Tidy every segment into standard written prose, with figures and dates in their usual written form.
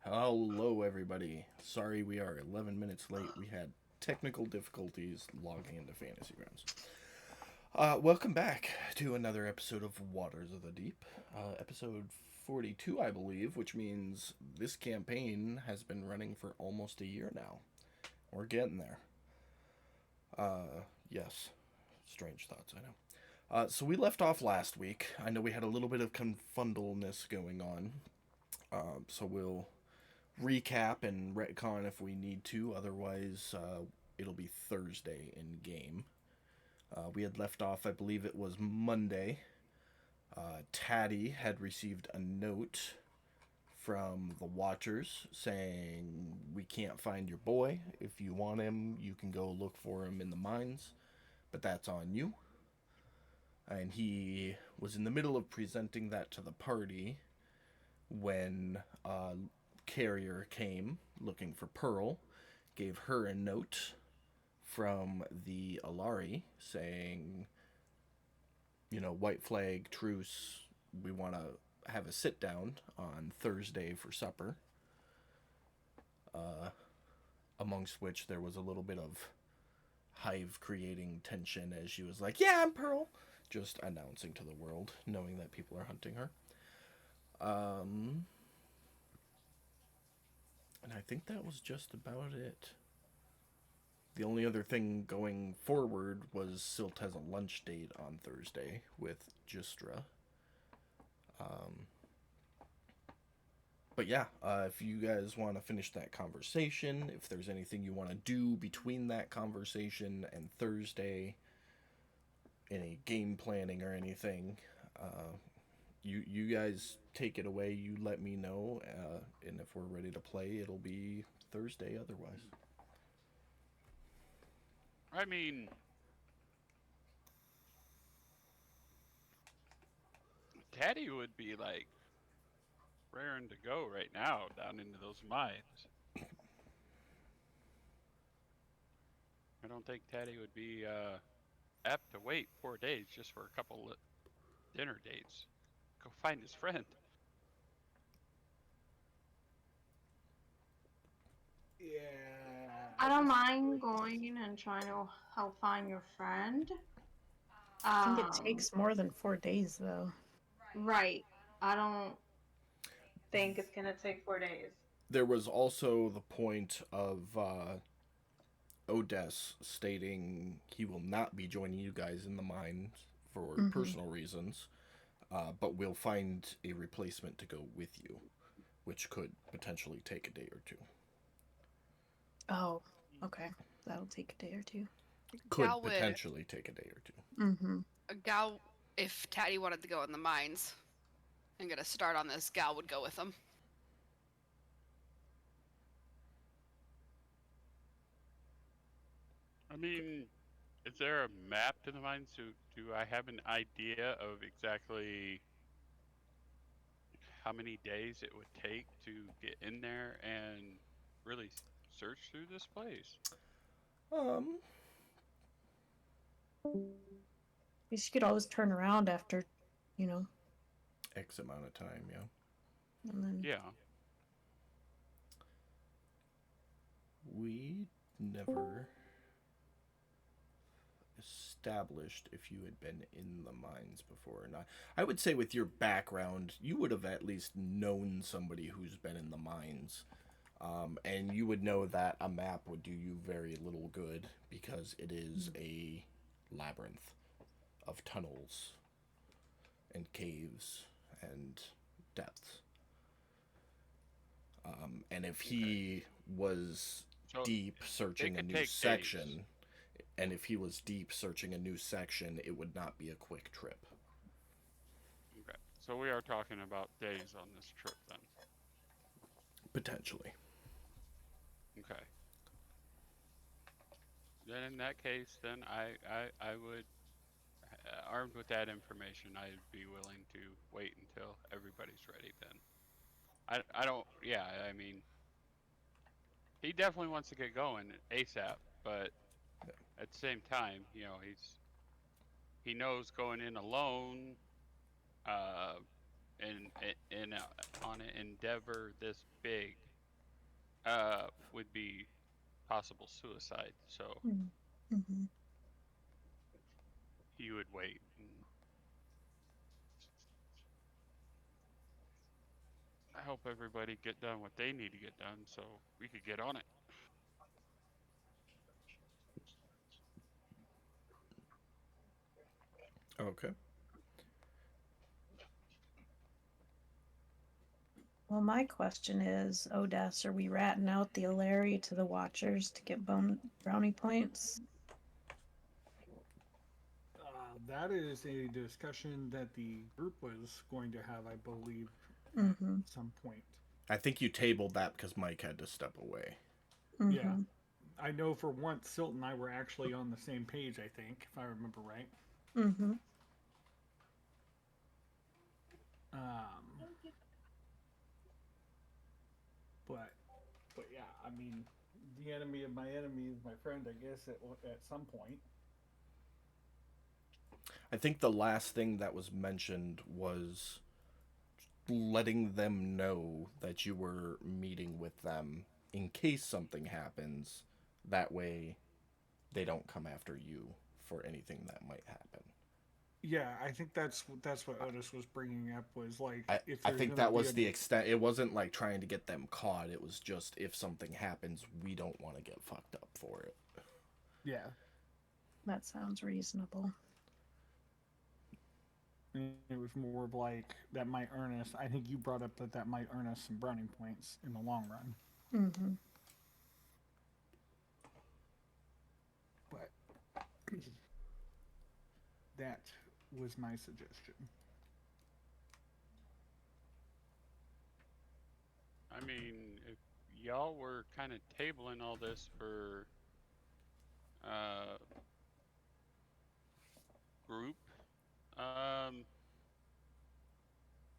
Hello, everybody. Sorry we are 11 minutes late. We had technical difficulties logging into Fantasy Grounds. Welcome back to another episode of Waters of the Deep. Episode 42, I believe, which means this campaign has been running for almost a year now. We're getting there. Yes. Strange thoughts, I know. So we left off last week. I know we had a little bit of confundleness going on. So we'll recap and retcon if we need to. Otherwise, it'll be Thursday in game. We had left off, I believe it was Monday. Taddy had received a note from the Watchers saying, "We can't find your boy. If you want him, you can go look for him in the mines, but that's on you." And he was in the middle of presenting that to the party when Carrier came looking for Pearl, gave her a note from the Alari saying, white flag, truce, we want to have a sit down on Thursday for supper. Amongst which there was a little bit of Hive creating tension as she was like, "Yeah, I'm Pearl," just announcing to the world, knowing that people are hunting her. And I think that was just about it. The only other thing going forward was Silt has a lunch date on Thursday with Gistra. But yeah, if you guys want to finish that conversation, if there's anything you want to do between that conversation and Thursday, any game planning or anything, you guys take it away. You let me know, and if we're ready to play, it'll be Thursday. Otherwise, I mean, Taddy would be like raring to go right now down into those mines. I don't think Taddy would be apt to wait 4 days just for a couple of dinner dates. Go find his friend. Yeah, I don't mind going and trying to help find your friend. I think it takes more than 4 days, though. Right. I don't think it's gonna take 4 days. there was also the point of Odess stating he will not be joining you guys in the mines for Mm-hmm. personal reasons, but we'll find a replacement to go with you, which could potentially take a day or two. Oh, okay. That'll take a day or two. Could potentially take a day or two. Mm-hmm. Gal, if Taddy wanted to go in the mines and get a start on this, Gal would go with him. I mean, is there a map to the mines? Do I have an idea of exactly how many days it would take to get in there and really search through this place? Um, You could always turn around after, you know, X amount of time, yeah. and then. Yeah. We never established if you had been in the mines before or not. I would say with your background, you would have at least known somebody who's been in the mines. And you would know that a map would do you very little good because it is a labyrinth of tunnels and caves and depths. And if he was So deep searching a could new take section, days. and if he was deep searching a new section, it would not be a quick trip. Okay. So we are talking about days on this trip then. Potentially. Okay. Then in that case, then I would, armed with that information, I'd be willing to wait until everybody's ready then. I don't, yeah, I mean, he definitely wants to get going ASAP, but at the same time, he knows going in alone, uh, in on an endeavor this big, would be possible suicide. So Mm-hmm. he would wait. I hope everybody get done what they need to get done so we could get on it. Okay. Well, my question is, Odess, are we ratting out the Alari to the Watchers to get brownie points? That is a discussion that the group was going to have, I believe, Mm-hmm. at some point. I think you tabled that because Mike had to step away. Mm-hmm. Yeah. I know for once Silt and I were actually on the same page, I think, if I remember right. Mm-hmm. But yeah, I mean, the enemy of my enemy is my friend, I guess, at some point. I think the last thing that was mentioned was letting them know that you were meeting with them in case something happens. That way, they don't come after you for anything that might happen. Yeah, I think that's what Otis was bringing up was like I think that was the extent. It wasn't like trying to get them caught. It was just if something happens, we don't want to get fucked up for it. Yeah. That sounds reasonable. It was more of like that might earn us. I think you brought up that might earn us some brownie points in the long run. Mm-hmm. But that was my suggestion. I mean, if y'all were kind of tabling all this for group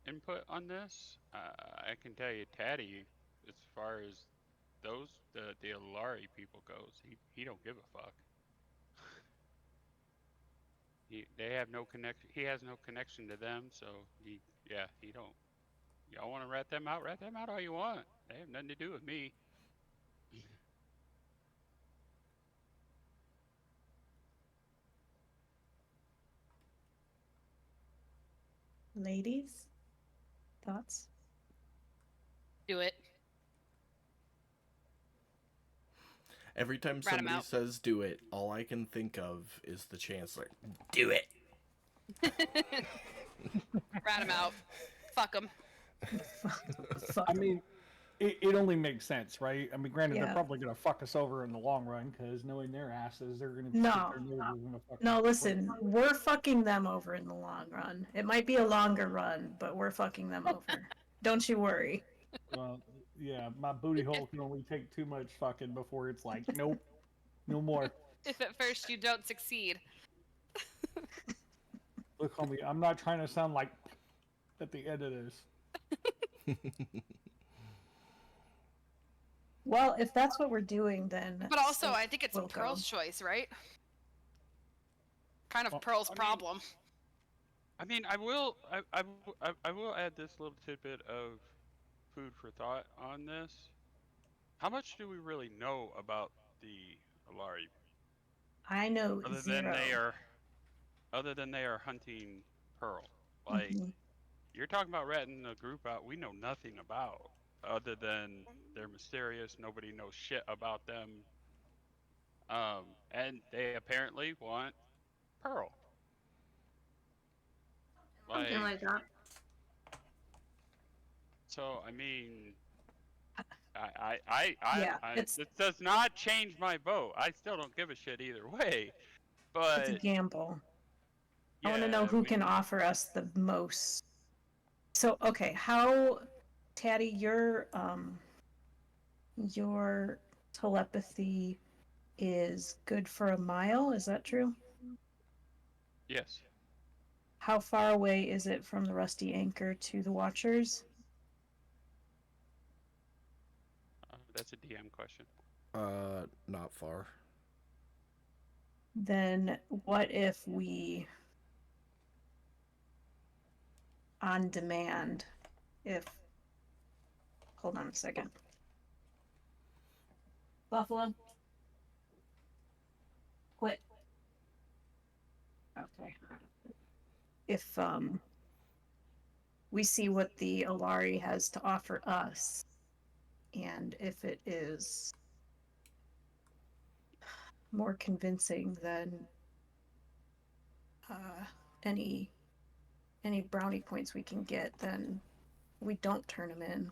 input on this, I can tell you, Taddy, as far as the Alari people goes, he don't give a fuck. They have no connection. He has no connection to them, so he don't. Y'all want to rat them out? Rat them out all you want. They have nothing to do with me. Ladies, thoughts? Do it. Every time Rat 'em somebody out. says do it, all I can think of is the Chancellor. Do it! Rat him out. Fuck him. Fuck I mean, it only makes sense, right? I mean, granted, Yeah. they're probably going to fuck us over in the long run because knowing their asses, they're going to No. No, listen, we're fucking them over in the long run. It might be a longer run, but we're fucking them over. Don't you worry. Well, yeah, my booty hole can only take too much fucking before it's like, nope, no more. If at first you don't succeed. Look, homie, I'm not trying to sound like at the end of this. Well, if that's what we're doing, then. But also, so I think it's we'll go. Pearl's choice, right? Kind of Well, Pearl's I mean- problem. I mean, I will add this little tidbit of food for thought on this. How much do we really know about the Alari, I know other zero. than they are hunting Pearl? Like, Mhm. you're talking about ratting a group out we know nothing about, other than they're mysterious. Nobody knows shit about them. And they apparently want Pearl. Something like that. So I mean, Yeah, it's- this does not change my vote. I still don't give a shit either way. It's But a gamble. I want to yeah, know who we- can offer us the most. So, okay, how, Taddy, your telepathy is good for a mile, is that true? Yes. How far away is it from the Rusty Anchor to the Watchers? That's a DM question. Not far. Then what if we on demand, if, hold on a second. Buffalo. Quit. Okay. If we see what the Alari has to offer us, and if it is more convincing than any brownie points we can get, then we don't turn them in.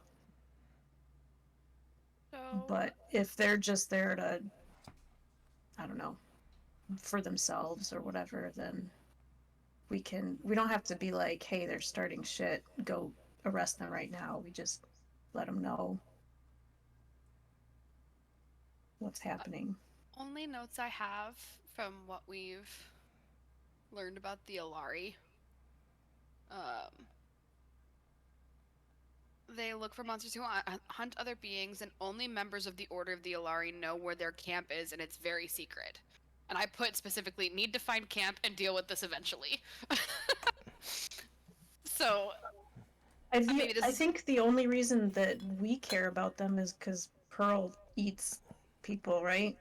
So, But if they're just there to, I don't know, for themselves or whatever, then we don't have to be like, hey, they're starting shit, go arrest them right now. We just let them know what's happening. only notes I have from what we've learned about the Alari. They look for monsters who hunt other beings, and only members of the Order of the Alari know where their camp is, and it's very secret. And I put specifically, need to find camp and deal with this eventually. So, I maybe this is- think the only reason that we care about them is because Pearl eats people, right?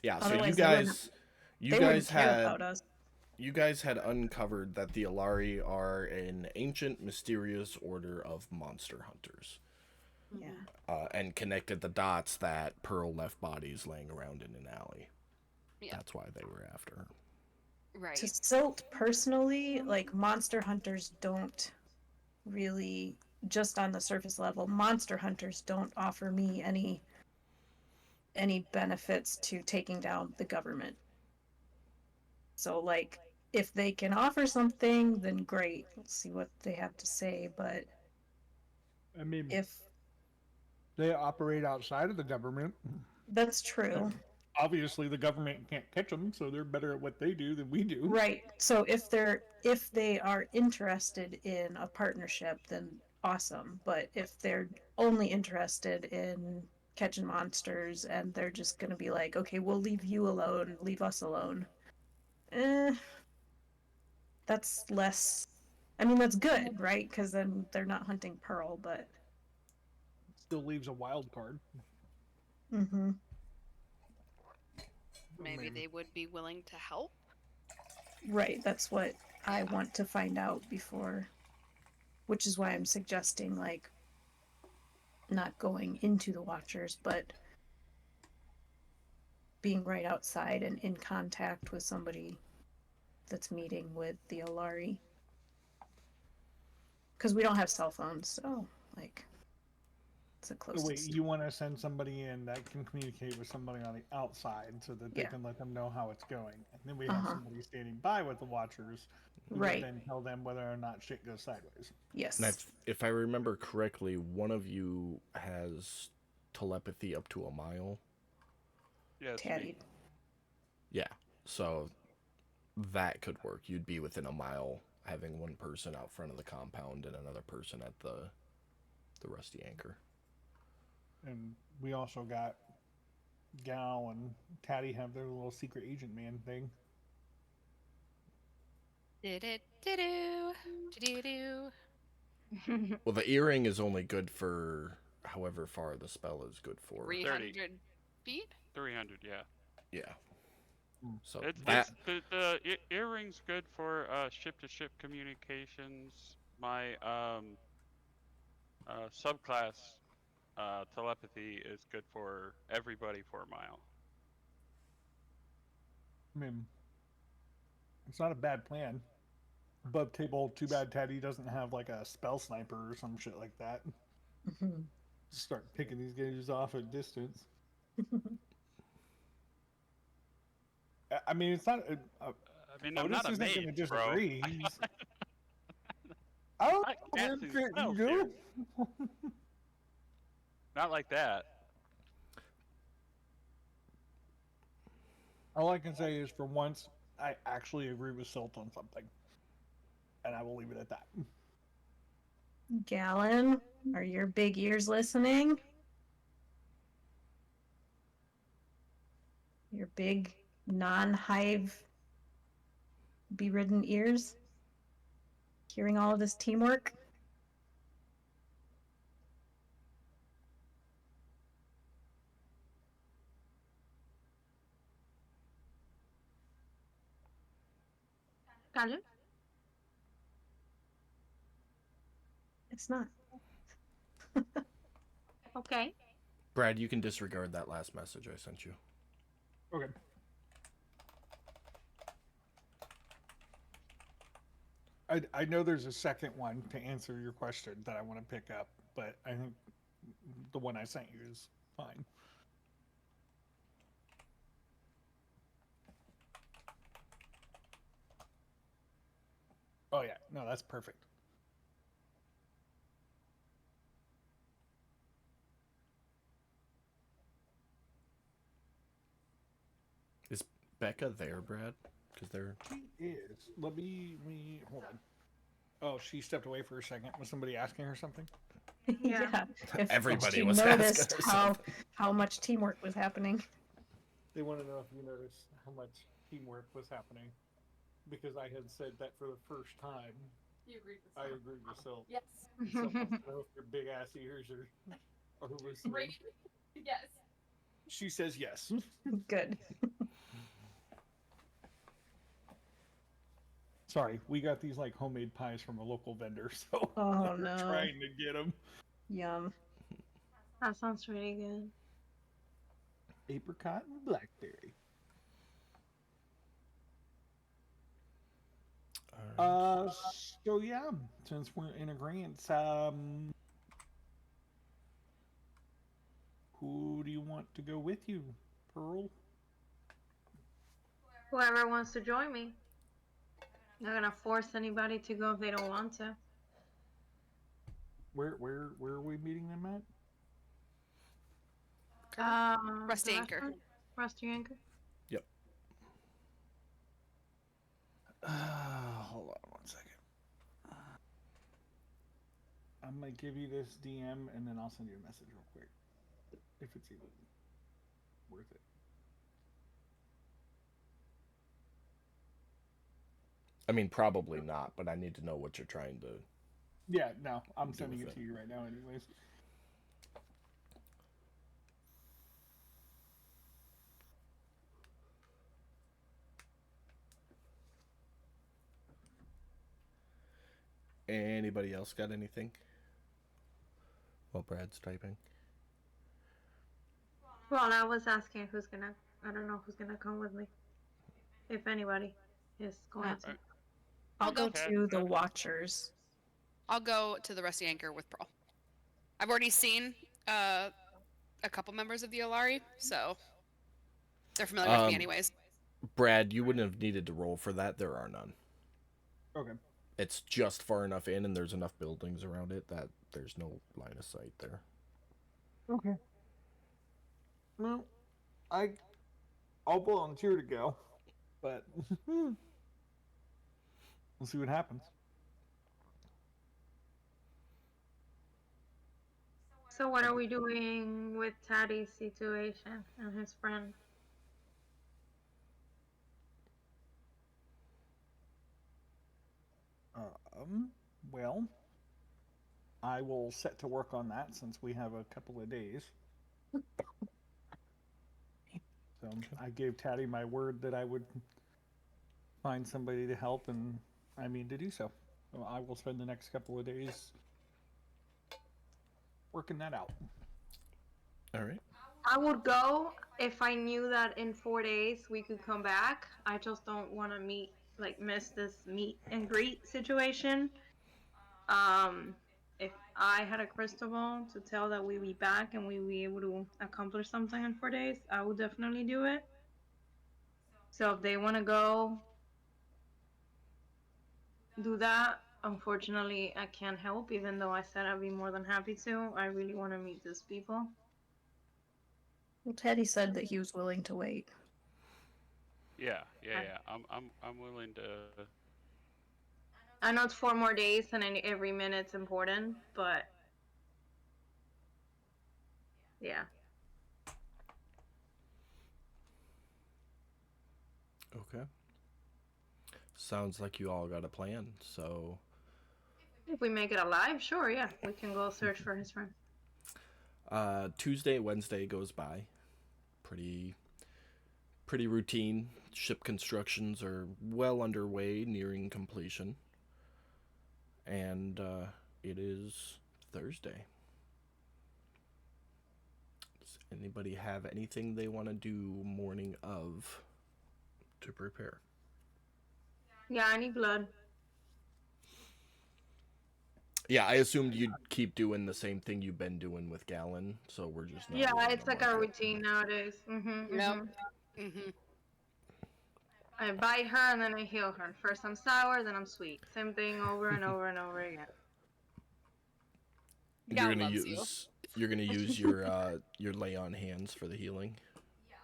Yeah, so Otherwise you they guys wouldn't care had about us. you guys had uncovered that the Alari are an ancient, mysterious order of monster hunters, Yeah. and connected the dots that Pearl left bodies laying around in an alley. Yeah. That's why they were after her. right. To Silt personally, like monster hunters don't really, just on the surface level, monster hunters don't offer me any benefits to taking down the government. So like if they can offer something, then great. Let's see what they have to say. But I mean, if they operate outside of the government. that's true, Obviously, the government can't catch them, so they're better at what they do than we do. right? So if they are interested in a partnership, then awesome. But if they're only interested in catching monsters and they're just gonna be like, okay, we'll leave you alone, leave us alone. That's less. I mean, that's good, right? Because then they're not hunting Pearl, but. Still leaves a wild card. Mm-hmm. Maybe they would be willing to help. Right, that's what I want to find out before, which is why I'm suggesting, like, not going into the Watchers, but being right outside and in contact with somebody that's meeting with the Alari. Because we don't have cell phones, so, like, it's the So closest. wait, you want to send somebody in that can communicate with somebody on the outside so that they Yeah. can let them know how it's going, and then we have Uh-huh. somebody standing by with the Watchers who Right. would then tell them whether or not shit goes sideways. Yes. And if I remember correctly, one of you has telepathy up to a mile. Yeah, it's me. Tatty. Yeah, so that could work. You'd be within a mile, having one person out front of the compound and another person at the rusty anchor. And we also got Gal and Tatty have their little secret agent man thing. Do-do-do-do. Well, the earring is only good for however far the spell is good for. 300 feet? 300, yeah. Yeah. So It's that the earring's good for ship-to-ship communications. My subclass telepathy is good for everybody for a mile. I mean, it's not a bad plan. Above table, too bad Tatty doesn't have like a spell sniper or some shit like that. Mm-hmm. Just start picking these guys off at distance. I mean, it's not. I mean, I'm not a Otis isn't mage, gonna bro. disagree. I don't I know, can't man, see you spells do. here. Not like that. All I can say is, for once, I actually agree with Silt on something, and I will leave it at that. Gallon, are your big ears listening? Your big non-hive beridden ears? Hearing all of this teamwork? Got it. It's not. Okay. Brad, you can disregard that last message I sent you. Okay. I know there's a second one to answer your question that I want to pick up, but I think the one I sent you is fine. Oh yeah, no, that's perfect. Is Becca there, Brad? Because they're... She is. Let me hold on. Oh, she stepped away for a second. Was somebody asking her something? Yeah. If Everybody she was asking noticed her how something. how much teamwork was happening. They want to know if you noticed how much teamwork was happening, because I had said that for the first time. You agreed with I agreed with Sil. Yes. Sil wants to know if your big ass ears are listening. Yes. She says yes. Good. Sorry, we got these like homemade pies from a local vendor, so Oh we're no. trying to get them. Yum. That sounds really good. Apricot and blackberry. All right. So yeah, since we're in agreement, who do you want to go with you, Pearl? Whoever wants to join me. I'm not gonna force anybody to go if they don't want to. Where are we meeting them at? Rusty the Anchor. restaurant? Rusty Anchor. Yep. Hold on one second. I'm gonna give you this DM and then I'll send you a message real quick, if it's even worth it. I mean, probably not, but I need to know what you're trying to... Yeah, no, I'm Do sending with it it. to you right now, anyways. Anybody else got anything? While Brad's typing. Well, I was asking who's gonna. I don't know who's gonna come with me. If anybody is going to. Right. I'll I'll go go. to the Watchers. I'll go to the Rusty Anchor with Pearl. I've already seen a couple members of the Alari, so they're familiar with me anyways. Brad, you wouldn't have needed to roll for that. There are none. Okay. It's just far enough in and there's enough buildings around it that there's no line of sight there. Okay. Well, I'll volunteer to go, but we'll see what happens. So what are we doing with Taddy's situation and his friend? Well, I will set to work on that since we have a couple of days. So I gave Taddy my word that I would find somebody to help, and I mean to do so. So I will spend the next couple of days working that out. All right. I would go if I knew that in 4 days we could come back. I just don't want to miss this meet and greet situation. If I had a crystal ball to tell that we'd be back and we'd be able to accomplish something in 4 days, I would definitely do it. So if they want to go do that, unfortunately, I can't help, even though I said I'd be more than happy to. I really want to meet these people. Well, Teddy said that he was willing to wait. Yeah. I'm willing to. I know it's 4 more days and every minute's important, but yeah. Okay. Sounds like you all got a plan, so... If we make it alive, sure, yeah. We can go search for his friend. Tuesday, Wednesday goes by. Pretty pretty routine. Ship constructions are well underway, nearing completion. And it is Thursday. Does anybody have anything they want to do morning of to prepare? Yeah, I need blood. Yeah, I assumed you'd keep doing the same thing you've been doing with Gallon, so we're just not Yeah, really it's gonna like a mark it. routine nowadays. Yep. Mm-hmm. I bite her and then I heal her. First I'm sour, then I'm sweet. Same thing over and over and over again. You're God gonna loves you. you're gonna use your lay on hands for the healing.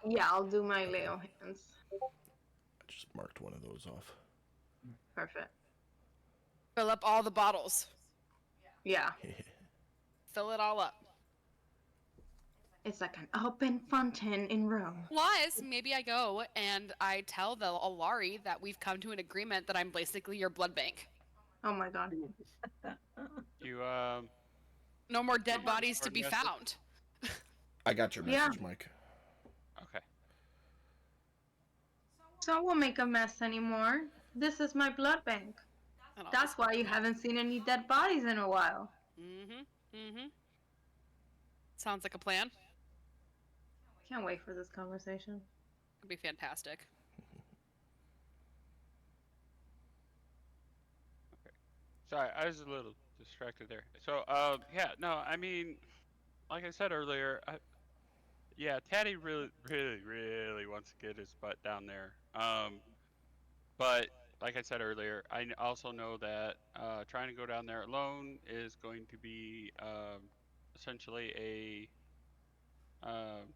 Yeah, I'll do my Leo hands. I just marked one of those off. Perfect. Fill up all the bottles. Yeah. Fill it all up. It's like an open fountain in Rome. Plus, maybe I go and I tell the Alari that we've come to an agreement that I'm basically your blood bank. Oh my god. You No more dead bodies to Or be message. found. I got your Yeah. message, Mike. okay? So I won't make a mess anymore. This is my blood bank. And I'll That's why you haven't seen any dead bodies in a while. Sounds like a plan. Can't wait for this conversation. It'd be fantastic. Sorry, I was a little distracted there. So, yeah, no, I mean, like I said earlier, yeah, Taddy really wants to get his butt down there. But like I said earlier, also know that trying to go down there alone is going to be essentially a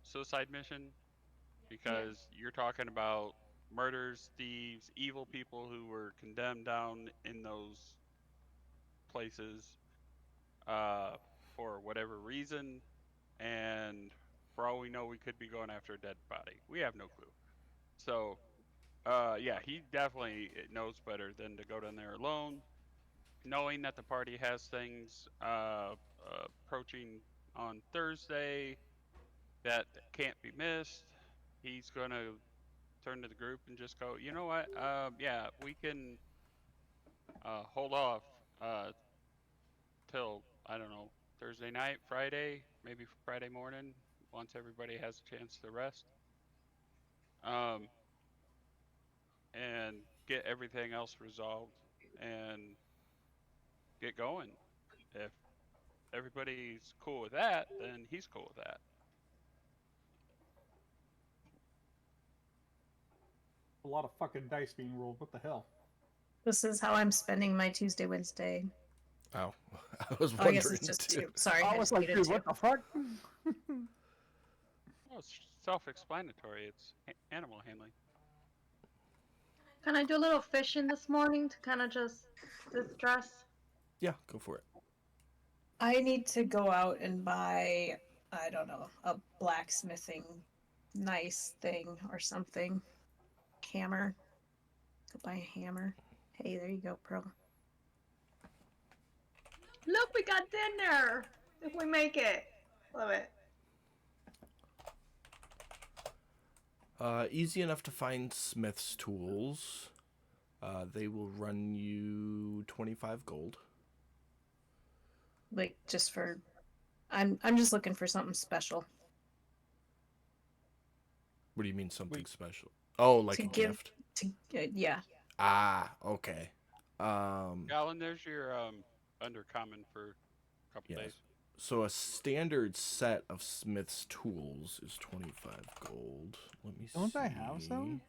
suicide mission, because you're talking about murders, thieves, evil people who were condemned down in those places for whatever reason, and for all we know, we could be going after a dead body. We have no clue. So, yeah, he definitely knows better than to go down there alone, knowing that the party has things approaching on Thursday that can't be missed. He's gonna turn to the group and just go, you know what? Yeah, we can hold off till, I don't know, Thursday night, Friday, maybe Friday morning, once everybody has a chance to rest. And get everything else resolved and get going. If everybody's cool with that, then he's cool with that. A lot of fucking dice being rolled. What the hell? This is how I'm spending my Tuesday, Wednesday. Oh, I was Oh, wondering I guess it's just too. two. Sorry, I I was just like, needed dude, two. what the fuck? Well, it's self-explanatory. It's animal handling. Can I do a little fishing this morning to kind of just distress? Yeah, go for it. I need to go out and buy, I don't know, a blacksmithing nice thing or something. Hammer. Go buy a hammer. Hey, there you go, Pearl. Look, we got dinner! If we make it. Love it. Easy enough to find Smith's tools. They will run you 25 gold. Like just for, I'm just looking for something special. What do you mean something Wait. special? Oh, like To a give- gift. To yeah. Ah, okay. Alan, there's your undercommon for a couple Yes. days. So a standard set of Smith's tools is 25 gold. Let me see. Don't I have some?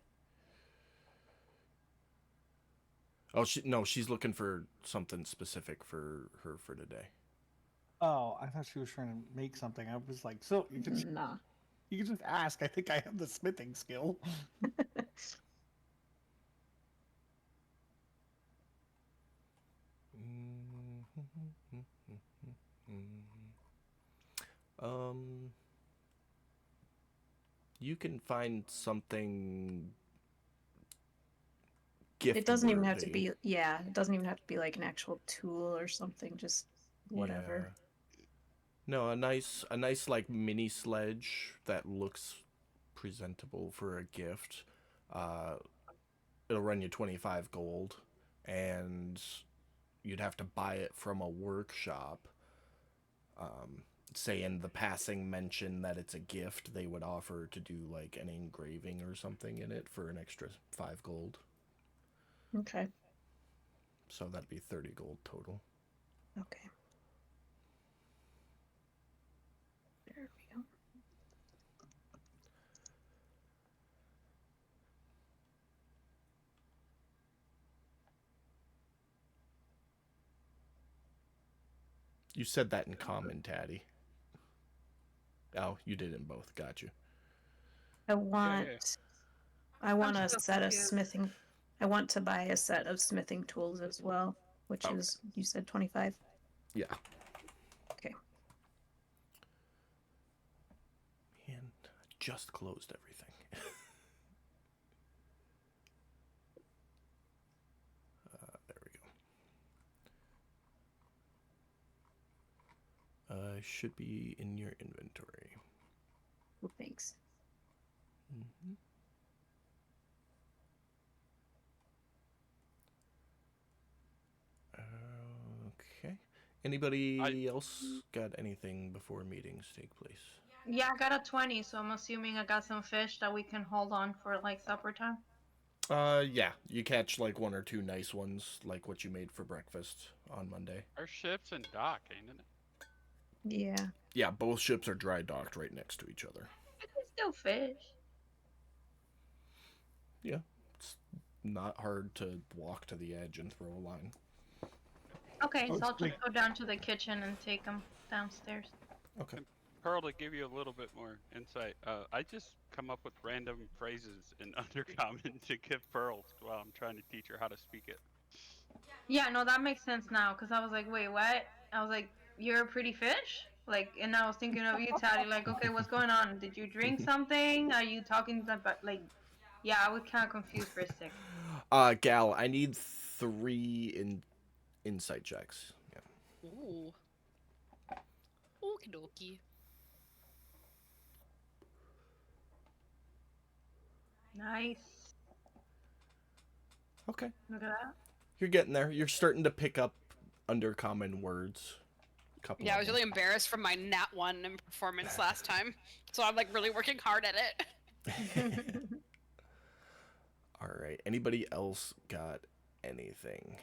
Oh, she's looking for something specific for her for today. Oh, I thought she was trying to make something. I was like, so you can Nah. just ask. I think I have the smithing skill. You can find something gift. It doesn't even have to be, yeah, it doesn't even have to be like an actual tool or something, just whatever. Yeah. No, a nice like mini sledge that looks presentable for a gift, it'll run you 25 gold, and you'd have to buy it from a workshop. Say in the passing mention that it's a gift, they would offer to do like an engraving or something in it for an extra 5 gold. Okay. So that'd be 30 gold total. Okay. There we go. You said that in common, Tatty. Oh, you did in both. Got you. I want yeah. I want a still set of confused. smithing. I want to buy a set of smithing tools as well, which Okay. is, you said 25. Yeah. Okay. Man, I just closed everything. There we go. Should be in your inventory. Well, thanks. Mm-hmm. Okay. Anybody else got anything before meetings take place? Yeah, I got a 20, so I'm assuming I got some fish that we can hold on for like supper time. Yeah. You catch like 1 or 2 nice ones, like what you made for breakfast on Monday. Our ship's in dock, ain't it? Yeah. Yeah, both ships are dry docked right next to each other. I can still fish. Yeah. It's not hard to walk to the edge and throw a line. Okay, Oh, so I'll it's like- just go down to the kitchen and take them downstairs. Okay. Pearl, to give you a little bit more insight, I just come up with random phrases in Undercommon to give Pearl while I'm trying to teach her how to speak it. Yeah, no, that makes sense now, because I was like, wait, what? I was like, you're a pretty fish? Like, and I was thinking of you, Taddy, like, okay, what's going on? Did you drink something? Are you talking about, like, yeah, I was kind of confused for a second. Gal, I need 3 insight checks. Yeah. Ooh. Okie dokie. Nice. Okay. Look at that. You're getting there. You're starting to pick up undercommon words. Couple Yeah, I of was them. really embarrassed from my nat 1 in performance last time. So I'm like really working hard at it. All right. Anybody else got anything?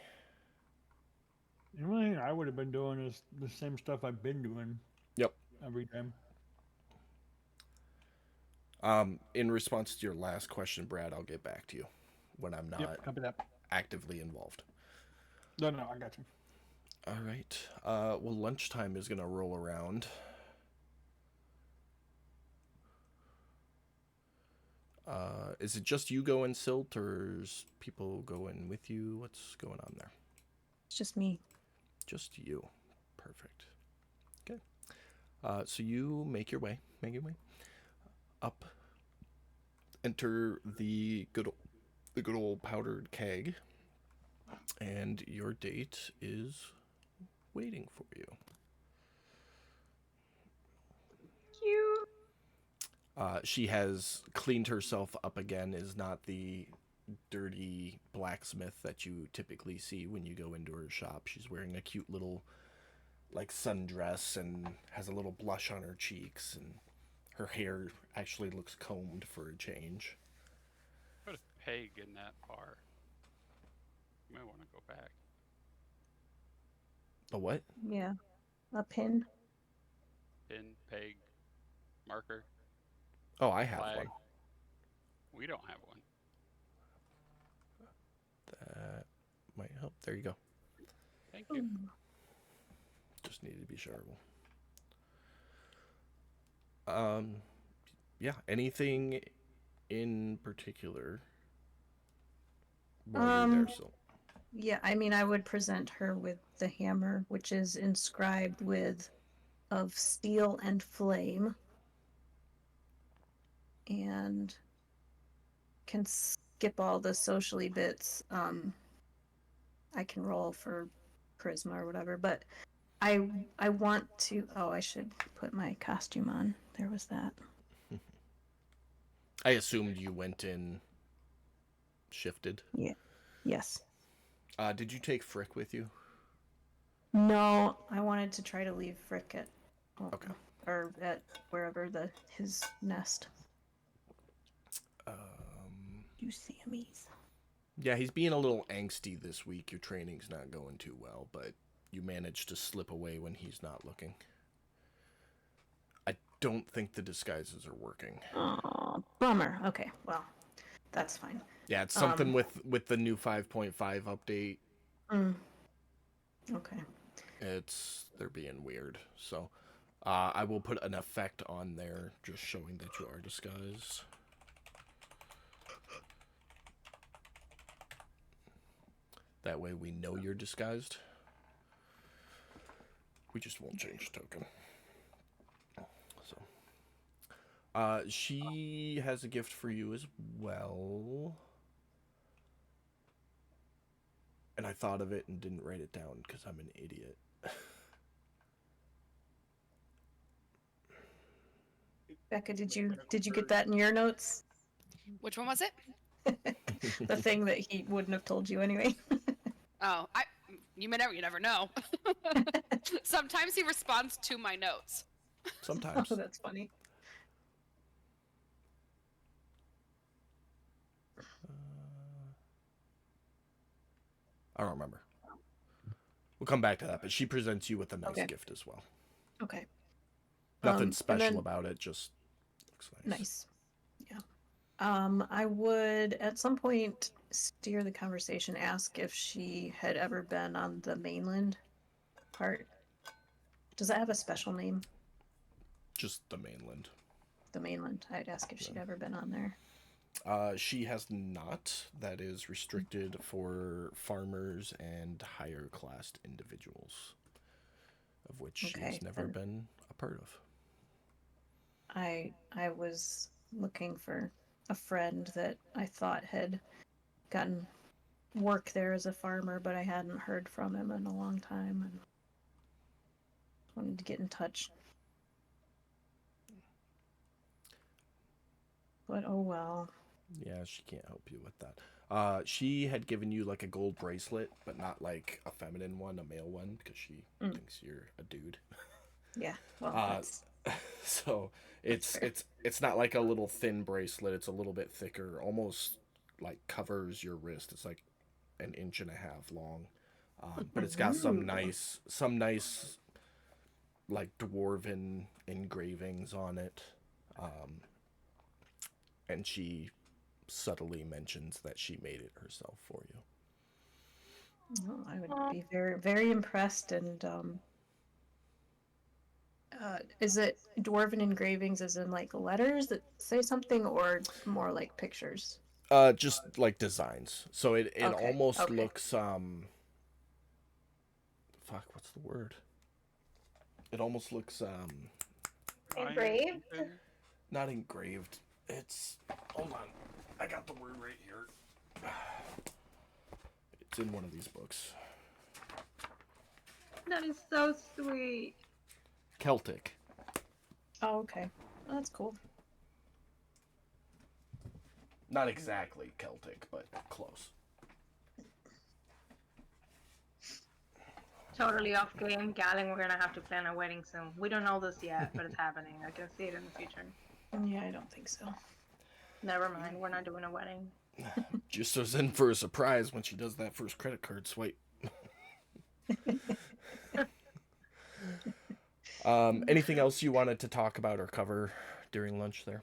The only thing I would have been doing is the same stuff I've been doing Yep. every time. In response to your last question, Brad, I'll get back to you when I'm not Yep, copy that. actively involved. No, I got you. All right. Well, lunchtime is gonna roll around. Is it just you going, Silt, or is people going with you? What's going on there? It's just me. Just you. Perfect. Okay. So you make your way up. Enter the good old powdered keg, and your date is waiting for you. Cute. She has cleaned herself up again, is not the dirty blacksmith that you typically see when you go into her shop. She's wearing a cute little like sundress and has a little blush on her cheeks, and her hair actually looks combed for a change. Put a peg in that bar. You might want to go back. A what? Yeah. A pin. Pin, peg, marker, Oh, I have flag. one. We don't have one. That might help. There you go. Thank you. Ooh. Just needed to be shareable. Yeah. Anything in particular while you're there, so Yeah, I mean, I would present her with the hammer, which is inscribed with of steel and flame. And can skip all the socially bits. I can roll for charisma or whatever, but I want to. Oh, I should put my costume on. There was that. I assumed you went in shifted. Yes. Did you take Frick with you? No, I wanted to try to leave Frick at home, Okay. or at wherever his nest. You Sammy's. Yeah, he's being a little angsty this week. Your training's not going too well, but you managed to slip away when he's not looking. I don't think the disguises are working. Oh, bummer. Okay, well, that's fine. Yeah, it's something with the new 5.5 update. Okay. They're being weird. So, I will put an effect on there just showing that you are disguised. That way we know you're disguised. We just won't change the token. So, she has a gift for you as well. And I thought of it and didn't write it down because I'm an idiot. Becca, did you get that in your notes? Which one was it? The thing that he wouldn't have told you anyway. Oh, you never know. Sometimes he responds to my notes. Sometimes. Oh, that's funny. I don't remember. We'll come back to that, but she presents you with a nice gift as well. Okay. Nothing special about it, just looks nice. Nice. Yeah. I would at some point steer the conversation, ask if she had ever been on the mainland part. Does that have a special name? Just the mainland. The mainland. I'd ask if she'd ever been on there. She has not. That is restricted for farmers and higher classed individuals, of which she has never been a part of. I was looking for a friend that I thought had gotten work there as a farmer, but I hadn't heard from him in a long time and wanted to get in touch. But oh well. Yeah, she can't help you with that. She had given you like a gold bracelet, but not like a feminine one, a male one, because she thinks you're a dude. Yeah. Well, so it's not like a little thin bracelet. It's a little bit thicker, almost like covers your wrist. It's like an inch and a half long, but it's got some nice like dwarven engravings on it, and she subtly mentions that she made it herself for you. Oh, I would be very, very impressed. And is it dwarven engravings, as in like letters that say something, or more like pictures? Just like designs. So it almost looks fuck, what's the word? It almost looks Engraved? not engraved. It's, hold on, I got the word right here. It's in one of these books. That is so sweet. Celtic. Oh, okay. Well, that's cool. Not exactly Celtic, but close. Totally off game. Galling, we're gonna have to plan a wedding soon. We don't know this yet, but it's happening. I can see it in the future. Yeah, I don't think so. Never mind, we're not doing a wedding. Just was in for a surprise when she does that first credit card swipe. Anything else you wanted to talk about or cover during lunch there?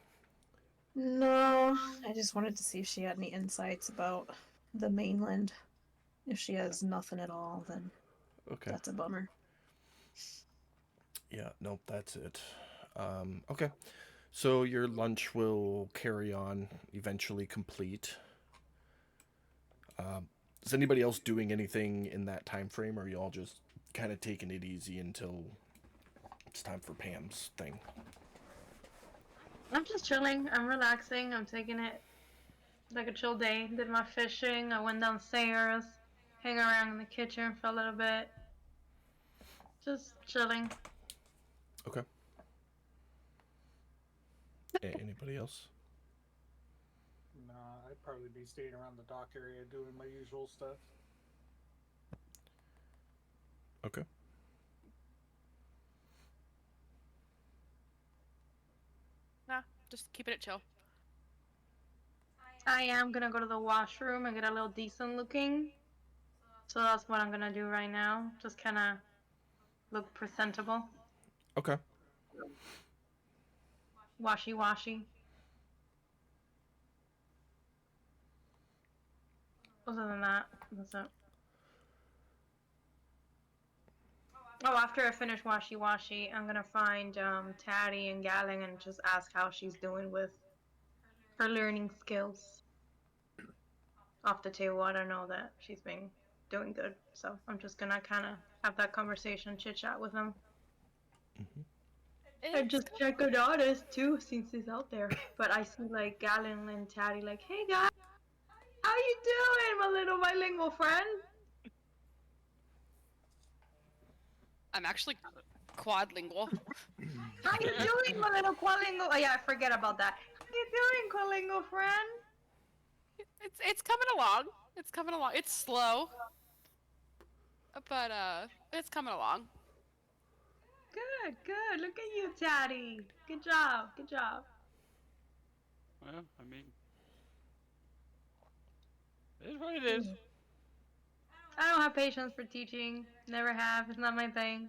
No, I just wanted to see if she had any insights about the mainland. If she has nothing at all, then that's a bummer. Yeah, nope, that's it. Okay. So your lunch will carry on, eventually complete. Is anybody else doing anything in that time frame, or are you all just kind of taking it easy until it's time for Pam's thing? I'm just chilling. I'm relaxing. I'm taking it like a chill day. Did my fishing. I went downstairs, hang around in the kitchen for a little bit. Just chilling. Okay. Anybody else? Nah, I'd probably be staying around the dock area doing my usual stuff. Okay. Nah, just keeping it chill. I am gonna go to the washroom and get a little decent looking. So that's what I'm gonna do right now. Just kind of look presentable. Okay. Washy washy. Other than that, that's it. Oh, after I finish washy washy, I'm gonna find Taddy and Galing and just ask how she's doing with her learning skills. Off the table, I don't know that she's been doing good, so I'm just gonna kind of have that conversation, chit chat with them. And just check on Honest too, since he's out there. But I see like Galen and Taddy like, hey guys, how you doing, my little bilingual friend? I'm actually quadlingual. How you doing, my little quadlingual? Oh yeah, I forget about that. How you doing, quadlingual friend? It's coming along. It's coming along. It's slow, but it's coming along. Good, good. Look at you, Taddy. Good job, good job. Well, I mean, it is what it is. I don't have patience for teaching. Never have. It's not my thing.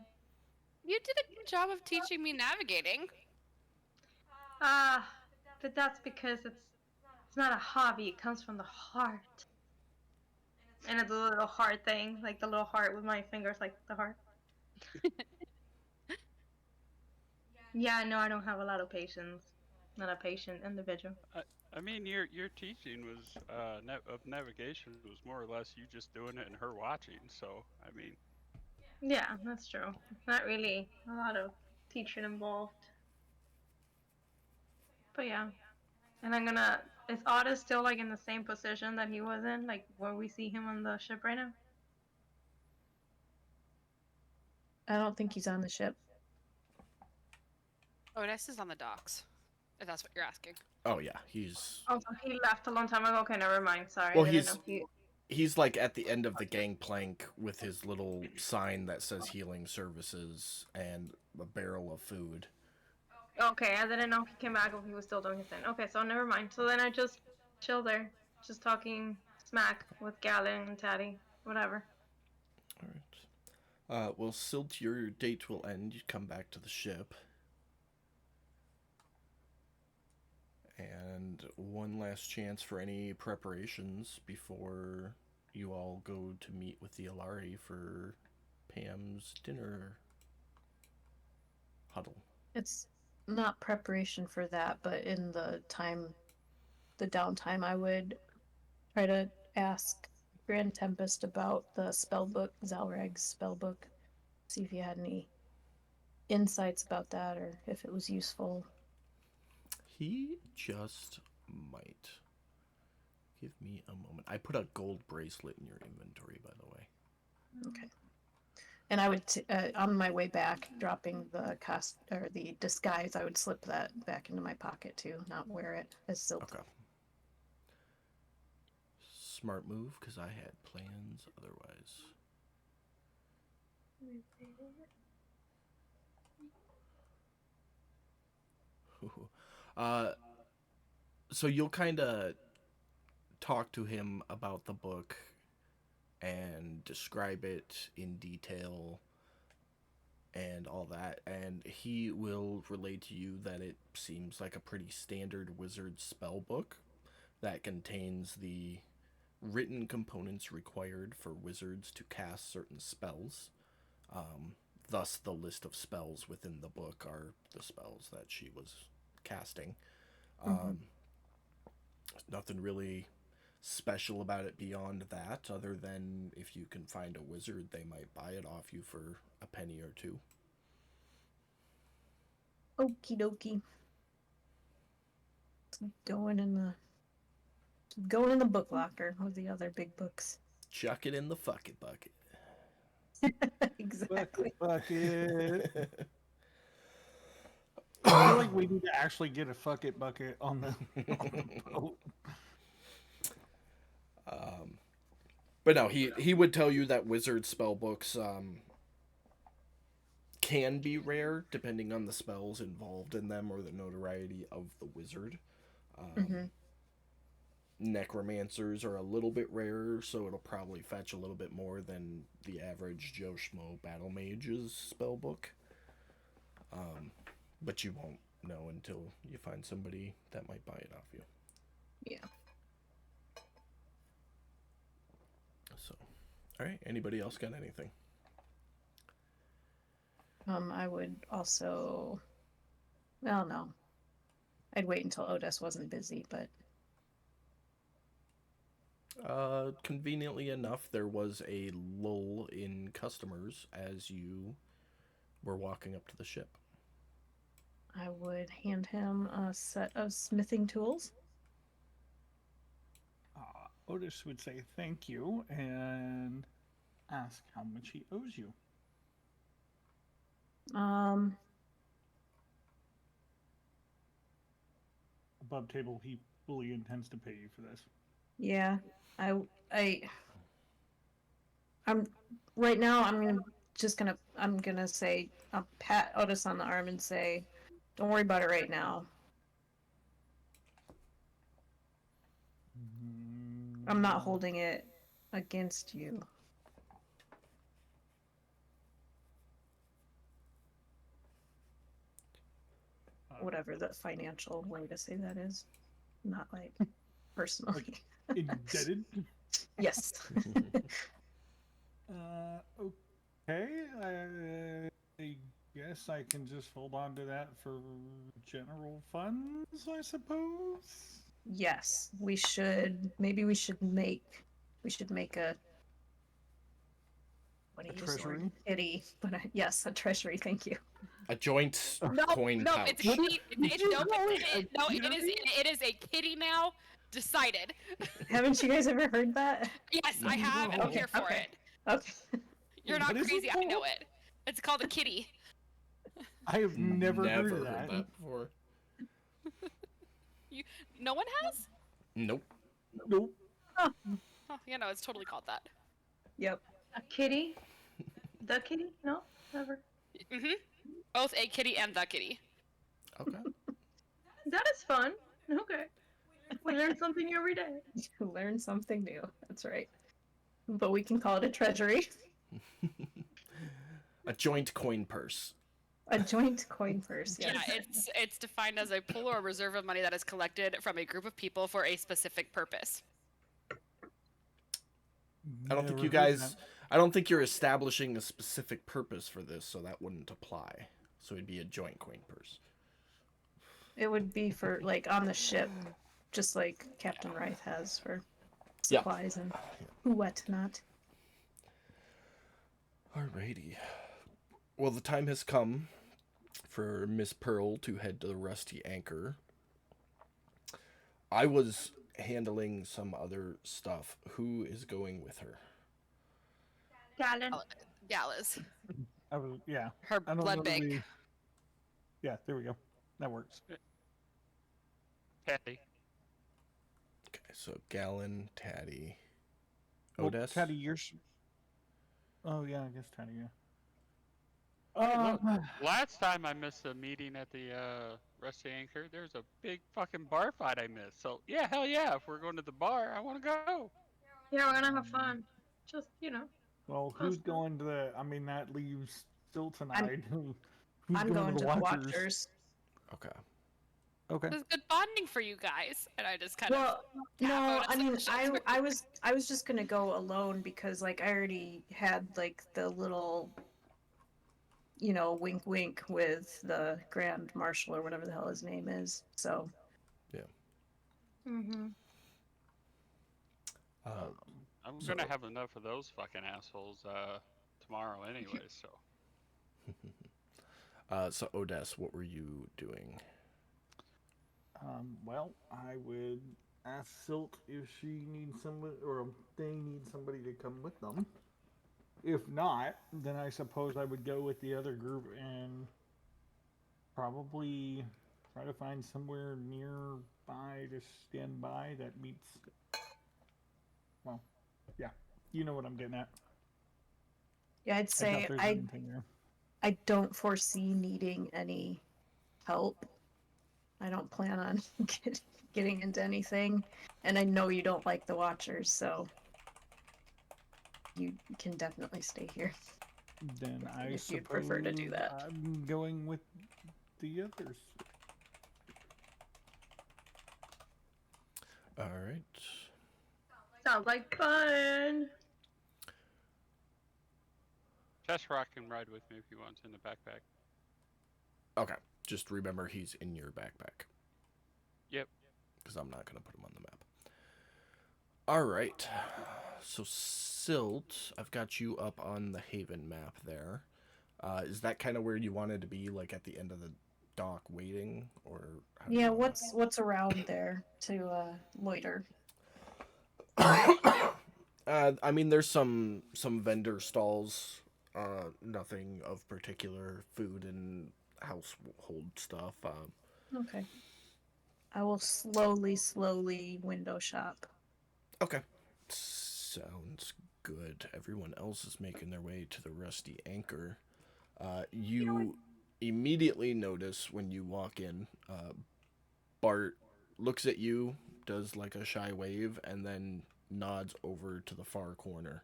You did a good job of teaching me navigating. But that's because it's not a hobby. It comes from the heart. And it's a little heart thing, like the little heart with my fingers, like the heart. Yeah, no, I don't have a lot of patience. Not a patient individual. I mean, your teaching was of navigation was more or less you just doing it and her watching. So I mean, Yeah, that's true. Not really a lot of teaching involved. But yeah. And I'm gonna... Is Otis still like in the same position that he was in? Like where we see him on the ship right now? I don't think he's on the ship. Otis is on the docks, if that's what you're asking. Oh yeah, he's Oh, so he left a long time ago? Okay, never mind. Sorry. Well, I didn't know. he's like at the end of the gangplank with his little sign that says healing services and a barrel of food. Okay, I didn't know he came back or he was still doing his thing. Okay, so never mind. So then I just chill there, just talking smack with Galen and Taddy, whatever. All right. Well, Silt, your date will end. You come back to the ship. And one last chance for any preparations before you all go to meet with the Alari for Pam's dinner huddle. It's not preparation for that, but in the downtime, I would try to ask Grand Tempest about the spell book, Zalrag's spell book. See if he had any insights about that or if it was useful. He just might. Give me a moment. I put a gold bracelet in your inventory, by the way. Okay. And I would, on my way back, dropping the cost or the disguise, I would slip that back into my pocket too, not wear it as silk. Okay. Smart move, because I had plans otherwise. So you'll kind of talk to him about the book and describe it in detail and all that, and he will relay to you that it seems like a pretty standard wizard spell book that contains the written components required for wizards to cast certain spells. Thus, the list of spells within the book are the spells that she was casting. Nothing really special about it beyond that, other than if you can find a wizard, they might buy it off you for a penny or two. Okie dokie. It's going in the book locker with the other big books. Chuck it in the fuck it bucket. Exactly. Bucket. I feel like we need to actually get a fuck it bucket on the boat. But no, he would tell you that wizard spell books can be rare depending on the spells involved in them or the notoriety of the wizard. Hmm. Necromancers are a little bit rarer, so it'll probably fetch a little bit more than the average Joe Schmo Battle Mage's spell book. But you won't know until you find somebody that might buy it off you. Yeah. So, all right. Anybody else got anything? I would also. Well, no. I'd wait until Otis wasn't busy, but Conveniently enough, there was a lull in customers as you were walking up to the ship. I would hand him a set of smithing tools. Otis would say thank you and ask how much he owes you. Above table, he fully intends to pay you for this. Yeah, I'm right now. I'm gonna say I'll pat Otis on the arm and say, "Don't worry about it right now. I'm not holding it against you." Whatever the financial way to say that is, not like personally. Indebted? Yes. Okay. I guess I can just hold on to that for general funds, I suppose. Yes, we should. Maybe we should make a. What do A you use the word? treasury? Kitty, but yes, a treasury. Thank you. A joint No, coin no, pouch. it's a kitty. It is a kitty now. Decided. Haven't you guys ever heard that? Yes, I have, and I'm here for Okay. it. Okay. You're not What is it crazy. I called? know it. It's called a kitty. I have never heard of that. before. No one has? Nope. Nope. Oh, yeah, no, it's totally called that. Yep. A kitty? The kitty? No, never. Mhm. Both a kitty and the kitty. Okay. That is fun. Okay. We learn something every day. You learn something new. That's right. But we can call it a treasury. A joint coin purse. A joint coin purse. Yes. Yeah, it's defined as a pool or reserve of money that is collected from a group of people for a specific purpose. I don't think Never you heard guys. that. I don't think you're establishing a specific purpose for this, so that wouldn't apply. So it'd be a joint coin purse. It would be for like on the ship, just like Captain Wright has for Yeah. supplies and whatnot. Alrighty. Well, the time has come for Miss Pearl to head to the Rusty Anchor. I was handling some other stuff. Who is going with her? Gallon. Gallus. I was, yeah. Her I don't know blood that bank. we- Yeah, there we go. That works. Teddy. Okay, so Gallon, Taddy, Well, Odes. Teddy, you're. Oh yeah, I guess Teddy. Yeah. Hey, look, last time I missed a meeting at the Rusty Anchor, there's a big fucking bar fight I missed. So yeah, hell yeah, if we're going to the bar, I want to go. Yeah, we're gonna have fun. Just, Well, who's going to the? I mean, that leaves still tonight. Who's I'm going to the Watchers? Watchers. Okay. Okay. It was good bonding for you guys, and I just kind of. Well, tap no, Otis I on the mean, shoulder. I was just gonna go alone because like I already had like the little, wink wink with the Grand Marshal or whatever the hell his name is. So Mm-hmm. I'm So- gonna have enough of those fucking assholes tomorrow anyway. So So Odes, what were you doing? Well, I would ask Silk if she needs somebody, or they need somebody to come with them. If not, then I suppose I would go with the other group and probably try to find somewhere nearby to stand by that meets. Well, yeah, you know what I'm getting at. Yeah, I'd I doubt say there's I anything there. I don't foresee needing any help. I don't plan on getting into anything, and I know you don't like the Watchers, so you can definitely stay here. Then I if suppose you'd prefer to do that. I'm going with the others. All right. Sounds like fun. Chess Rock can ride with me if he wants in the backpack. Okay. Just remember he's in your backpack. Yep. Because I'm not going to put him on the map. All right. So, Silt, I've got you up on the Haven map there. Is that kind of where you wanted to be, like at the end of the dock waiting? Or how do you Yeah, wanna- what's around there to loiter? I mean, there's some vendor stalls. Nothing of particular food and household stuff. Okay. I will slowly window shop. Okay. Sounds good. Everyone else is making their way to the Rusty Anchor. You immediately notice when you walk in, Bart looks at you, does like a shy wave, and then nods over to the far corner.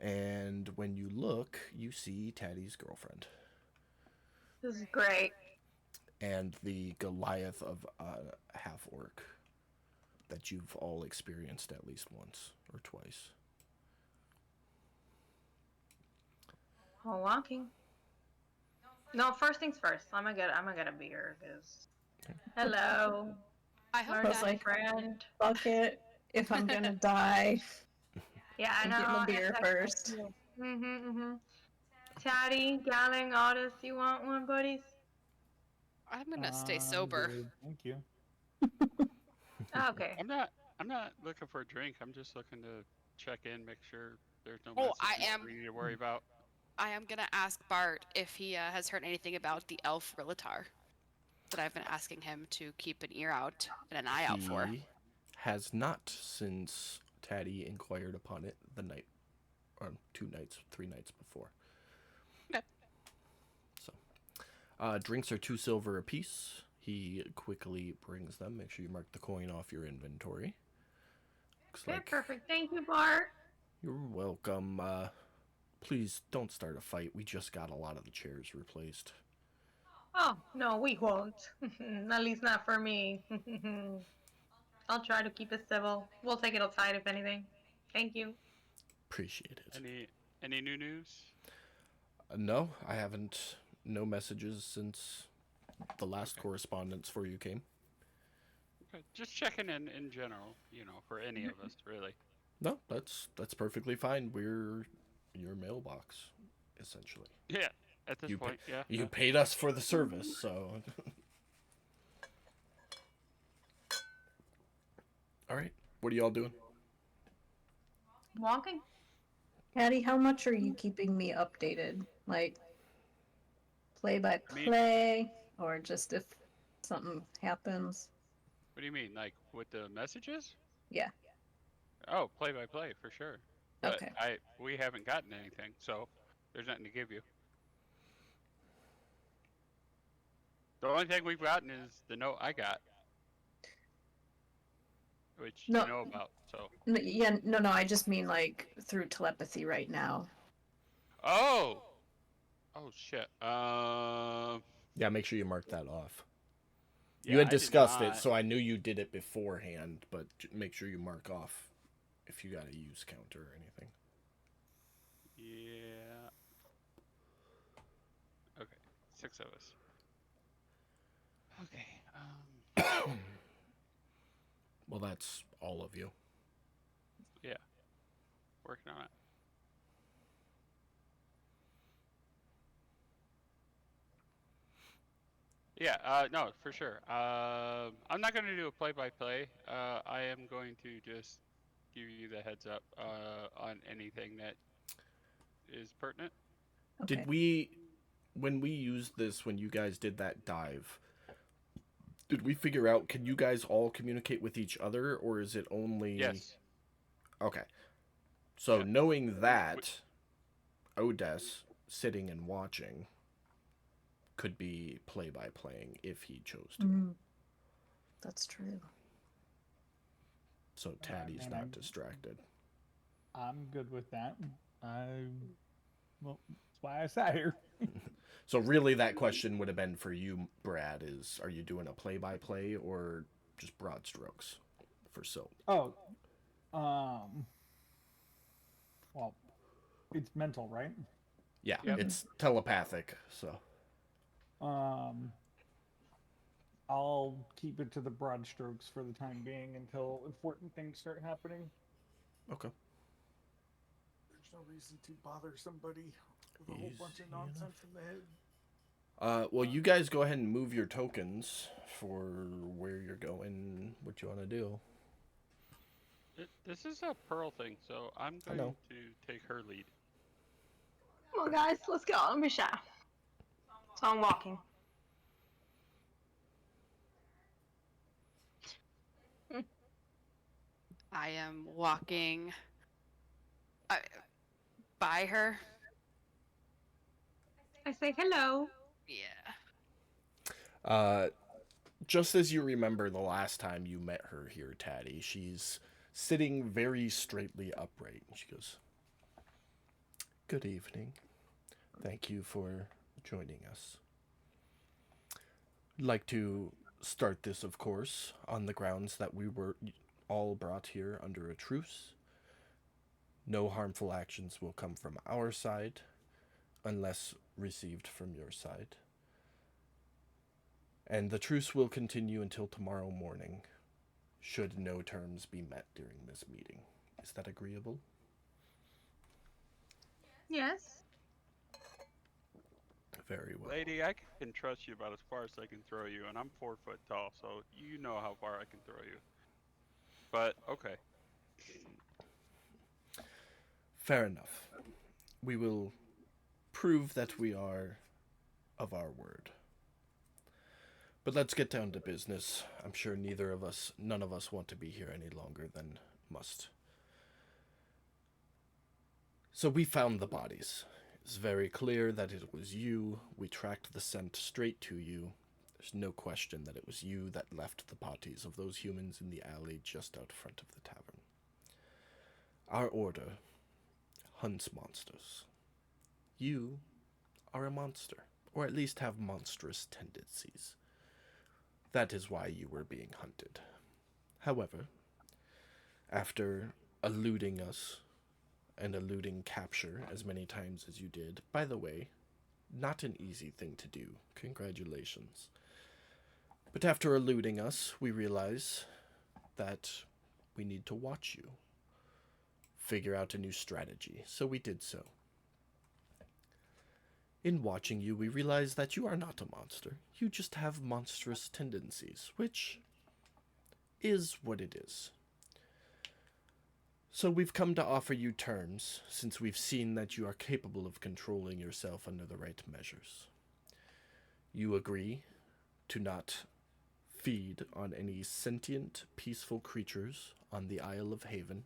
And when you look, you see Taddy's girlfriend. This is great. And the Goliath of half orc that you've all experienced at least once or twice. Oh, walking. No, first things first. I'm gonna get a beer, cause. Hello, I hope I my was that like- friend. Fuck it. If I'm gonna die, Yeah, I I'm know. getting a beer first. Mhm. Taddy, Galling, Otis, you want one, buddies? I'm gonna stay I'm sober. good, thank you. Okay. I'm not looking for a drink. I'm just looking to check in, make sure there's no Oh, I messages am- we need to worry about. I am gonna ask Bart if he has heard anything about the elf Rillatar that I've been asking him to keep an ear out and an eye out for. He has not, since Taddy inquired upon it the night, or 3 nights before. Okay. So, drinks are 2 silver apiece. He quickly brings them. Make sure you mark the coin off your inventory. Looks Okay, like perfect. Thank you, Bart. you're welcome. Please don't start a fight. We just got a lot of the chairs replaced. Oh, no, we won't. At least not for me. I'll try to keep it civil. We'll take it outside if anything. Thank you. Appreciate it. Any new news? No, I haven't. No messages since the last correspondence for you came. Okay, just checking in general, for any of us, really. No, that's perfectly fine. We're your mailbox, essentially. Yeah, at this You pa- point, yeah. You paid us for the service, so. All right, what are y'all doing? Walking? Patty, how much are you keeping me updated? Like play by Me- play, or just if something happens? What do you mean, like with the messages? Yeah. Oh, play by play for sure. But Okay. we haven't gotten anything, so there's nothing to give you. The only thing we've gotten is the note I got, which No. you know about. So. Yeah, no, I just mean like through telepathy right now. Oh. Oh shit. Yeah, make sure you mark that off. Yeah, You had I did discussed it, not. so I knew you did it beforehand, but make sure you mark off if you got a use counter or anything. Yeah. Okay, 6 of us. Okay. Well, that's all of you. Working on it. Yeah, no, for sure. I'm not going to do a play-by-play. I am going to just give you the heads up on anything that is pertinent. Okay. Did we, when we used this, when you guys did that dive, did we figure out, can you guys all communicate with each other, or is it only... Yes. Okay. So Yeah. knowing that, Odes sitting and watching could be play-by-playing if he chose to. Mm, that's true. So Taddy's man, not I'm- distracted. I'm good with that. Well, that's why I sat here. So really, that question would have been for you, Brad. Is are you doing a play-by-play or just broad strokes for Silk? Oh, well, it's mental, right? Yeah, Yep. it's telepathic. So I'll keep it to the broad strokes for the time being until important things start happening. okay. There's no reason to bother somebody with a whole bunch Easy of nonsense in the head. Well, you guys go ahead and move your tokens for where you're going, what you want to do. This is a Pearl thing, so I'm I going know. to take her lead. Come on, guys, let's go. Don't be shy. So I'm walking. I am walking by her. I say hello. Yeah. Just as you remember the last time you met her here, Taddy, she's sitting very straightly upright. She goes, "Good evening. Thank you for joining us. I'd like to start this, of course, on the grounds that we were all brought here under a truce. No harmful actions will come from our side unless received from your side. And the truce will continue until tomorrow morning, should no terms be met during this meeting. Is that agreeable?" Yes. Very well. Lady, I can trust you about as far as I can throw you, and I'm 4 foot tall, so you know how far I can throw you. But okay. Fair enough. We will prove that we are of our word. But let's get down to business. I'm sure none of us want to be here any longer than must. So we found the bodies. It's very clear that it was you. We tracked the scent straight to you. There's no question that it was you that left the bodies of those humans in the alley just out front of the tavern. Our order hunts monsters. You are a monster, or at least have monstrous tendencies. That is why you were being hunted. However, after eluding us and eluding capture as many times as you did, by the way, not an easy thing to do. Congratulations. But after eluding us, we realize that we need to watch you. Figure out a new strategy, so we did so. In watching you, we realize that you are not a monster. You just have monstrous tendencies, which is what it is. So we've come to offer you terms, since we've seen that you are capable of controlling yourself under the right measures. You agree to not feed on any sentient, peaceful creatures on the Isle of Haven,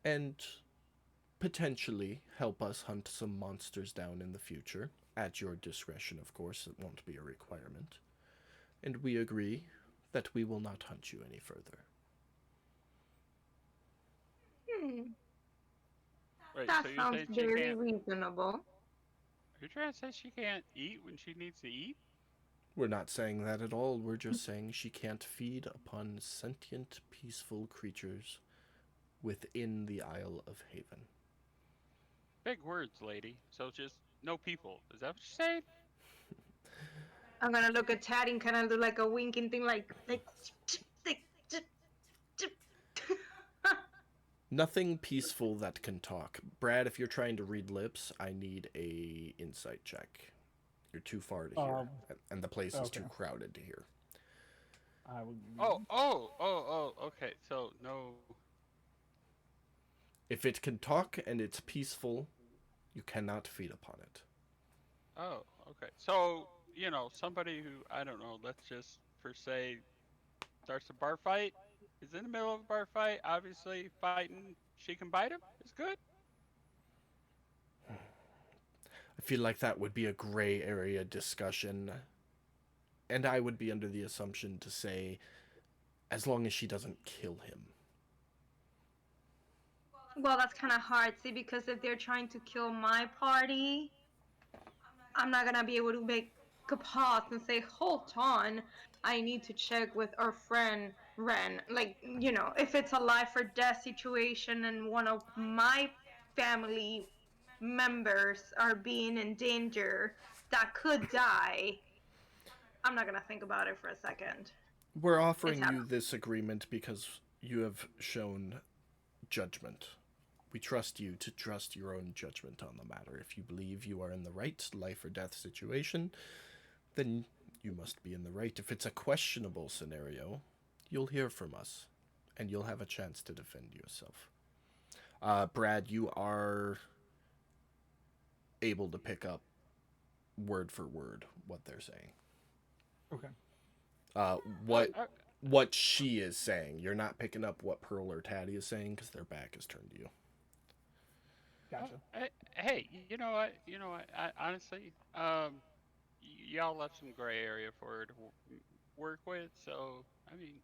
and potentially help us hunt some monsters down in the future, at your discretion, of course. It won't be a requirement. And we agree that we will not hunt you any further. Wait, That so you're sounds saying she very can't? reasonable. You're trying to say she can't eat when she needs to eat? We're not saying that at all. We're just saying she can't feed upon sentient, peaceful creatures within the Isle of Haven. Big words, lady. So just no people. Is that what you're saying? I'm gonna look at Tad and kind of do like a winking thing, like. Nothing peaceful that can talk. Brad, if you're trying to read lips, I need a insight check. You're too far to hear, and the place is too okay. crowded to hear. I would. Okay. So no. If it can talk and it's peaceful, you cannot feed upon it. Oh, okay. So, somebody who, I don't know, let's just, per se, starts a bar fight. He's in the middle of a bar fight. Obviously, fighting. She can bite him. It's good. I feel like that would be a gray area discussion. And I would be under the assumption to say, as long as she doesn't kill him. Well, that's kind of hard, see, because if they're trying to kill my party, I'm not gonna be able to make a pause and say, hold on, I need to check with our friend Ren. Like, you know, if it's a life or death situation and one of my family members are being in danger that could die, I'm not gonna think about it for a second. We're offering It's you this agreement because you have shown judgment. We trust you to trust your own judgment on the matter. If you believe you are in the right life or death situation, then you must be in the right. If it's a questionable scenario, you'll hear from us, and you'll have a chance to defend yourself. Brad, you are able to pick up word for word what they're saying. Okay. What she is saying. You're not picking up what Pearl or Taddy is saying because their back is turned to you. Gotcha. Hey, you know what? I, honestly, y'all left some gray area for her to work with. So, I mean,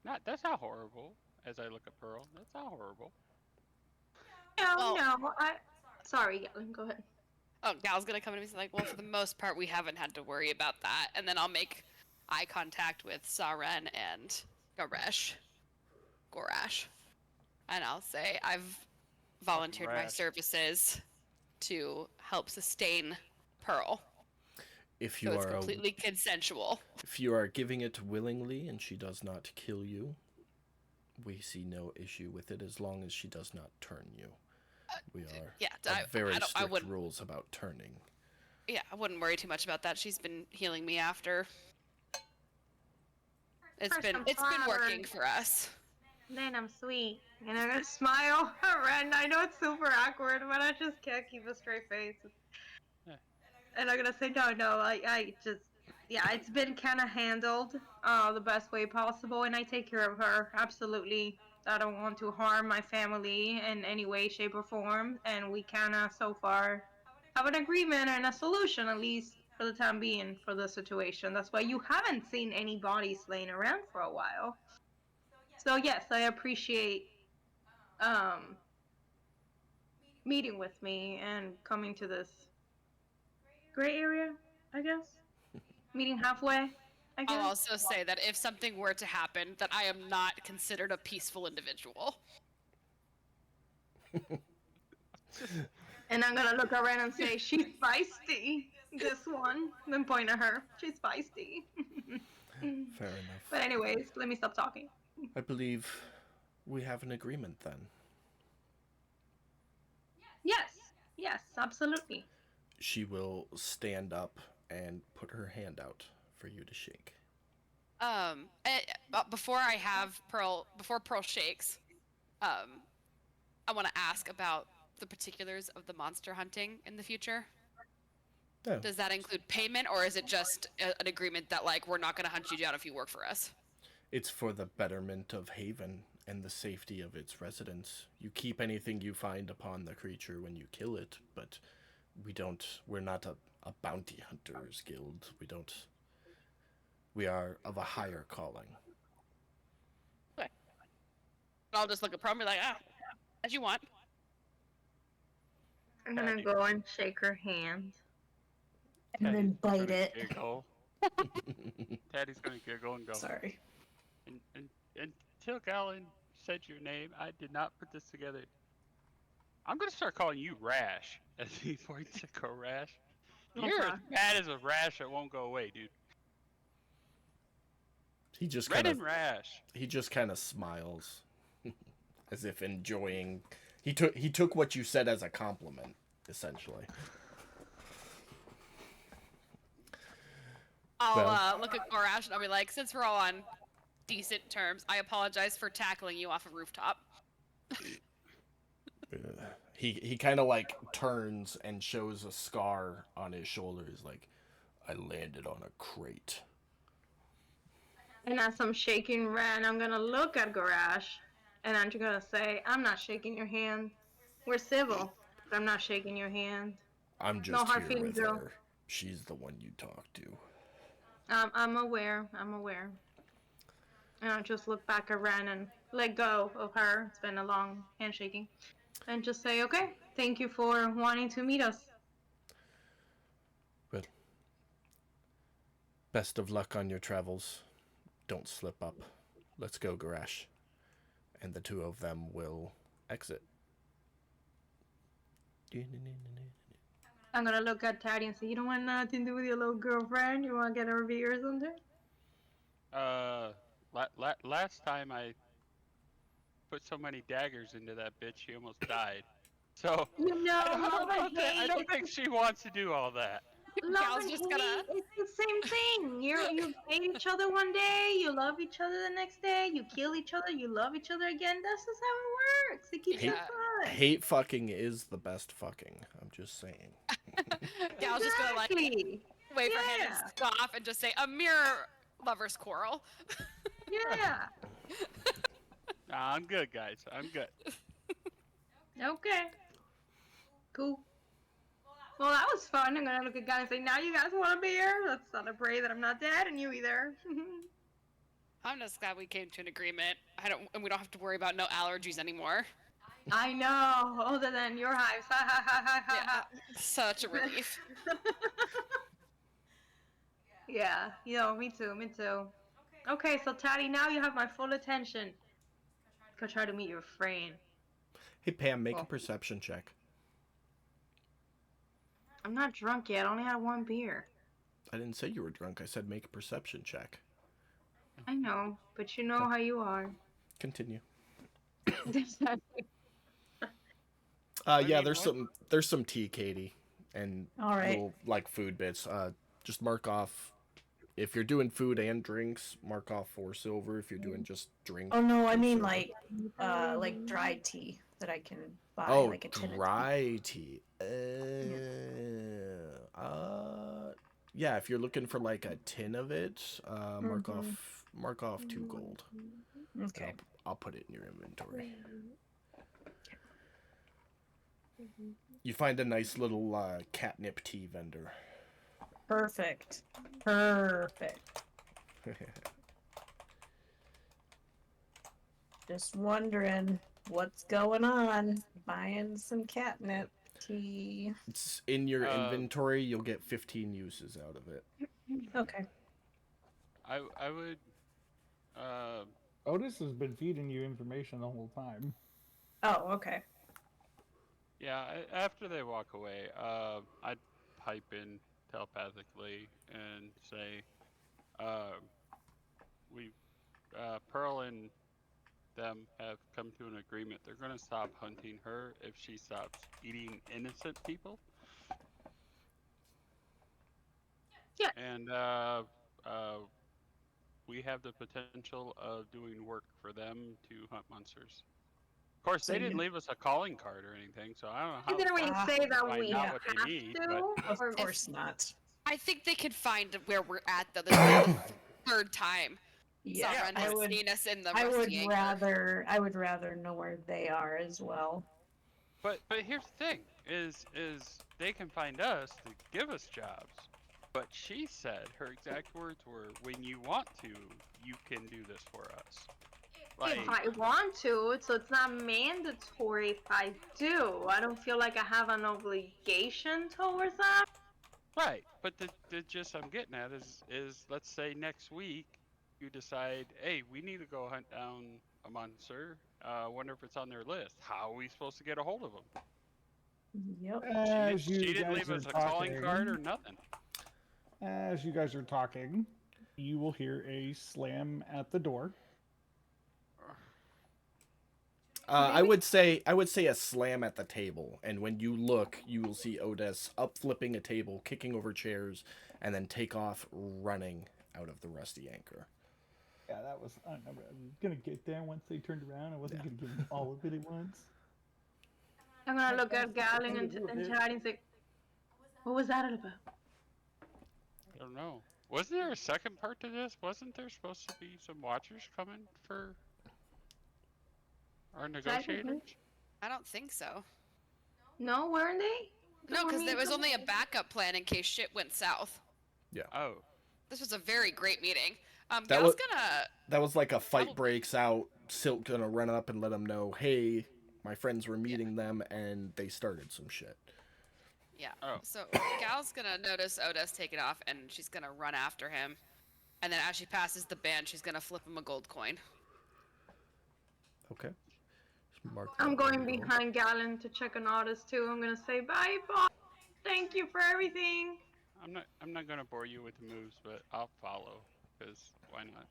that's not horrible. As I look at Pearl, that's not horrible. No, Well- no, sorry, Galen, go ahead. Oh, Gal's gonna come to me and be like, well, for the most part, we haven't had to worry about that. And then I'll make eye contact with Saren and Gorash. And I'll say, I've volunteered my Rash. services to help sustain Pearl. If So you it's are completely consensual. if you are giving it willingly and she does not kill you, we see no issue with it as long as she does not turn you. We are Yeah, very I strict wouldn't. rules about turning. Yeah, I wouldn't worry too much about that. She's been healing me after. It's been working for us. Then I'm sweet, and I'm gonna smile at Ren. I know it's super awkward, but I just can't keep a straight face. Yeah. And I'm gonna say, no, I just, yeah, it's been kind of handled the best way possible, and I take care of her, absolutely. I don't want to harm my family in any way, shape, or form, and we kind of, so far, have an agreement and a solution, at least for the time being, for the situation. That's why you haven't seen any bodies laying around for a while. So yes, I appreciate meeting with me and coming to this gray area, I guess. Meeting halfway, I guess. I'll also say that if something were to happen, that I am not considered a peaceful individual. And I'm gonna look around and say, she's feisty. This one. Then point at her. She's feisty. Fair enough. But anyways, let me stop talking. I believe we have an agreement then. Yes, absolutely. She will stand up and put her hand out for you to shake. Before I have before Pearl shakes, I want to ask about the particulars of the monster hunting in the future. Oh. Does that include payment, or is it just an agreement that, like, we're not going to hunt you down if you work for us? It's for the betterment of Haven and the safety of its residents. You keep anything you find upon the creature when you kill it, but we're not a bounty hunters guild. We are of a higher calling. Okay. I'll just look at Pearl and be like, as you want. I'm gonna go and shake her hand. And then Teddy's bite gonna it. Giggle. Teddy's gonna giggle and go. Sorry. And until Galen said your name, I did not put this together. I'm gonna start calling you Rash as he points to Gorash. You're as bad as a rash that won't go away, dude. He just Red kind and of Rash. smiles as if enjoying. He took what you said as a compliment, essentially. I'll look at Gorash and I'll be like, since we're all on decent terms, I apologize for tackling you off a rooftop. He kind of like turns and shows a scar on his shoulder. He's like, I landed on a crate. And as I'm shaking Ren, I'm gonna look at Garage, and I'm just gonna say, I'm not shaking your hand. We're civil, but I'm not shaking your hand. I'm No just hard here feelings, with girl. her. She's the one you talk to. I'm aware. I'm aware. And I'll just look back at Ren and let go of her. It's been a long handshaking. And just say, okay, thank you for wanting to meet us. Well, best of luck on your travels. Don't slip up. Let's go, Garash. And the two of them will exit. I'm gonna look at Taddy and say, you don't want nothing to do with your little girlfriend? You wanna get her beer or something? Last time I put so many daggers into that bitch, she almost died. So You know, I love and I hate. don't think she wants to do all that. Love Gal's and just hate, gonna- it's the same thing. You hate each other one day, you love each other the next day, you kill each other, you love each other again. That's just how it works. It keeps it Yeah. fun. Hate fucking is the best fucking. I'm just saying. Gal's just gonna like Exactly. wave her hand and Yeah. scoff and just say a mere lover's quarrel. Yeah. Nah, I'm good, guys. I'm good. Okay. Cool. Well, that was fun. I'm gonna look at God and say, now you guys want a beer? Let's celebrate that I'm not dead and you either. I'm just glad we came to an agreement. And we don't have to worry about no allergies anymore. I know. Other than your hives. Ha ha ha ha ha. Yeah, ha. such a relief. Yeah, me too, me too. Okay, so Taddy, now you have my full attention. Go try to meet your friend. Hey, Pam, make a Cool. perception check. I'm not drunk yet. I only had one beer. I didn't say you were drunk. I said make a perception check. I know, but you know how you are. Continue. I Yeah, mean, there's some tea, Katie, and All right. little like food bits. Just mark off if you're doing food and drinks. Mark off 4 silver. If you're doing just drinks. Oh no, I 2 mean silver. like dried tea that I can buy, Oh, like a tin of tea. dry tea. Yeah, if you're looking for like a tin of it, mark off 2 gold. Okay. I'll put it in your inventory. You find a nice little catnip tea vendor. Perfect. Just wondering what's going on. Buying some catnip tea. It's in your Uh, inventory. You'll get 15 uses out of it. Okay. I would. Otis has been feeding you information the whole time. Oh, okay. Yeah. After they walk away, I'd pipe in telepathically and say, Pearl and them have come to an agreement. They're gonna stop hunting her if she stops eating innocent people. Yeah. And we have the potential of doing work for them to hunt monsters. Of course, So they didn't you- leave us a calling card or anything, so I don't know I how. didn't really Ah, say that find we out have what they need, to. but- Of or- course not. I think they could find where we're at though. This is the third time Yeah, Sovereign I has would. seen us in the I would rusty anchor. rather know where they are as well. But here's the thing: is they can find us to give us jobs. But she said her exact words were, "When you want to, you can do this for us." If I want to, so it's not mandatory if I do. I don't feel like I have an obligation towards that. Right, but the gist I'm getting at is let's say next week you decide, hey, we need to go hunt down a monster. Wonder if it's on their list. How are we supposed to get a hold of them? Yep. As She you didn't guys leave are us a calling talking, card or nothing. as you guys are talking, you will hear a slam at the door. I would say a slam at the table, and when you look, you will see Otis up flipping a table, kicking over chairs, and then take off running out of the rusty anchor. Yeah, that was. I don't know. I was gonna get there once they turned around. I wasn't gonna give them all of it at once. I'm gonna look at Galen and Chad and say, what was that all about? I don't know. Wasn't there a second part to this? Wasn't there supposed to be some watchers coming for our negotiators? I don't think so. No, weren't they? No, Don't because we there was come only a in? backup plan in case shit went south. Oh, This was a very great meeting. That Gal's was- gonna. That was like a fight Probably. breaks out. Silk gonna run up and let him know, hey, my friends were meeting them and they started some shit. Yeah. Oh. So Gal's gonna notice Otis take it off, and she's gonna run after him. And then as she passes the band, she's gonna flip him a gold coin. Okay. Just mark I'm that going one down. behind Galen to check on Otis too. I'm gonna say bye, boss. Thank you for everything. I'm not gonna bore you with the moves, but I'll follow, because why not?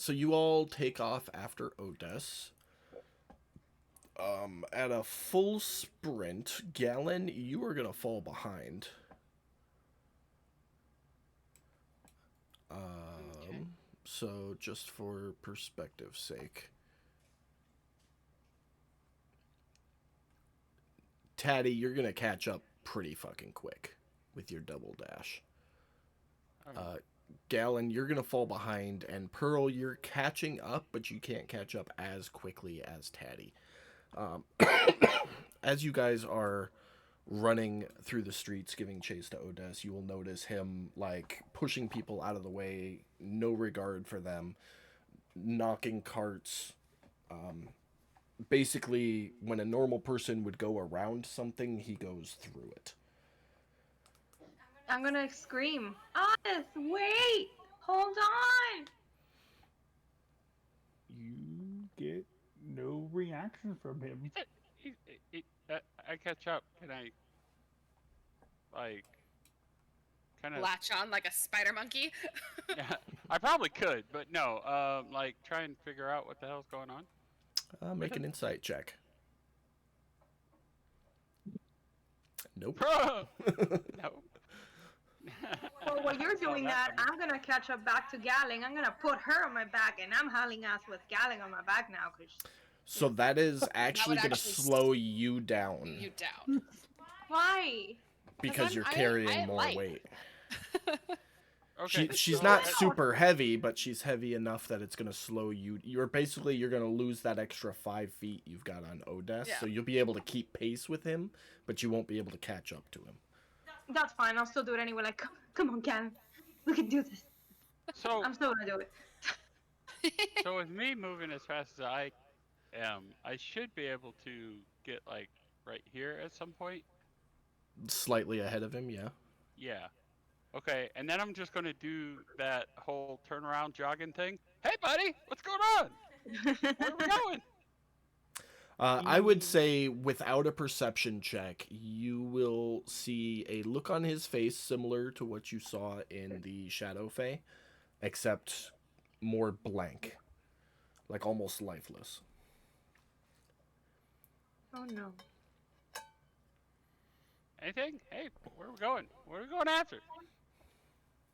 So you all take off after Otis. At a full sprint, Galen, you are gonna fall behind. Okay. So just for perspective's sake, Taddy, you're gonna catch up pretty fucking quick with your double dash. Oh, Galen, you're gonna fall behind, and Pearl, you're catching up, but you can't catch up as quickly as Taddy. As you guys are running through the streets giving chase to Otis, you will notice him like pushing people out of the way, no regard for them, knocking carts. Basically, when a normal person would go around something, he goes through it. I'm gonna scream. Otis, wait! Hold on! You get no reaction from him. I catch up. Can I, like, kind of? Latch on like a spider monkey. Yeah, I probably could, but no. Like, try and figure out what the hell's going on. Make an insight check. Nope. No. Well, while you're I saw doing that, coming. I'm gonna catch up back to Galen. I'm gonna put her on my back, and I'm hauling ass with Galen on my back now. Cause So that is actually going to actually slow you down You down. why? because I'm- you're I carrying more light. weight. Okay. She's so not that- super heavy, but she's heavy enough that it's going to slow you. You're going to lose that extra 5 feet you've got on Odes. Yeah. So you'll be able to keep pace with him, but you won't be able to catch up to him. That's fine. I'll still do it anyway. Like, come on, Galen. We can do this. So, I'm still gonna do it. so with me moving as fast as I am, I should be able to get like right here at some point. Slightly ahead of him, yeah. Yeah. Okay, and then I'm just gonna do that whole turnaround jogging thing. Hey, buddy, what's going on? Where are we going? I would say without a perception check, you will see a look on his face similar to what you saw in the Shadow Fae, except more blank, like almost lifeless. Oh no. Anything? Hey, where are we going? What are we going after?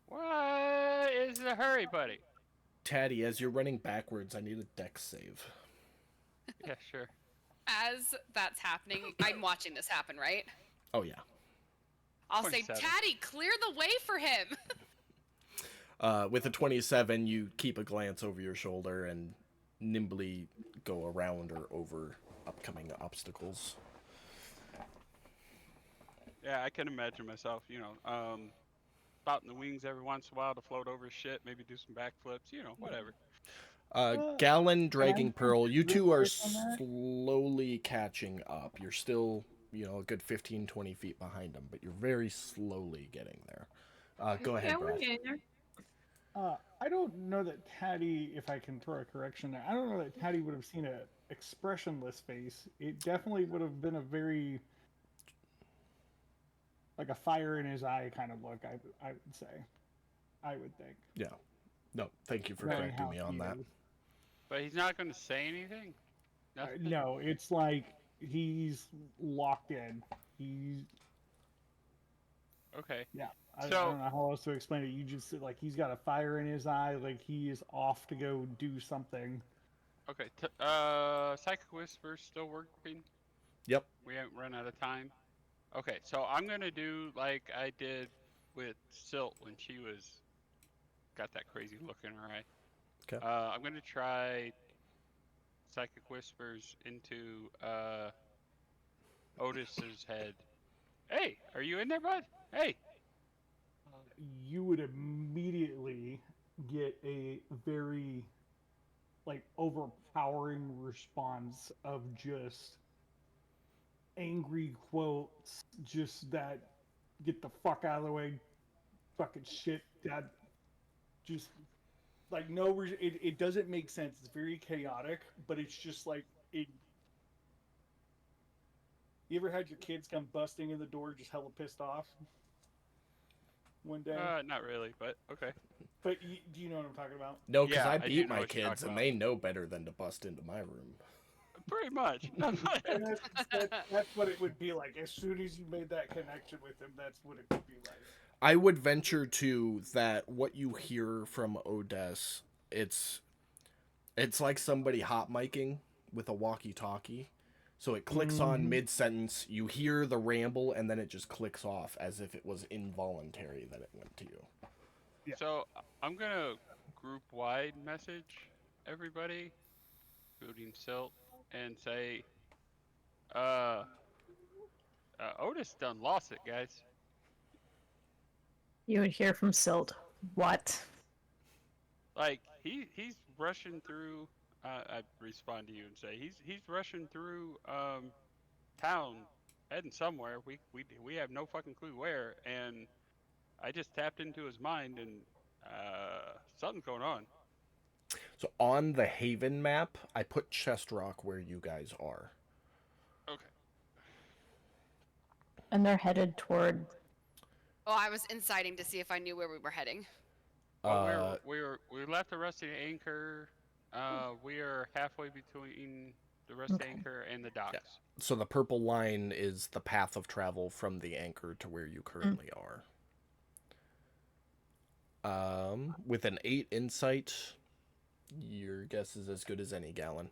What is the hurry, buddy? Taddy, as you're running backwards, I need a dex save. Yeah, sure. As that's happening, I'm watching this happen, right? Oh yeah. I'll say, 27. Taddy, clear the way for him. With a 27, you keep a glance over your shoulder and nimbly go around or over upcoming obstacles. Yeah, I can imagine myself, spouting the wings every once in a while to float over shit, maybe do some backflips, whatever. Galen, Dragging I'm Pearl, you two are work on that. slowly catching up. You're still, a good 15, 20 feet behind them, but you're very slowly getting there. Go ahead, Yeah, we're Brad. getting there. I don't know that Taddy, if I can throw a correction there, I don't know that Taddy would have seen a expressionless face. It definitely would have been a very, like a fire in his eye kind of look, I would say. I would think. Yeah. No, thank you for Knowing correcting how me on he that. is. But he's not going to say anything? Nothing? No, it's like he's locked in. He's Okay. I So- don't know how else to explain it. You just like he's got a fire in his eye, like he is off to go do something. Okay. Psychic Whisper still working? Yep. We haven't run out of time? Okay, so I'm going to do like I did with Silt when she was got that crazy look in her eye. 'Kay. I'm gonna try Psychic Whispers into Otis's head. Hey, are you in there, bud? Hey. You would immediately get a very overpowering response of just angry quotes, just that get the fuck out of the way, fucking shit, dad. Just no, it doesn't make sense. It's very chaotic, but it's just it. You ever had your kids come busting in the door just hella pissed off one day? Not really, but okay. But do you know what I'm talking about? No, because Yeah, I I do beat know my what you're kids, talking and about. they know better than to bust into my room. Pretty much. And that's what it would be like. As soon as you made that connection with him, that's what it would be like. I would venture to that what you hear from Odess, it's like somebody hot micing with a walkie-talkie. So it clicks on mid-sentence, you hear the ramble, and then it just clicks off as if it was involuntary that it went to you. Yeah. So I'm gonna group-wide message everybody, including Silt, and say, Otis done lost it, guys. You would hear from Silt. What? Like he's rushing through. I respond to you and say he's rushing through town, heading somewhere. We have no fucking clue where, and I just tapped into his mind, and something's going on. So on the Haven map, I put Chest Rock where you guys are. Okay. And they're headed toward. Oh, I was inciting to see if I knew where we were heading. Well, we left the Rusty Anchor. We are halfway between the Rusty Okay. Anchor and the docks. Yeah. So the purple line is the path of travel from the anchor to where you currently are. With an 8 insight, your guess is as good as any, Gallon.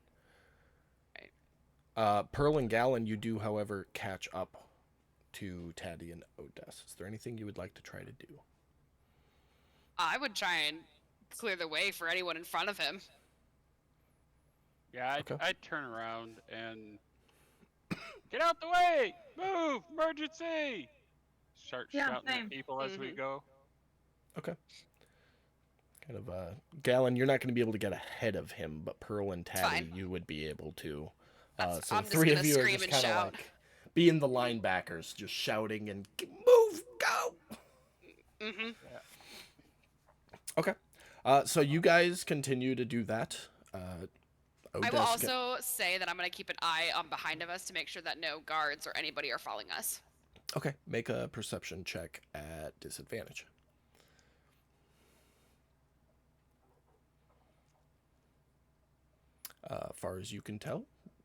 Pearl and Gallon, you do, however, catch up to Taddy and Odess. Is there anything you would like to try to do? I would try and clear the way for anyone in front of him. Yeah, Okay. I'd turn around and get out the way! Move! Emergency! Start shouting same. at people as we go. Okay. Kind of, Gallon, you're not going to be able to get ahead of him, but Pearl and Taddy, Fine. you would be able to. That's- So I'm the just 3 of gonna you are scream just and kind of shout. like being the linebackers, just shouting and move, go! Mm-hmm. Okay. So you guys continue to do that. I Odess will also say that I'm going to keep an eye on behind of us to make sure that no guards or anybody are following us. Okay, make a perception check at disadvantage. Far as you can tell,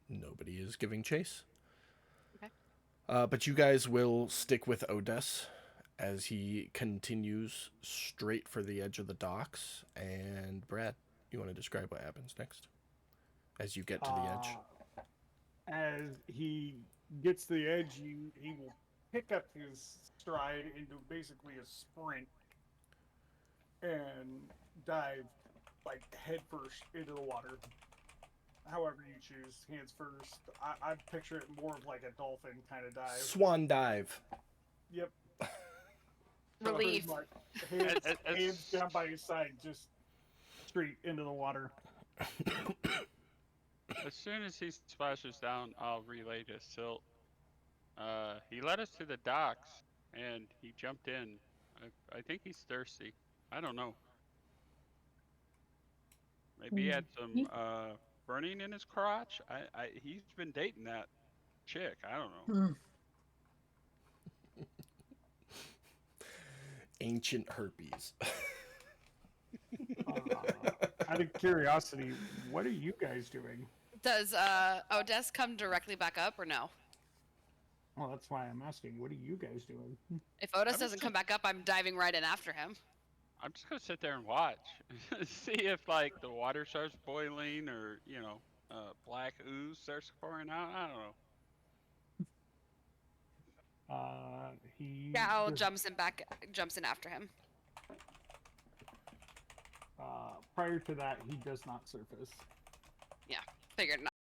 nobody is giving chase. Okay. But you guys will stick with Odess as he continues straight for the edge of the docks. And Brad, you want to describe what happens next as you get to the edge? As he gets to the edge, he will pick up his stride into basically a sprint and dive head first into the water. However you choose, hands first. I picture it more of like a dolphin kind of dive. Swan dive. Yep. Relief. So, hands, As- hands down by his side, just straight into the water. As soon as he splashes down, I'll relay to Silt. He led us to the docks, and he jumped in. I think he's thirsty. I don't know. Maybe he had some burning in his crotch. He's been dating that chick. I don't know. Ancient herpes. Out of curiosity, what are you guys doing? Does Odess come directly back up or no? Well, that's why I'm asking. What are you guys doing? If Otis was doesn't come back up, I'm diving right in after him. I'm just gonna sit there and watch, see if the water starts boiling or black ooze starts pouring out. I don't know. He Gal does- jumps in after him. prior to that, he does not surface. Figured not.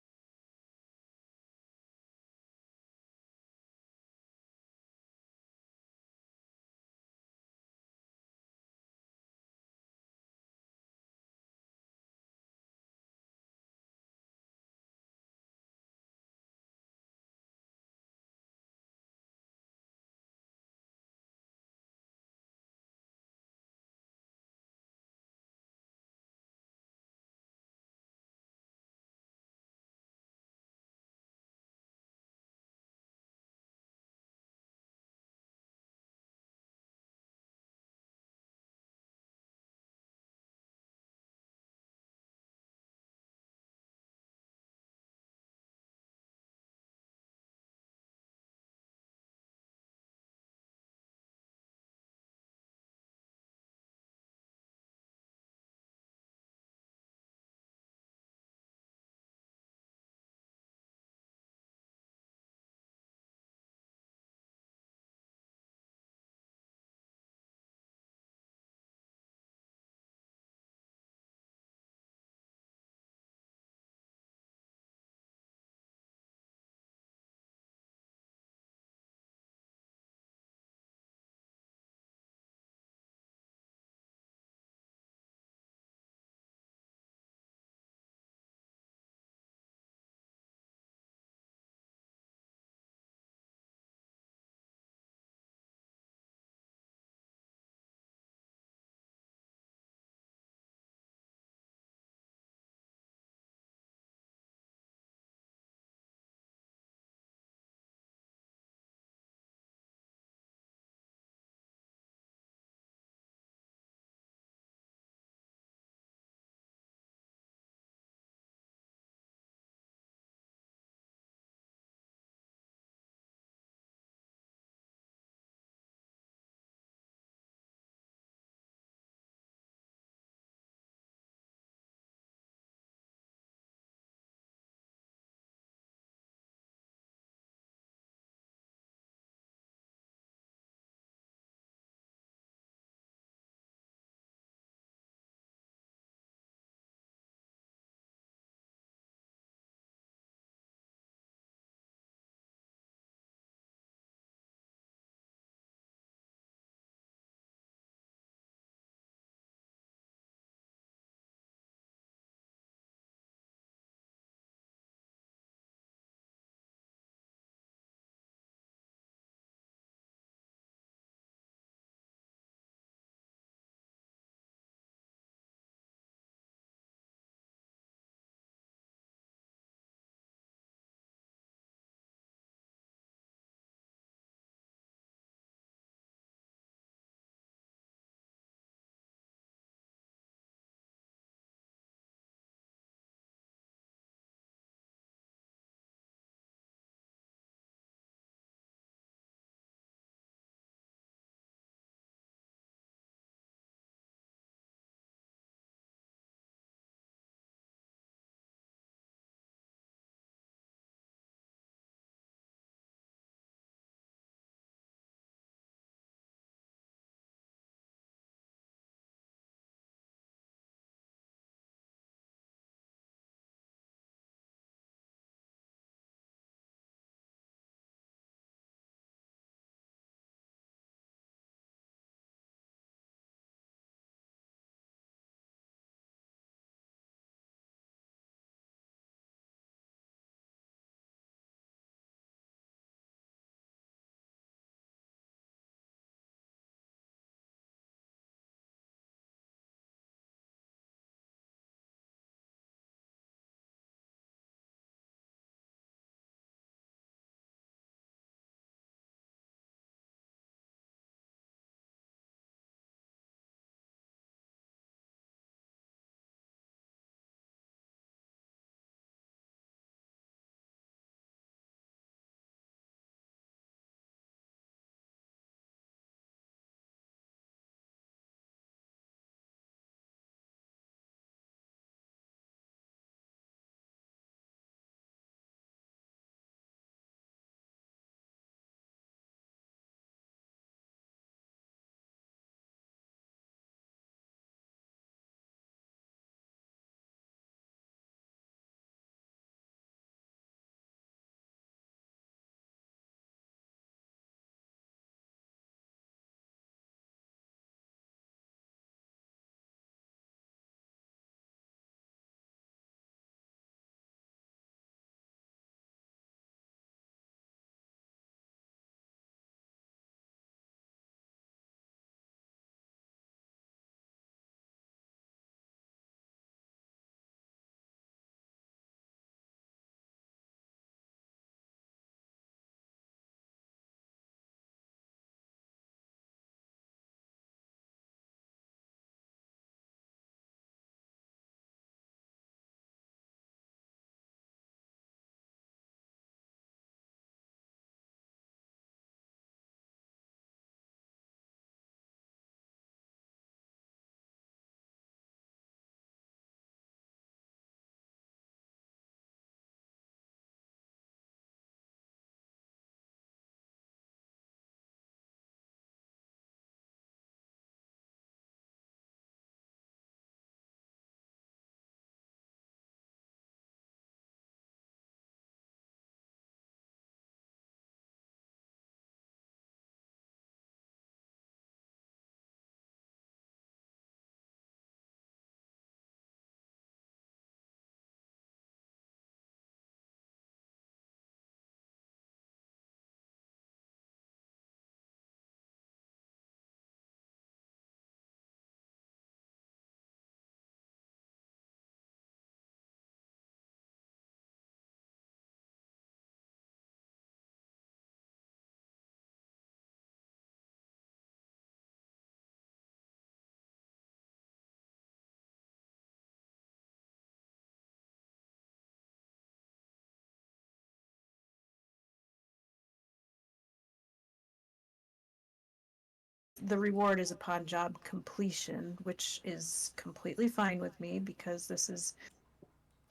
the reward is upon job completion, which is completely fine with me because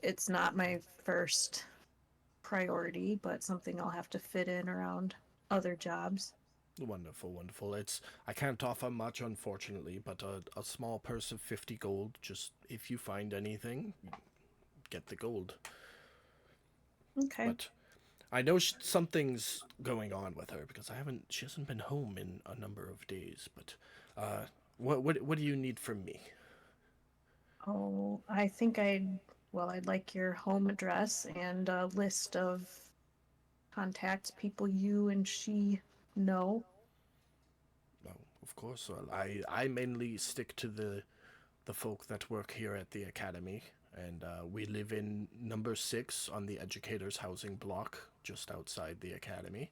it's not my first priority, but something I'll have to fit in around other jobs. Wonderful, wonderful. I can't offer much, unfortunately, but a small purse of 50 gold. Just if you find anything, get the gold. Okay. But I know something's going on with her because she hasn't been home in a number of days. But what do you need from me? Oh, I think I'd like your home address and a list of contacts, people you and she know. Oh, of course. Well, I mainly stick to the folk that work here at the academy, and we live in number 6 on the educators' housing block, just outside the academy.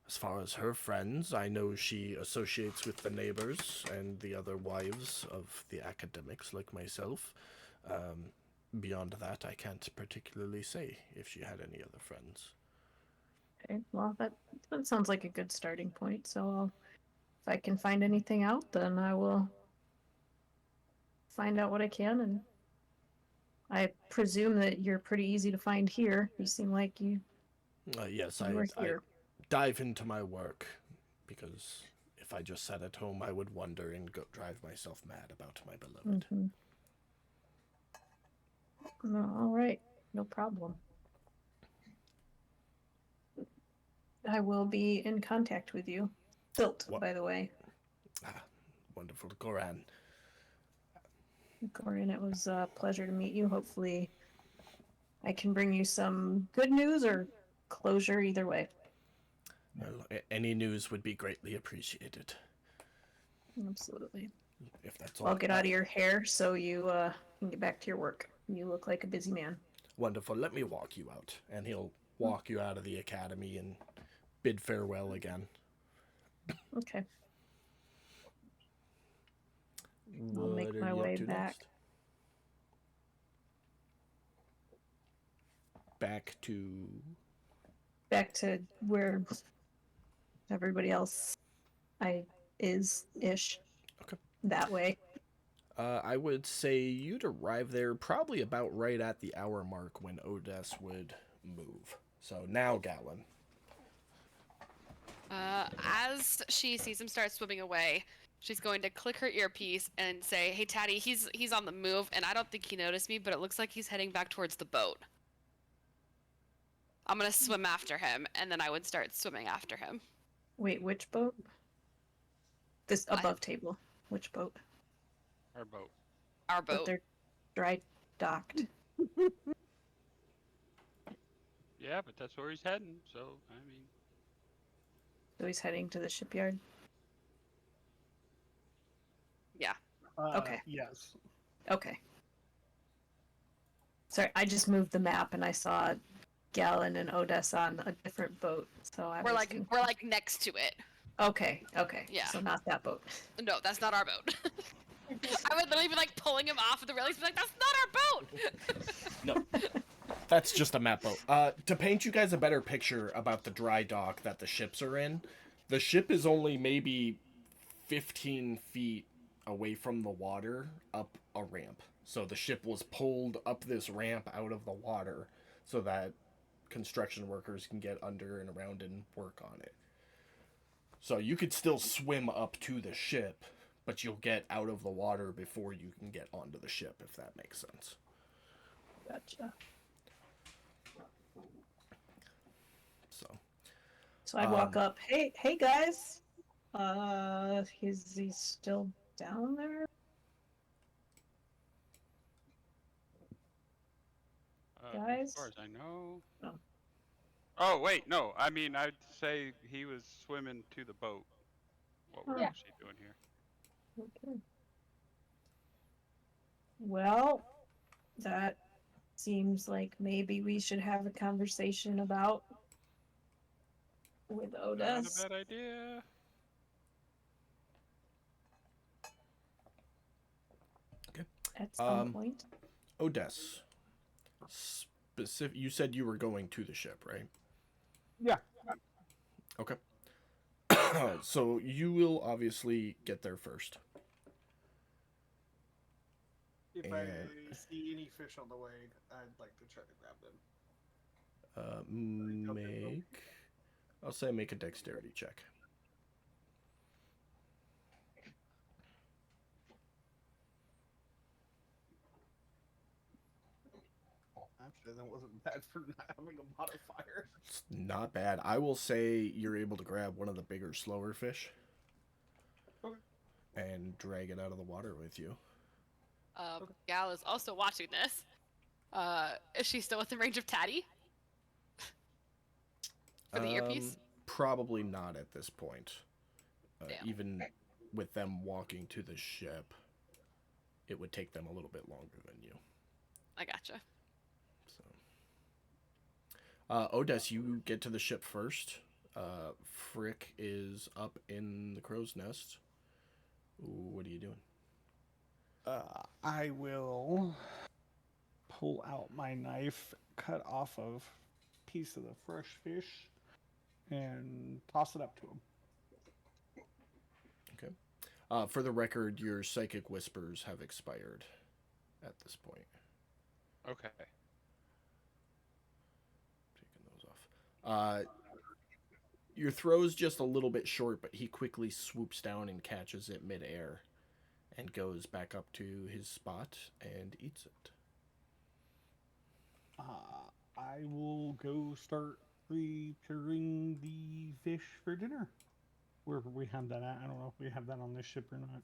As far as her friends, I know she associates with the neighbors and the other wives of the academics like myself. Beyond that, I can't particularly say if she had any other friends. Okay, well, that sounds like a good starting point. So if I can find anything out, then I will find out what I can. And I presume that you're pretty easy to find here. You seem like Yes, you were I here. dive into my work because if I just sat at home, I would wonder and drive myself mad about my beloved. Mhm. All right, no problem. I will be in contact with you. Silt, What? by the way. Wonderful, Goran. Corin, it was a pleasure to meet you. Hopefully, I can bring you some good news or closure either way. Well, any news would be greatly appreciated. Absolutely. If that's all. I'll get out of your hair so you can get back to your work. You look like a busy man. Wonderful. Let me walk you out. And he'll walk you out of the academy and bid farewell again. Okay. I'll make What are my you way up to back. next? Back to where everybody else is ish. Okay. That way. I would say you'd arrive there probably about right at the hour mark when Odess would move. So now, Gallon. As she sees him start swimming away, she's going to click her earpiece and say, "Hey, Taddy, he's on the move, and I don't think he noticed me, but it looks like he's heading back towards the boat. I'm gonna swim after him, and then I would start swimming after him." Wait, which boat? This above table. Which boat? Our boat. Our But boat. they're dry docked. Yeah, but that's where he's heading. So I mean, So he's heading to the shipyard. Yeah. Okay. Yes. Okay. Sorry, I just moved the map and I saw Gallon and Odessa on a different boat. So We're like next to it. Okay. Yeah. So not that boat. No, that's not our boat. I would literally be like pulling him off of the railings, and be like, "That's not our boat." No. That's just a map boat. To paint you guys a better picture about the dry dock that the ships are in, the ship is only maybe 15 feet away from the water up a ramp. So the ship was pulled up this ramp out of the water so that construction workers can get under and around and work on it. So you could still swim up to the ship, but you'll get out of the water before you can get onto the ship, if that makes sense. Gotcha. So I walk up. Hey guys. Is he still down there? Guys? as far as I know. Oh. Oh wait, no. I mean, I'd say he was swimming to the boat. What was Yeah. he doing here? Okay. Well, that seems like maybe we should have a conversation about with Not a Otis bad idea. at some point. Odess. You said you were going to the ship, right? Yeah. Okay. So you will obviously get there first. If I And- see any fish on the way, I'd like to try to grab them. I'll say make a dexterity check. Actually, that wasn't bad for not having a modifier. It's not bad. I will say you're able to grab one of the bigger, slower fish. Okay. And drag it out of the water with you. Gal is also watching this. Is she still within range of Tatty? For the earpiece? Probably not at this point. Damn. Even with them walking to the ship, it would take them a little bit longer than you. I gotcha. So, Odess, you get to the ship first. Frick is up in the crow's nest. What are you doing? I will pull out my knife, cut off a piece of the fresh fish, and toss it up to him. Okay. For the record, your psychic whispers have expired at this point. Okay. Taking those off. Your throw's just a little bit short, but he quickly swoops down and catches it midair and goes back up to his spot and eats it. I will go start preparing the fish for dinner. Wherever we have that at. I don't know if we have that on this ship or not.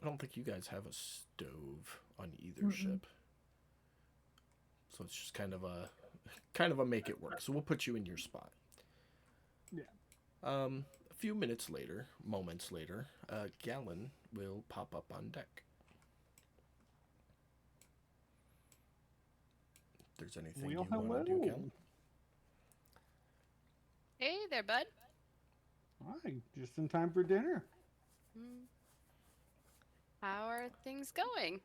I don't think you guys have a stove on either Mm-mm. ship. So it's just kind of a make it work. So we'll put you in your spot. Yeah. A few moments later, Gallon will pop up on deck. If there's anything you want to do, Gallon. Hey there, bud. Hi, just in time for dinner. Hmm. How are things going?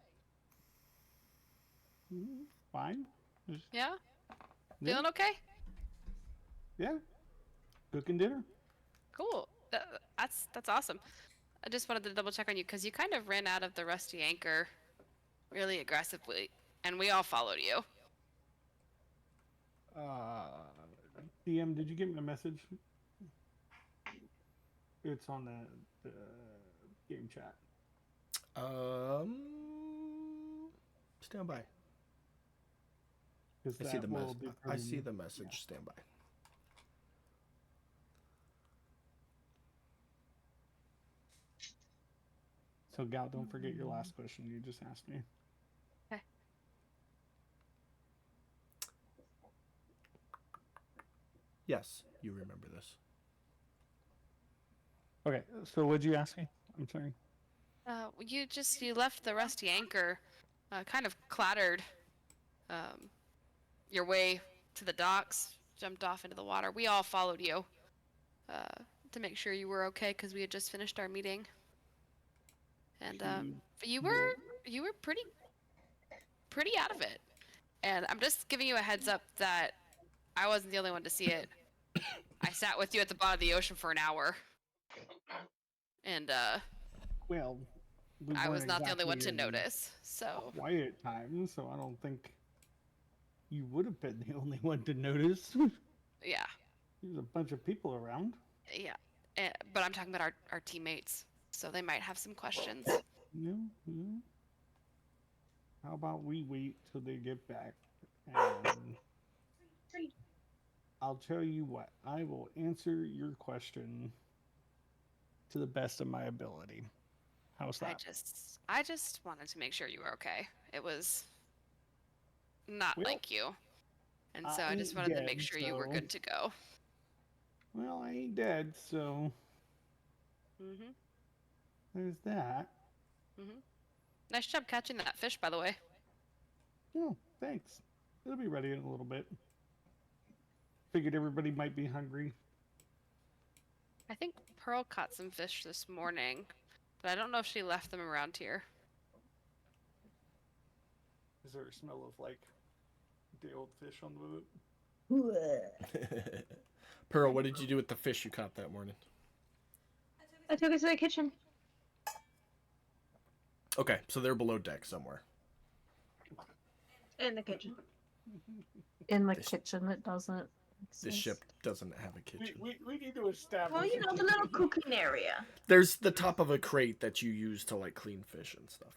Fine. Just, Yeah? yeah, Feeling okay? yeah. Cooking dinner. Cool. That's awesome. I just wanted to double check on you because you kind of ran out of the rusty anchor really aggressively, and we all followed you. DM, did you get my message? It's on the game chat. Stand by. 'Cause I see that the will message. I see determine- the message. Stand by. So, Gal, don't forget your last question you just asked me. Yes, you remember this. Okay, so what'd you ask me? I'm sorry. You left the rusty anchor, kind of clattered, your way to the docks, jumped off into the water. We all followed you, to make sure you were okay because we had just finished our meeting. And you were pretty out of it. And I'm just giving you a heads up that I wasn't the only one to see it. I sat with you at the bottom of the ocean for an hour. And Well, we I was weren't not the only one to exactly in notice. So quiet time, so I don't think you would have been the only one to notice. yeah, There's a bunch of people around. yeah. But I'm talking about our teammates, so they might have some questions. Yeah, yeah. How about we wait till they get back? And I'll tell you what, I will answer your question to the best of my ability. How's that? I just wanted to make sure you were okay. It was not Well, like you, and so I I just ain't wanted to dead, make sure you were so- good to go. Well, I ain't dead, so Mhm. there's that. Mhm. Nice job catching that fish, by the way. Oh, thanks. It'll be ready in a little bit. Figured everybody might be hungry. I think Pearl caught some fish this morning, but I don't know if she left them around here. Is there a smell of like the old fish on the boat? Bleh. Pearl, what did you do with the fish you caught that morning? I took it to the kitchen. Okay, so they're below deck somewhere. In the kitchen. In the This- kitchen, it doesn't. This exist. ship doesn't have a kitchen. We need to establish. Well, you know, the little cooking area. There's the top of a crate that you use to like clean fish and stuff.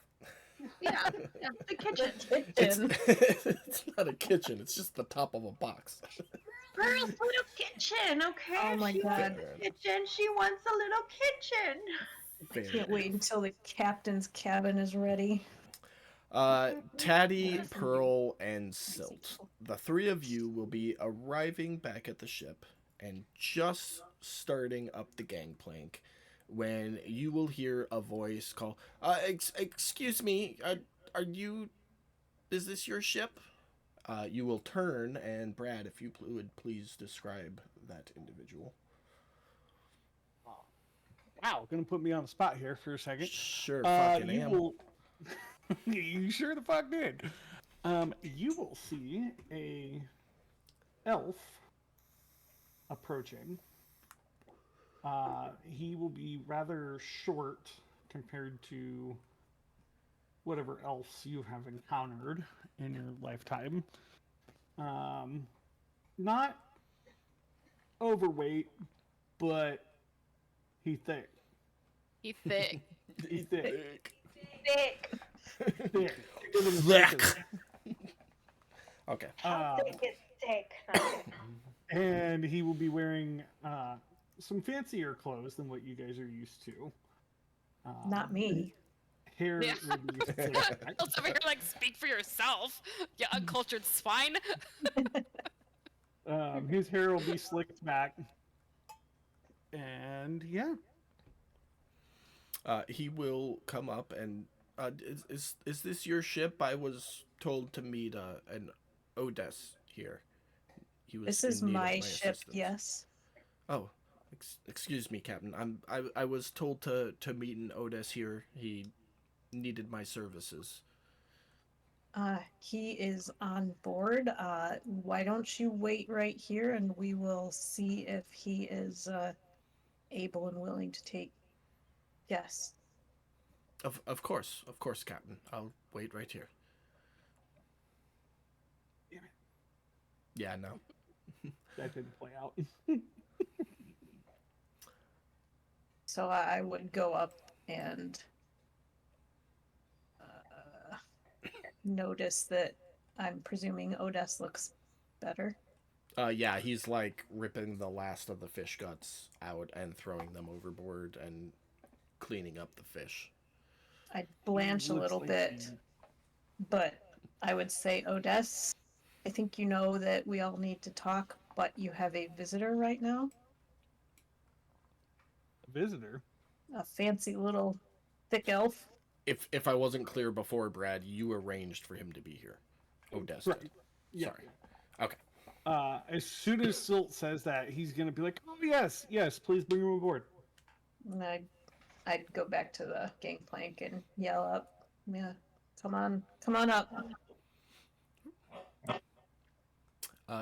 Yeah, yeah, the kitchen. It's, Kitchen. it's not a kitchen. It's just the top of a box. Girl's little kitchen, okay? Oh my She wants God. a kitchen. She wants a little kitchen. Fair. Can't wait until the captain's cabin is ready. Taddy, Pearl, and Silt. The three of you will be arriving back at the ship and just starting up the gangplank when you will hear a voice call, excuse me, are you, is this your ship? You will turn, and Brad, if you would please describe that individual. Wow, gonna put me on the spot here for a second. Sure, fucking you am. will. You sure the fuck did. You will see a elf approaching. He will be rather short compared to whatever else you have encountered in your lifetime. Not overweight, but he thick. He thick. He thick. Thick. Thick. Thick. Okay. Thick is thick. And he will be wearing some fancier clothes than what you guys are used to. Not me. Hair Yeah. will be slicked back. Let's over here, like, speak for yourself, you uncultured swine. His hair will be slicked back. And yeah. He will come up and is this your ship? I was told to meet an Odess here. He was This in is need of my ship, assistance. yes. Oh, excuse me, Captain. I was told to meet an Odess here. He needed my services. He is on board. Why don't you wait right here and we will see if he is able and willing to take guests. Of course, Captain. I'll wait right here. Damn it. Yeah, no. That didn't play out. So I would go up and notice that I'm presuming Odess looks better. Yeah, he's like ripping the last of the fish guts out and throwing them overboard and cleaning up the fish. I'd blanch a Looks little like bit, but I would say, Odess, I think you know that we all need to talk, but you have a visitor right now. A visitor. A fancy little thick elf. If I wasn't clear before, Brad, you arranged for him to be here. Odess did. Right. Yeah. Sorry. Okay. As soon as Silt says that, he's gonna be like, "Oh yes, yes, please bring him aboard." And I'd go back to the gangplank and yell up, yeah, come on up.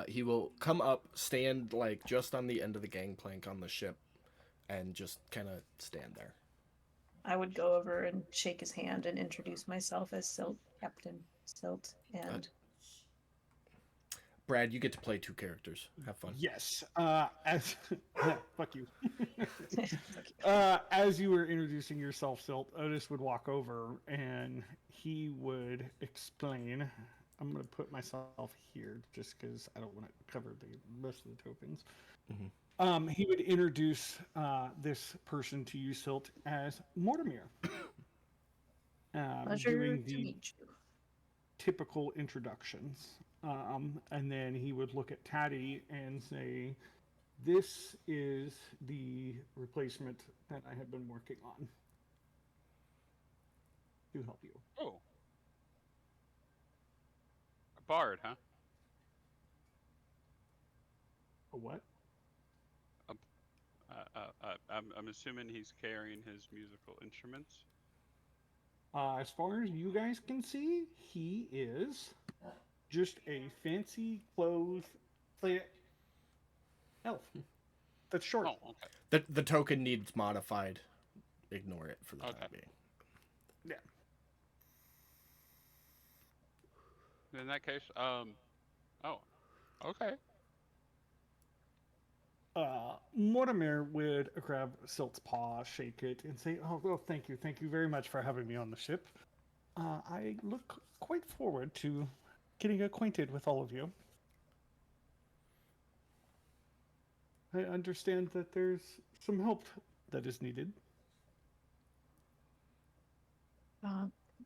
He will come up, stand like just on the end of the gangplank on the ship, and just kind of stand there. I would go over and shake his hand and introduce myself as Silt, Captain Silt, and Brad, you get to play two characters. Have fun. Yes. As fuck you. As you were introducing yourself, Silt, Otis would walk over and he would explain. I'm gonna put myself here just because I don't want to cover the rest of the tokens. Mhm. He would introduce this person to you, Silt, as Mortimer. pleasure Doing to the meet you. typical introductions. And then he would look at Taddy and say, "This is the replacement that I have been working on to help you." Oh. A bard, huh? A what? I'm assuming he's carrying his musical instruments. As far as you guys can see, he is just a fancy clothed elf. That's short. Oh, okay. The token needs modified ignore it for the Okay. time being. In that case, oh, okay. Mortimer would grab Silt's paw, shake it, and say, "Oh, well, thank you very much for having me on the ship. I look quite forward to getting acquainted with all of you. I understand that there's some help that is needed."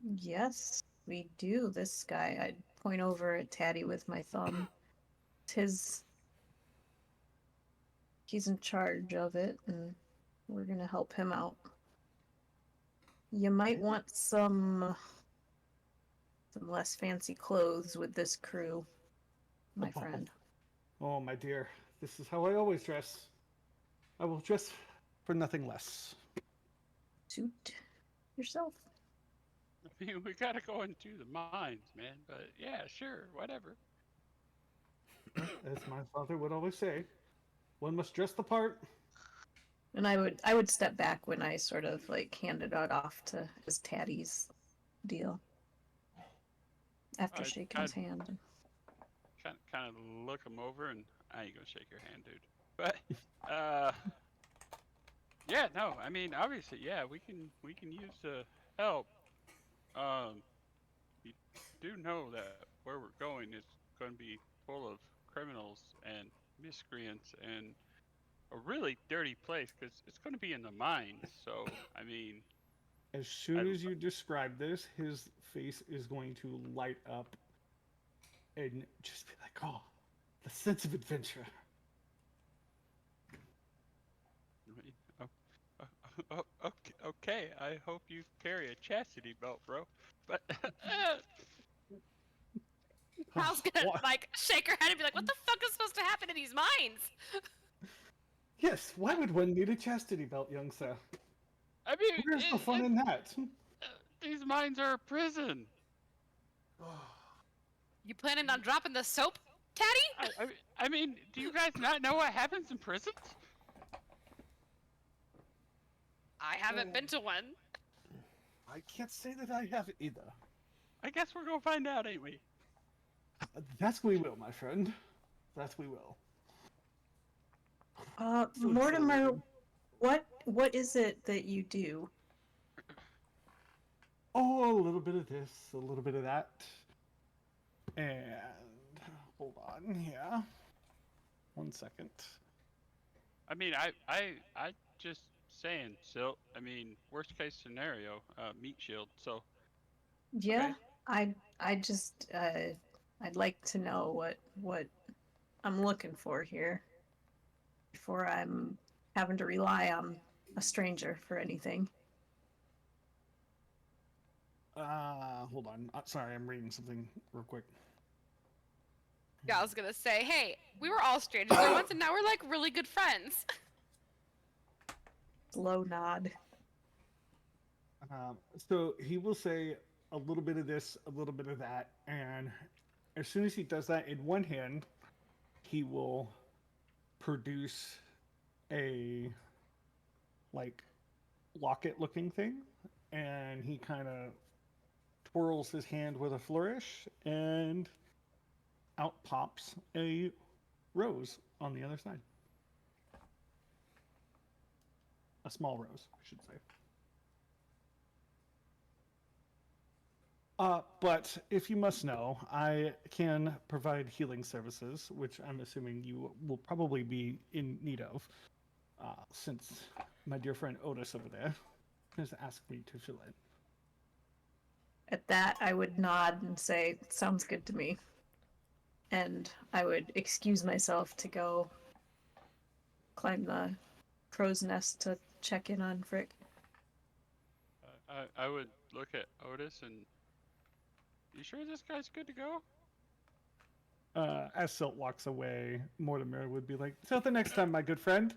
Yes, we do. This guy, I'd point over at Taddy with my thumb. It's his. He's in charge of it, and we're gonna help him out. You might want some less fancy clothes with this crew, my friend. Oh, my dear, this is how I always dress. I will dress for nothing less. Suit yourself. I mean, we gotta go into the mines, man. But yeah, sure, whatever. As my father would always say, one must dress the part. And I would step back when I sort of like handed it off to his Taddy's deal. After shaking his hand. Kind of look him over, and I ain't gonna shake your hand, dude. But yeah, no, I mean, obviously, yeah, we can use the help. You do know that where we're going is going to be full of criminals and miscreants and a really dirty place because it's going to be in the mines. So, I mean, As soon as you describe this, his face is going to light up and just be like, "Oh, the sense of adventure." okay. I hope you carry a chastity belt, bro. But Hal's gonna What? like shake her head and be like, "What the fuck is supposed to happen in these mines?" Yes, why would one need a chastity belt, young sir? I mean, Where's the fun in that? these mines are a prison. You planning on dropping the soap, Taddy? I mean, do you guys not know what happens in prisons? I haven't been to one. I can't say that I have either. I guess we're gonna find out, ain't we? That we will, my friend. That we will. Mortimer, what is it that you do? Oh, a little bit of this, a little bit of that. And hold on here. 1 second. I mean, I just saying, Silt. I mean, worst case scenario, meat shield. So Yeah, I just I'd like to know what I'm looking for here before I'm having to rely on a stranger for anything. Hold on. Sorry, I'm reading something real quick. Yeah, I was gonna say, hey, we were all strangers there once, and now we're like really good friends. Slow nod. So he will say a little bit of this, a little bit of that, and as soon as he does that, in one hand, he will produce a like locket-looking thing, and he kind of twirls his hand with a flourish, and out pops a rose on the other side. A small rose, I should say. But if you must know, I can provide healing services, which I'm assuming you will probably be in need of, since my dear friend Otis over there has asked me to fill in. At that, I would nod and say, "Sounds good to me." And I would excuse myself to go climb the crow's nest to check in on Frick. I would look at Otis and, you sure this guy's good to go? As Silt walks away, Mortimer would be like, "Till the next time, my good friend."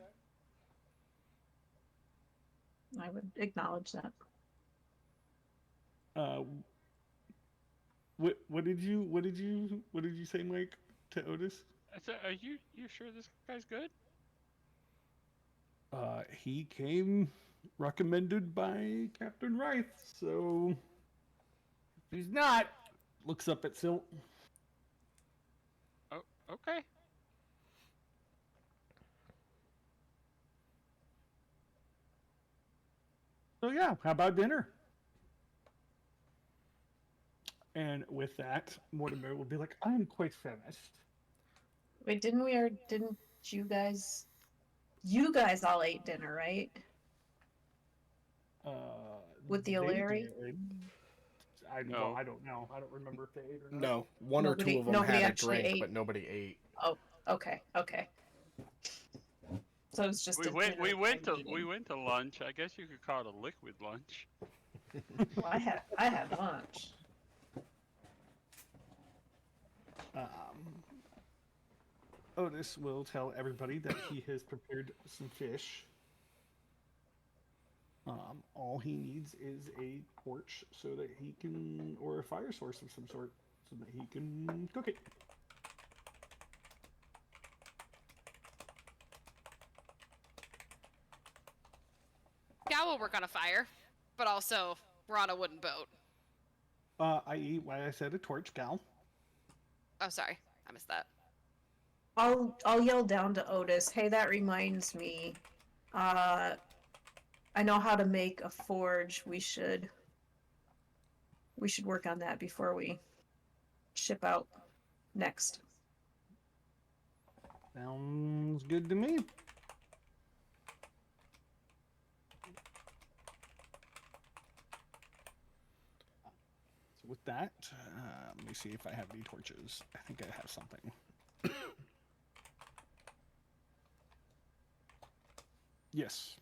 I would acknowledge that. What did you say, Mike, to Otis? I said, are you sure this guy's good? He came recommended by Captain Wright. So if he's not, looks up at Silt. Oh, okay. So yeah, how about dinner? And with that, Mortimer will be like, I'm quite famished. Wait, didn't you guys all ate dinner, right? Uh, With the they O'Leary? did. No. I don't know. I don't remember if they ate or not. No, one or two Nobody- of them nobody had a actually drink, ate. but nobody ate. Oh, okay. So it's just We a went. We dinner went to. time We meeting. went to lunch. I guess you could call it a liquid lunch. Well, I had lunch. Otis will tell everybody that he has prepared some fish. All he needs is a torch so that he can, or a fire source of some sort, so that he can cook it. Gal will work on a fire, but also we're on a wooden boat. I.e., why I said a torch, gal. Oh, sorry, I missed that. I'll yell down to Otis, hey, that reminds me. I know how to make a forge. We should work on that before we ship out next. Sounds good to me. So with that, let me see if I have any torches. I think I have something. Yes.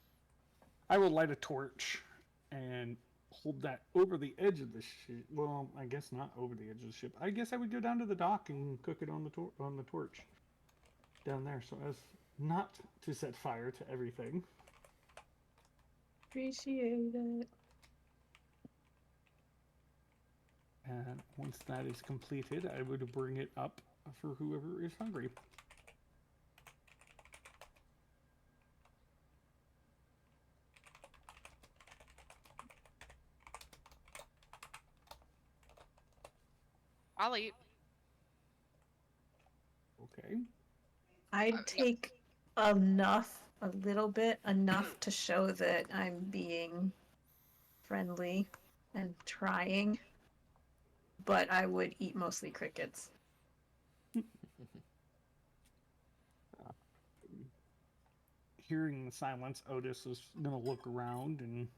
I will light a torch and hold that over the edge of the ship. Well, I guess not over the edge of the ship. I guess I would go down to the dock and cook it on the torch down there, so as not to set fire to everything. Appreciate it. And once that is completed, I would bring it up for whoever is hungry. I'll eat. Okay. I'd Yeah. take enough, a little bit, enough to show that I'm being friendly and trying, but I would eat mostly crickets. Hearing the silence, Otis is gonna look around and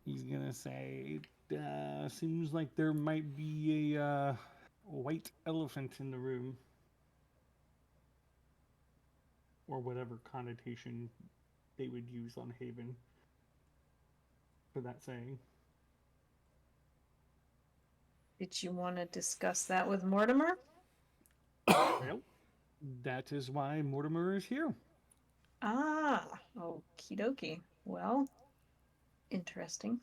he's gonna say, seems like there might be a white elephant in the room. Or whatever connotation they would use on Haven for that saying. Did you want to discuss that with Mortimer? Well, that is why Mortimer is here. Ah, okie dokie. Well, interesting.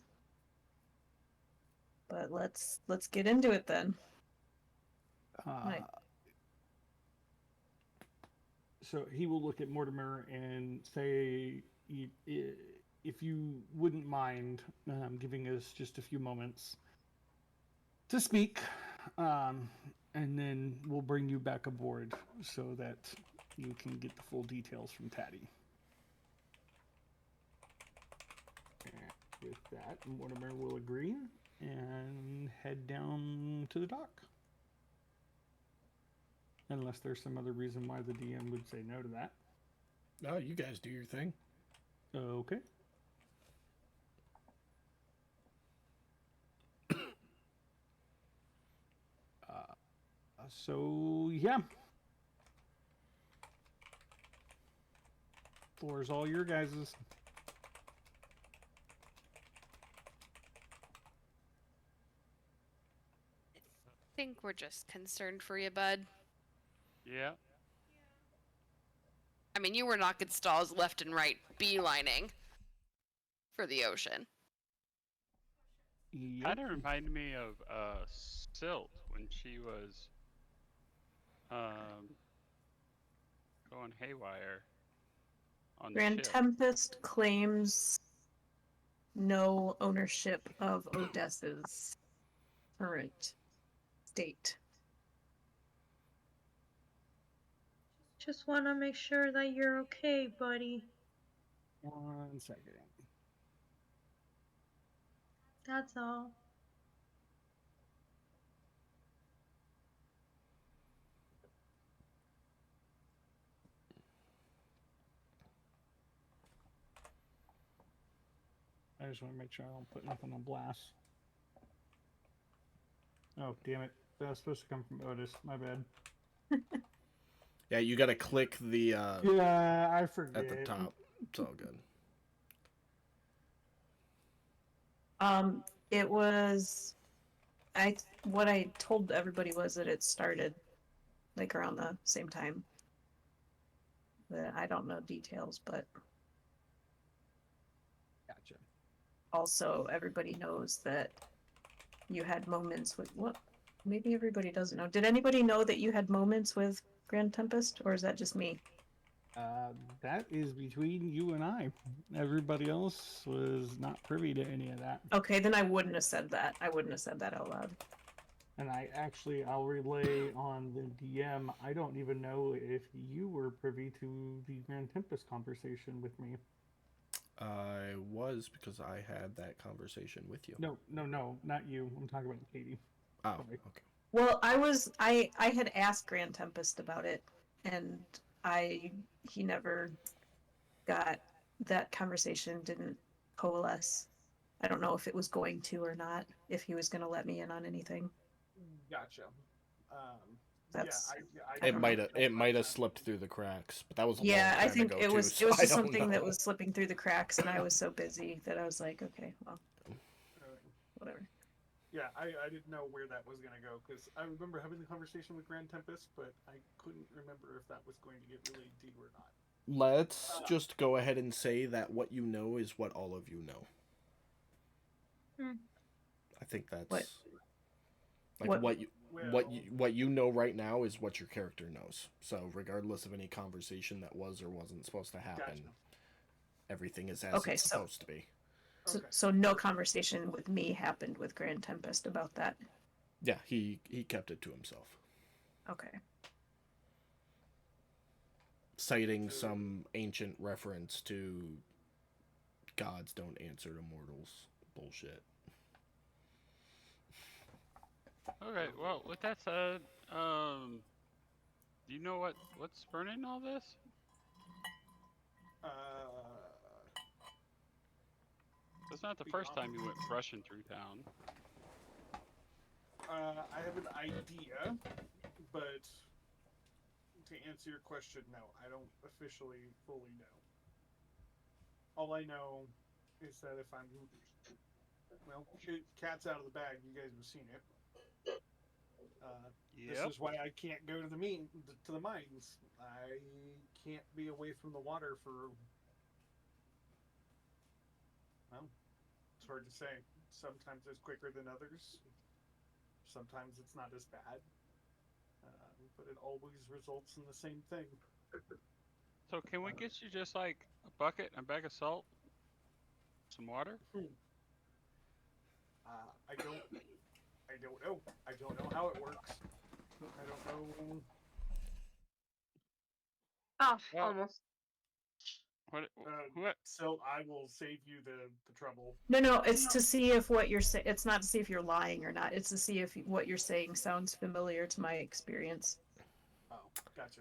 But let's get into it then. Right. So he will look at Mortimer and say, if you wouldn't mind giving us just a few moments to speak, and then we'll bring you back aboard so that you can get the full details from Taddy. And with that, Mortimer will agree and head down to the dock. Unless there's some other reason why the DM would say no to that. No, you guys do your thing. Okay. So, yeah. Floor's all your guys's. I think we're just concerned for you, bud. Yeah. I mean, you were knocking stalls left and right, beelining for the ocean. Yep. Kind of reminded me of Silt when she was going haywire on the Grand ship. Tempest claims no ownership of Odessa's current state. Just want to make sure that you're okay, buddy. 1 second. That's all. I just want to make sure I don't put nothing on blast. Oh, damn it. That was supposed to come from Otis. My bad. Yeah, you gotta click the Yeah, I forget. at the top. It's all good. It was what I told everybody was that it started like around the same time. I don't know details, but Gotcha. also everybody knows that you had moments with what? Maybe everybody doesn't know. Did anybody know that you had moments with Grand Tempest, or is that just me? That is between you and I. Everybody else was not privy to any of that. Okay, then I wouldn't have said that. I wouldn't have said that out loud. And I'll relay on the DM. I don't even know if you were privy to the Grand Tempest conversation with me. I was, because I had that conversation with you. No, not you. I'm talking about Katie. Oh, Sorry. okay. Well, I had asked Grand Tempest about it, and he never got that conversation, didn't coalesce. I don't know if it was going to or not, if he was going to let me in on anything. Gotcha. That's It might have slipped through the cracks, but that was a yeah. long I time think ago it too, was so I just don't something that know. was slipping through the cracks, and I was so busy that I was like, okay, well, whatever. Yeah, I didn't know where that was going to go, because I remember having the conversation with Grand Tempest, but I couldn't remember if that was going to get really deep or not. Let's just go ahead and say that what you know is what all of you know. I think that's like what you know right now is what your character knows. So regardless of any conversation that was or wasn't supposed to happen, Gotcha. everything is as Okay, it's so- supposed to be. So no conversation with me happened with Grand Tempest about that. Yeah, he kept it to himself, Okay. citing some ancient reference to gods don't answer to mortals bullshit. Okay, well, with that said, do you know what's burning all this? That's not the first time you went rushing through town. I have an idea, but to answer your question, no, I don't officially fully know. All I know is that if I'm, well, cat's out of the bag. You guys have seen it. This is why I can't go to the mines. I can't be away from the water for. Well, it's hard to say. Sometimes it's quicker than others. Sometimes it's not as bad. But it always results in the same thing. So can we get you just like a bucket and a bag of salt? Some water? I don't know. I don't know how it works. I don't know. Oh, Well, almost. What? So I will save you the trouble. No, it's to see if what you're saying. It's not to see if you're lying or not. It's to see if what you're saying sounds familiar to my experience. Oh, gotcha.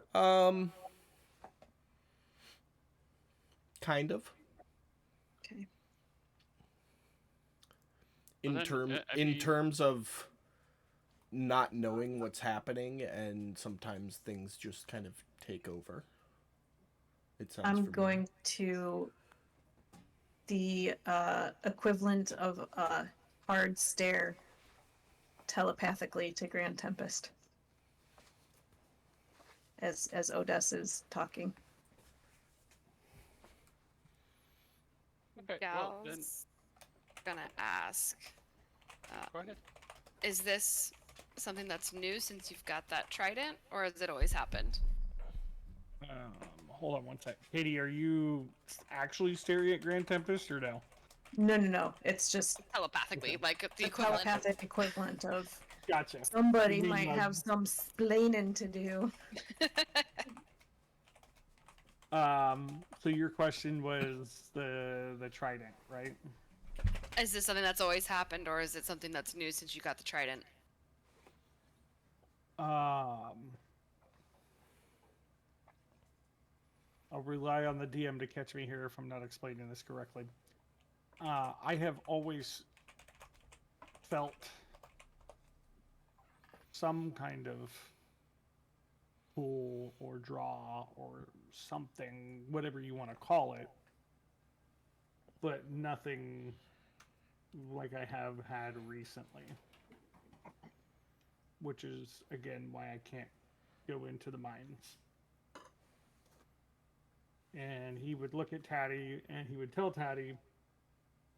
Kind of. Okay. In Well, then, I in mean- terms of not knowing what's happening, and sometimes things just kind of take over. It sounds I'm familiar. going to the equivalent of a hard stare telepathically to Grand Tempest as Odessa's talking. Okay, Yeah, well, I then was gonna ask, go ahead. is this something that's new since you've got that trident, or has it always happened? hold on one sec. Katie, are you actually staring at Grand Tempest or no? No. It's just Telepathically, Okay. like the the equivalent. telepathic equivalent of Gotcha. somebody You mean, might like- have some splaining to do. So your question was the trident, right? Is this something that's always happened, or is it something that's new since you got the trident? I'll rely on the DM to catch me here if I'm not explaining this correctly. I have always felt some kind of pull or draw or something, whatever you want to call it, but nothing like I have had recently. Which is, again, why I can't go into the mines. And he would look at Tatty and he would tell Tatty,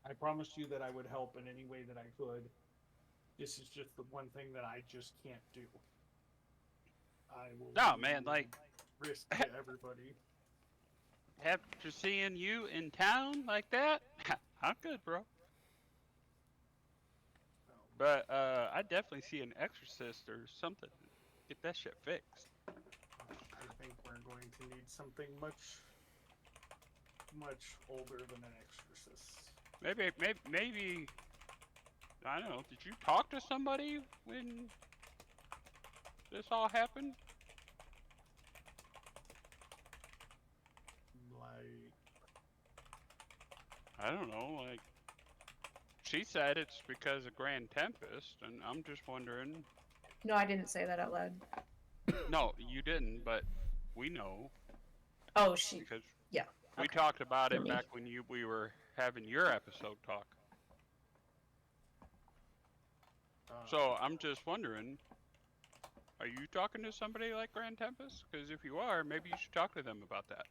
I promised you that I would help in any way that I could. This is just the one thing that I just can't do. I will No, man, like, risk to everybody. after seeing you in town like that, I'm good, bro. But I definitely see an exorcist or something. Get that shit fixed. I think we're going to need something much older than an exorcist. Maybe. I don't know. Did you talk to somebody when this all happened? Like, I don't know. Like, she said it's because of Grand Tempest, and I'm just wondering. No, I didn't say that out loud. No, you didn't, but we know Oh, she. because Yeah. we okay. talked about For it me. back when we were having your episode talk. So I'm just wondering, are you talking to somebody like Grand Tempest? Because if you are, maybe you should talk to them about that.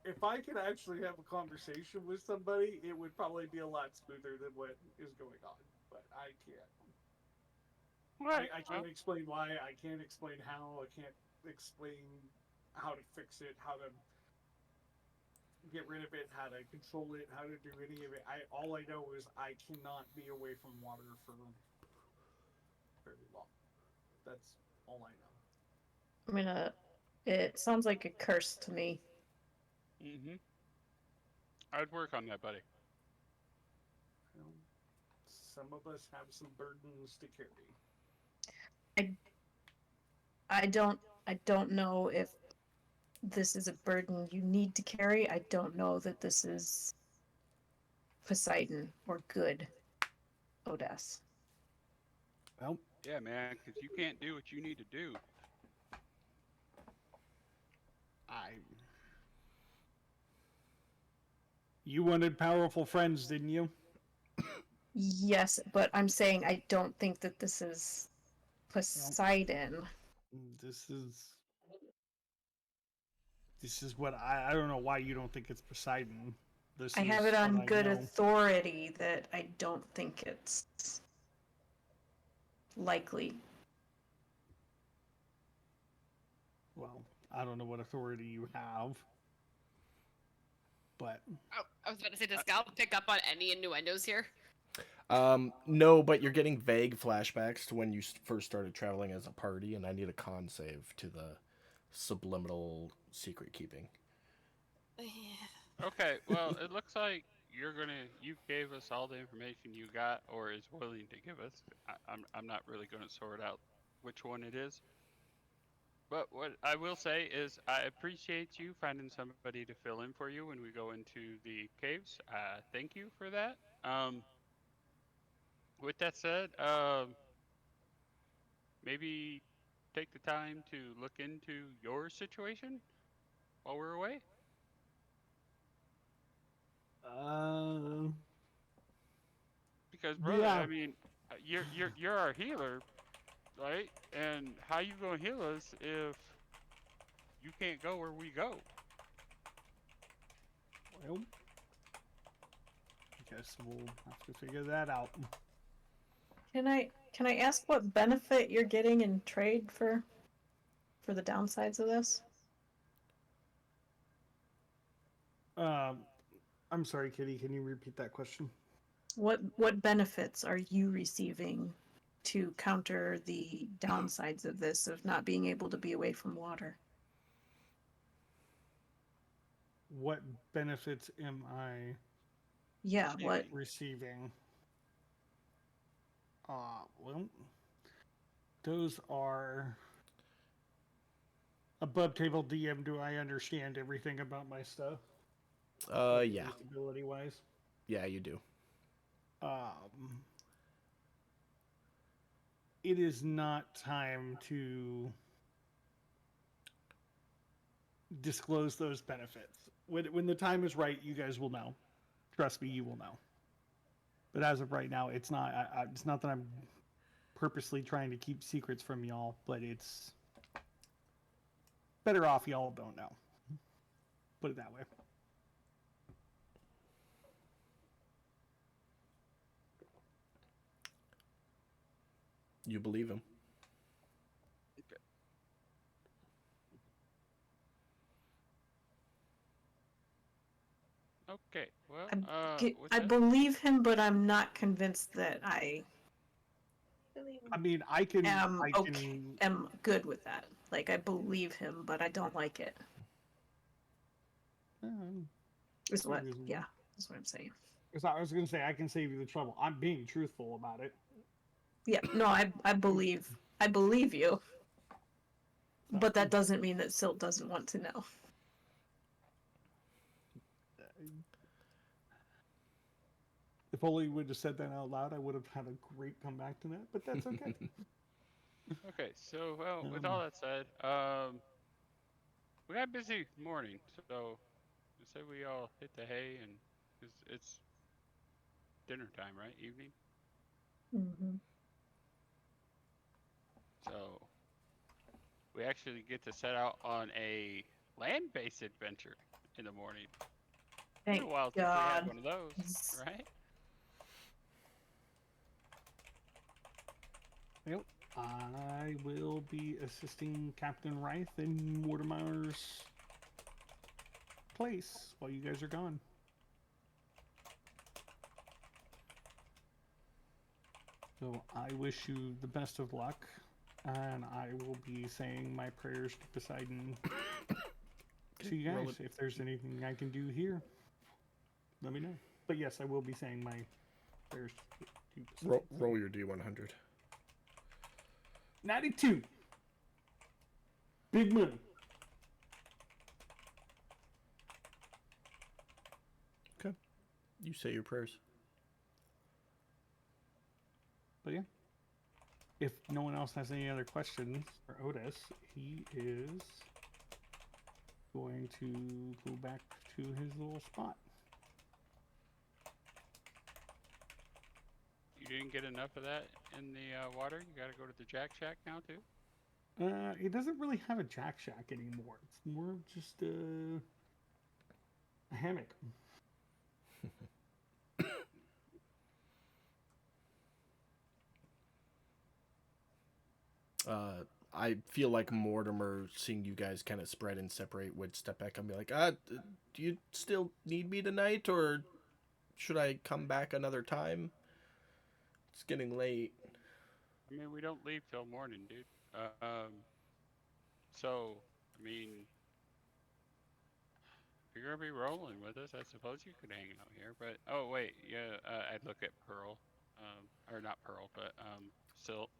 if I could actually have a conversation with somebody, it would probably be a lot smoother than what is going on. But I can't. Right. I can't explain why. I can't explain how. I can't explain how to fix it, how to get rid of it, how to control it, how to do any of it. All I know is I cannot be away from water for very long. That's all I know. It sounds like a curse to me. Mm-hmm. I'd work on that, buddy. You know, some of us have some burdens to carry. I don't know if this is a burden you need to carry. I don't know that this is Poseidon or good Odes. Well, Yeah, man, because you can't do what you need to do. You wanted powerful friends, didn't you? Yes, but I'm saying I don't think that this is Poseidon. This is what I don't know why you don't think it's Poseidon. I have it on good authority that I don't think it's likely. Well, I don't know what authority you have, but Oh, I was about to say, does Gal pick up on any innuendos here? No, but you're getting vague flashbacks to when you first started traveling as a party, and I need a con save to the subliminal secret keeping. Okay, well, it looks like you gave us all the information you got, or is willing to give us. I'm not really gonna sort out which one it is. But what I will say is I appreciate you finding somebody to fill in for you when we go into the caves. Thank you for that. With that said, maybe take the time to look into your situation while we're away. Because brother, yeah. I mean, you're our healer, right? And how you gonna heal us if you can't go where we go? Well, I guess we'll have to figure that out. Can I ask what benefit you're getting in trade for for the downsides of this? I'm sorry, Kitty. Can you repeat that question? What benefits are you receiving to counter the downsides of this of not being able to be away from water? What benefits am I Yeah, what receiving? Well, those are above table DM. Do I understand everything about my stuff? Yeah. Disability wise. Yeah, you do. It is not time to disclose those benefits. When the time is right, you guys will know. Trust me, you will know. But as of right now, it's not. It's not that I'm purposely trying to keep secrets from y'all, but it's better off y'all don't know. Put it that way. You believe him. Okay. Well, I believe him, but I'm not convinced that I I mean, I can. am I okay, can. am good with that. Like I believe him, but I don't like it. Is what? Yeah, that's what I'm saying. Because I was going to say I can save you the trouble. I'm being truthful about it. Yeah, no, I believe you, but that doesn't mean that Silt doesn't want to know. If only you would have said that out loud, I would have had a great comeback to that. But that's okay. Okay. So, well, with all that said, we got a busy morning, so say we all hit the hay, and it's dinner time, right? Evening. Mm-hmm. So we actually get to set out on a land-based adventure in the morning. It's been a while since we had one of those, right? Yep. I will be assisting Captain Reith in Mortimer's place while you guys are gone. So I wish you the best of luck, and I will be saying my prayers to Poseidon to you guys. If there's anything I can do here, let me know. But yes, I will be saying my prayers to Poseidon. Roll your D100. 92. Big money. Okay. You say your prayers. But yeah. If no one else has any other questions for Otis, he is going to go back to his little spot. You didn't get enough of that in the water? You gotta go to the Jack Shack now, too? It doesn't really have a Jack Shack anymore. It's more of just a hammock. I feel like Mortimer, seeing you guys kind of spread and separate, would step back and be like, do you still need me tonight, or should I come back another time? It's getting late. I mean, we don't leave till morning, dude. So, I mean, if you're gonna be rolling with us, I suppose you could hang out here. But oh wait, yeah, I'd look at Pearl, or not Pearl, but Silt.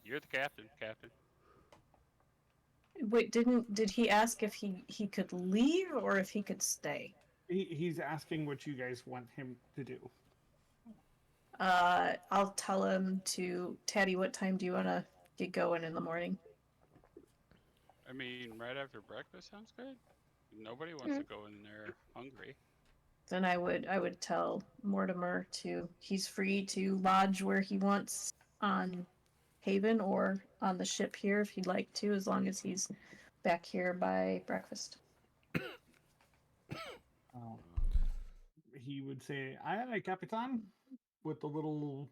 You're the captain, Captain. Wait, did he ask if he could leave or if he could stay? He's asking what you guys want him to do. I'll tell him to Taddy. What time do you want to get going in the morning? I mean, right after breakfast sounds good. Nobody wants to go in there hungry. Then I would tell Mortimer he's free to lodge where he wants on Haven or on the ship here if he'd like to, as long as he's back here by breakfast. He would say, "Aye, aye, Capitan," with the little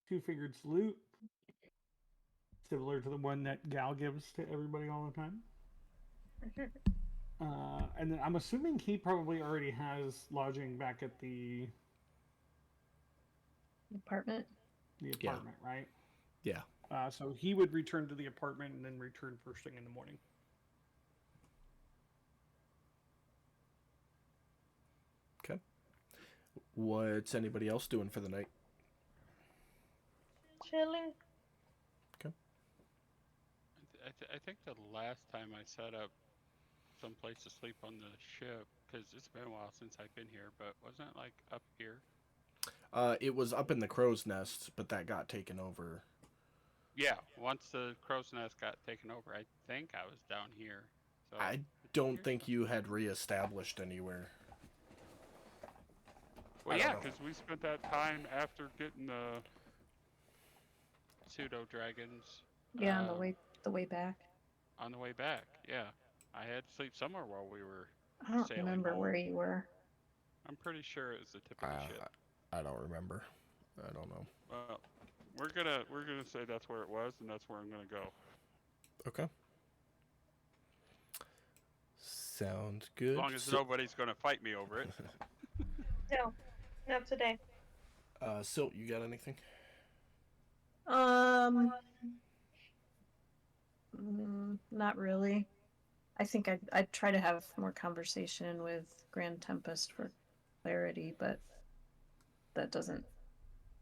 two-fingered salute. similar to the one that Gal gives to everybody all the time. And then I'm assuming he probably already has lodging back at the Apartment. apartment, right? Yeah. So he would return to the apartment and then return first thing in the morning. Okay. What's anybody else doing for the night? Chilling. I think the last time I set up some place to sleep on the ship, because it's been a while since I've been here, but wasn't it like up here? It was up in the crow's nest, but that got taken over. Yeah, once the crow's nest got taken over, I think I was down here. So I don't think you had reestablished anywhere. Well, I don't yeah, know. because we spent that time after getting the pseudo dragons. Yeah, on the way back. On the way back, yeah. I had to sleep somewhere while we were I don't sailing remember home. where you were. I'm pretty sure it was the tip of the ship. I don't remember. I don't know. Well, we're gonna say that's where it was, and that's where I'm gonna go. Okay. Sounds good. As long as nobody's gonna fight me over it. No, not today. Silt, you got anything? Not really. I think I'd try to have more conversation with Grand Tempest for clarity, but that doesn't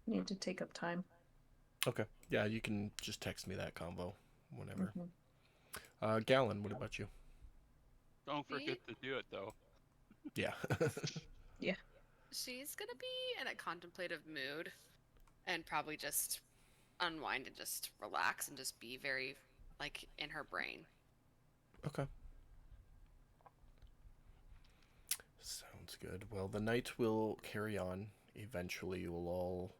need to take up time. Okay. Yeah, you can just text me that convo whenever. Mm-hmm. Gallon, what about you? Don't forget to do it though. Yeah. Yeah. She's gonna be in a contemplative mood and probably just unwind and just relax and just be very, like, in her brain. Okay. Sounds good. Well, the night will carry on. Eventually, you will all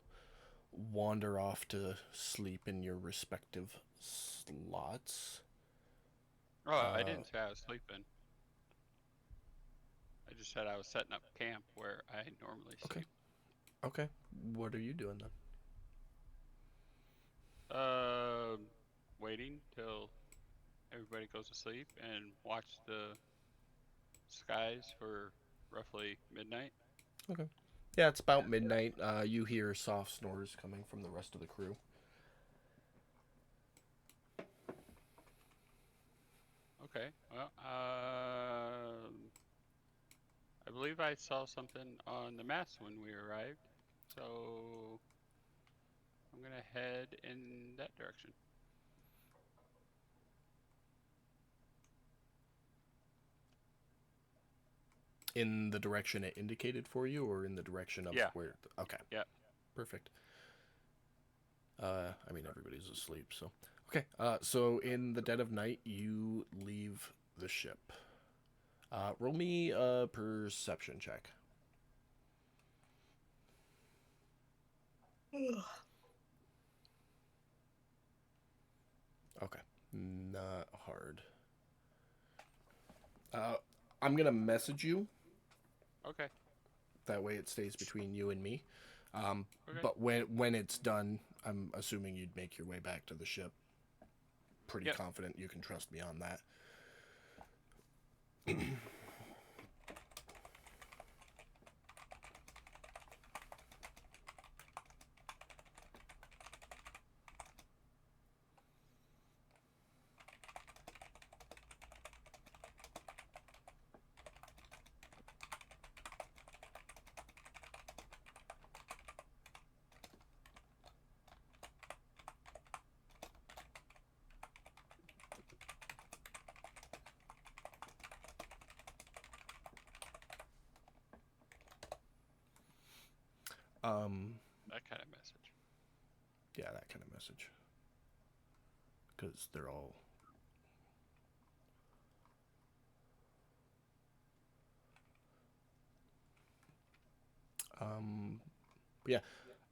wander off to sleep in your respective slots. Oh, I didn't say I was sleeping. I just said I was setting up camp where I normally Okay. sleep. Okay. What are you doing then? Waiting till everybody goes to sleep and watch the skies for roughly midnight. Okay. Yeah, it's about midnight. You hear soft snores coming from the rest of the crew. Okay. Well, I believe I saw something on the mast when we arrived, so I'm gonna head in that direction. In the direction it indicated for you, or in the direction of where? Okay. Yeah. Perfect. I mean, everybody's asleep, so. Okay, so in the dead of night, you leave the ship. Roll me a perception check. Okay, not hard. I'm gonna message you. Okay. That way it stays between you and me. Okay. But when it's done, I'm assuming you'd make your way back to the ship. Pretty Yep. confident you can trust me on that. That kind of message. Yeah, that kind of message. Because they're all... yeah,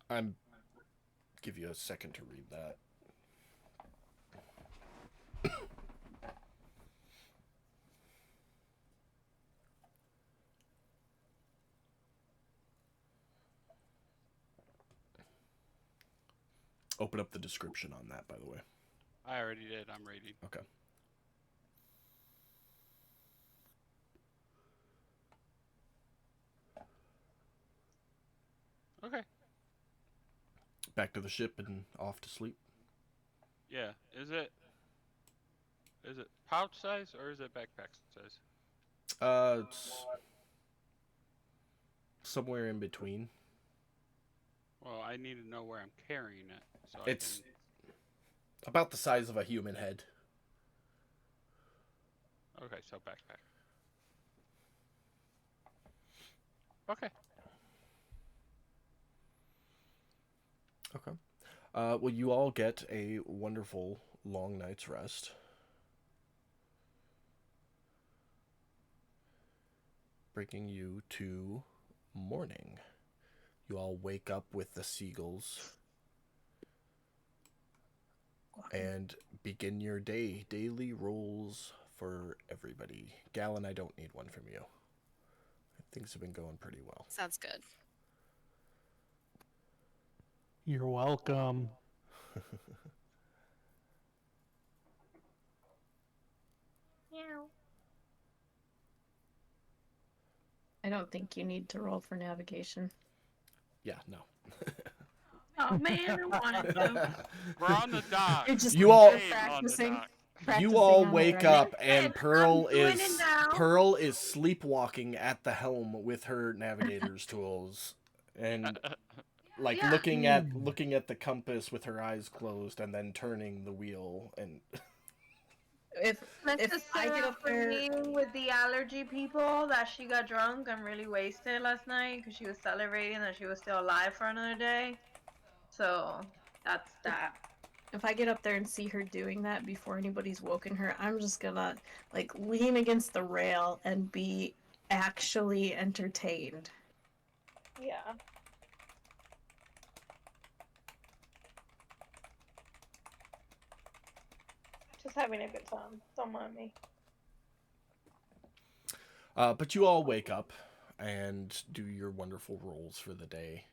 I'm... Give you a second to read that. Open up the description on that, by the way. I already did. I'm reading. Okay. Okay. Back to the ship and off to sleep. Yeah. Is it pouch size or is it backpack size? It's somewhere in between. Well, I need to know where I'm carrying it, so It's I about the size of a human head. can. Okay, so backpack. Okay. Okay. Well, you all get a wonderful long night's rest. Bringing you to morning. You all wake up with the seagulls and begin your day. Daily rolls for everybody. Gallon, I don't need one from you. Things have been going pretty well. Sounds good. You're welcome. I don't think you need to roll for navigation. Yeah, no. Oh man, I wanted to. We're on the dock. You're just You all- Game on the practicing. dock. You all practicing on it wake right up Yes, and Pearl I'm doing is it now. Pearl is sleepwalking at the helm with her navigator's tools and like Yeah. looking at the compass with her eyes closed and then turning the wheel and If Let's if just I say get that up for there, me with the allergy people that she got drunk and really wasted last night because she was celebrating that she was still alive for another day. So that's that. if I get up there and see her doing that before anybody's woken her, I'm just gonna like lean against the rail and be actually entertained. Yeah. Just having a good time. Don't mind me. but you all wake up and do your wonderful rolls for the day.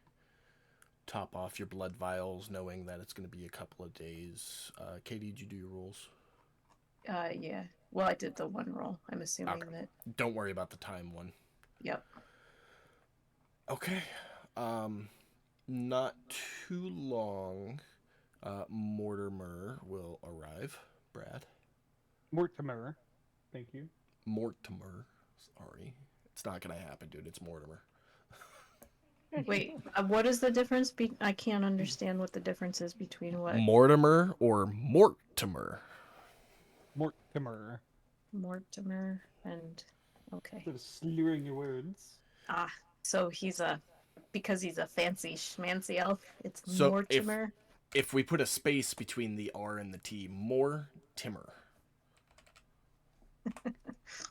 Top off your blood vials knowing that it's going to be a couple of days. Katie, did you do your rolls? Yeah. Well, I did the one roll. I'm assuming Okay. that. Don't worry about the time one. Yep. Okay. Not too long, Mortimer will arrive. Brad. Mortimer. Thank you. Mortimer. Sorry. It's not gonna happen, dude. It's Mortimer. Wait, what is the difference? I can't understand what the difference is between what Mortimer or Mortimer? Mortimer. Mortimer and okay. Sort of slurring your words. Ah, so because he's a fancy schmancy elf. It's So if- Mortimer. If we put a space between the R and the T, Mortimer.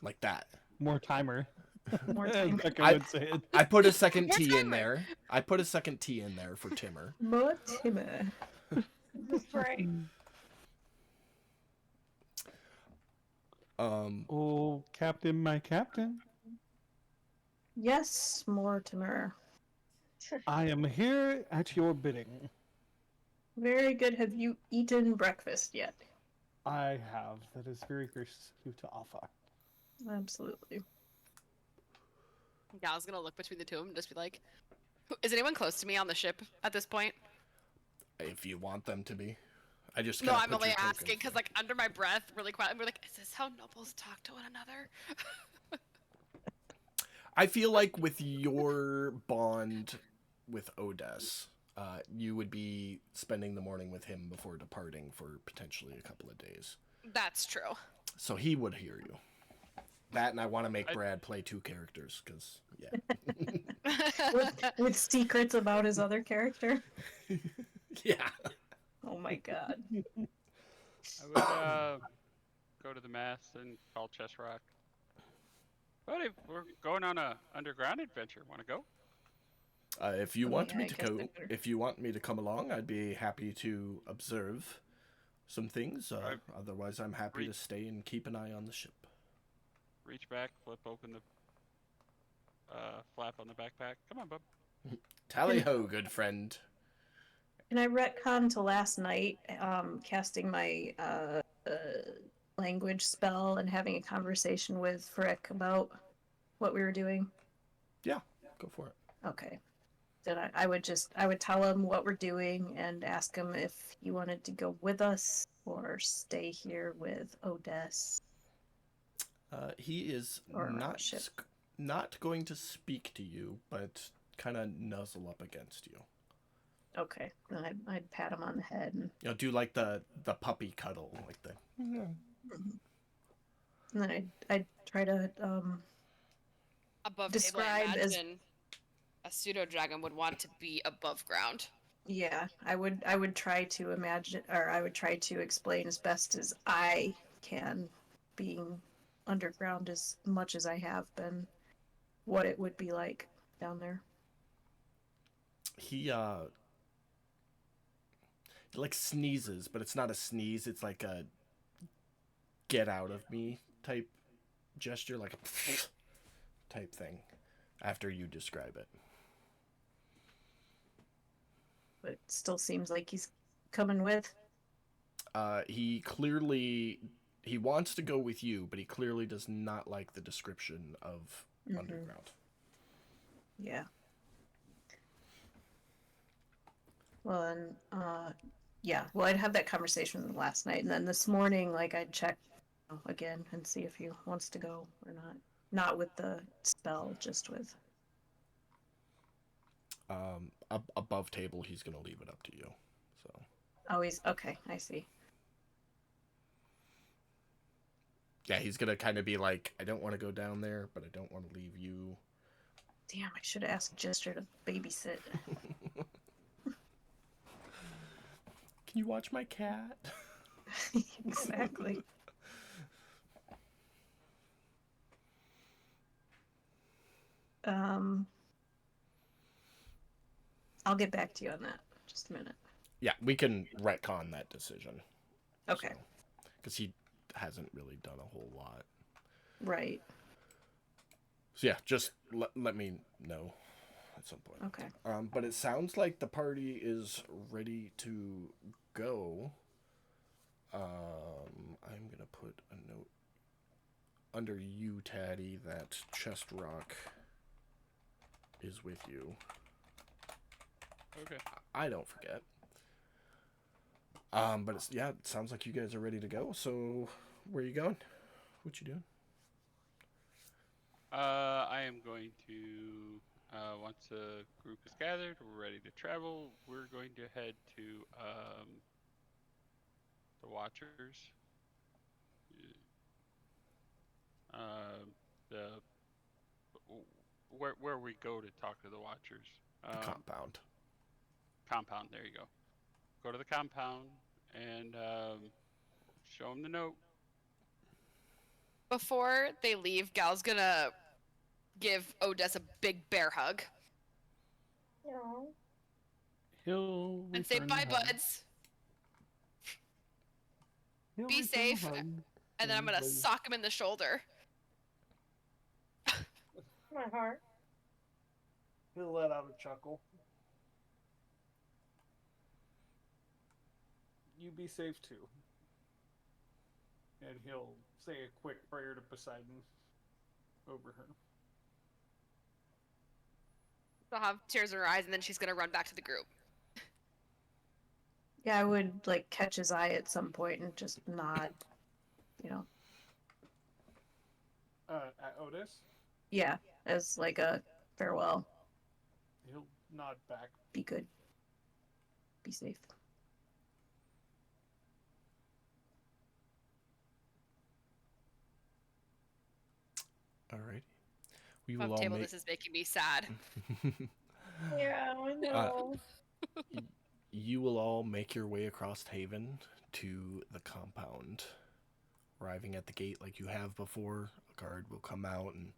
Like that. More timer. Mortimer. Becca I- would say it. I put a second T in Mortimer. there. I put a second T in there for Timmer. Mortimer. That's right. Oh, Captain, my Captain. Yes, Mortimer. I am here at your bidding. Very good. Have you eaten breakfast yet? I have. That is very gracious of you to offer. Absolutely. Yeah, I was gonna look between the two of them and just be like, is anyone close to me on the ship at this point? If you want them to be. I just No, kinda I'm put only your tokens asking because, there. like, under my breath, really quiet, we're like, is this how nobles talk to one another? I feel like with your bond with Odess, you would be spending the morning with him before departing for potentially a couple of days. That's true. So he would hear you. That and I want to make I- Brad play two characters, because, yeah. With secrets about his other character. Yeah. Oh my god. I would go to the mast and call Chess Rock. Buddy, we're going on a underground adventure. Want to go? If you Oh, want yeah, me I to guess go, I better. if you want me to come along, I'd be happy to observe some things. Right. Otherwise, I'm happy to Re- stay and keep an eye on the ship. Reach back, flip open the flap on the backpack. Come on, bub. Tally ho, good friend. Can I retcon to last night, casting my language spell and having a conversation with Frick about what we were doing? Yeah, go for it. Okay. Then I would tell him what we're doing and ask him if he wanted to go with us or stay here with Odess. He is Or our ship. not going to speak to you, but kind of nuzzle up against you. Okay. Then I'd pat him on the head and, Do like the puppy cuddle, like the. and then I'd try to Above Describe table, I as- imagine a pseudo dragon would want to be above ground. yeah, I would try to imagine, or I would try to explain as best as I can, being underground as much as I have been, what it would be like down there. He like sneezes, but it's not a sneeze. It's like a get out of me type gesture, like a type thing. After you describe it. But it still seems like he's coming with. He wants to go with you, but he clearly does not like the description of underground. Yeah. Well, then, yeah. Well, I'd have that conversation with him last night, and then this morning, like, I'd check again and see if he wants to go or not. Not with the spell, just with. Above table, he's gonna leave it up to you. So. Oh, he's okay. I see. Yeah, he's gonna kind of be like, I don't want to go down there, but I don't want to leave you. Damn, I should have asked Jester to babysit. Can you watch my cat? Exactly. I'll get back to you on that. Just a minute. Yeah, we can retcon that decision. Okay. Because he hasn't really done a whole lot. Right. So yeah, just let me know at some point. Okay. But it sounds like the party is ready to go. I'm gonna put a note under you, Taddy, that Chest Rock is with you. Okay. I don't forget. But it sounds like you guys are ready to go. So, where are you going? What you doing? I am going to once the group is gathered, we're ready to travel. We're going to head to the Watchers. The where we go to talk to the Watchers. The compound. Compound. There you go. Go to the compound and show them the note. Before they leave, Gal's gonna give Odess a big bear hug He'll and say, return "Bye, the hug. buds." He'll Be return the safe. hug, And then I'm gonna like, sock him in the shoulder. My heart. He'll let out a chuckle. You be safe too. And he'll say a quick prayer to Poseidon over her. She'll have tears in her eyes, and then she's gonna run back to the group. Yeah, I would like catch his eye at some point and just nod. You know. At Otis, Yeah, as like a farewell. he'll nod back. Be good. Be safe. Alright. We will Above all table, make... this is making me sad. Yeah, I know. You will all make your way across Haven to the compound. Arriving at the gate like you have before, a guard will come out and...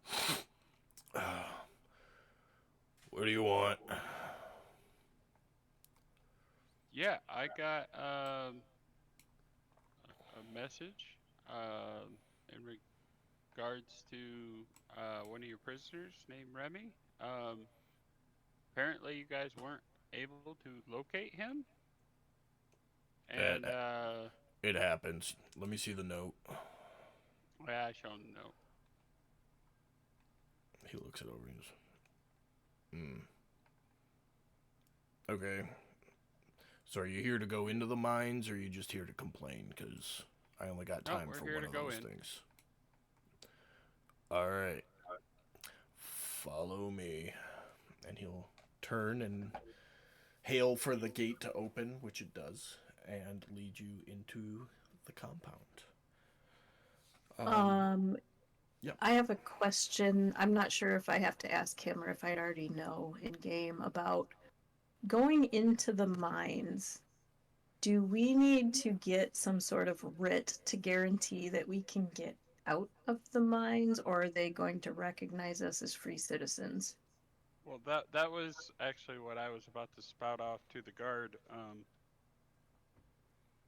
what do you want? Yeah, I got a message in regards to one of your prisoners named Remy. Apparently, you guys weren't able to locate him. And It happens. Let me see the note. yeah, I show him the note. He looks it over and goes, Okay. So are you here to go into the mines, or are you just here to complain? Because I only got No, time we're for here one to of go those in. things. All right. Follow me. And he'll turn and hail for the gate to open, which it does, and lead you into the compound. Yep. I have a question. I'm not sure if I have to ask him or if I'd already know in game about going into the mines. Do we need to get some sort of writ to guarantee that we can get out of the mines, or are they going to recognize us as free citizens? Well, that was actually what I was about to spout off to the guard.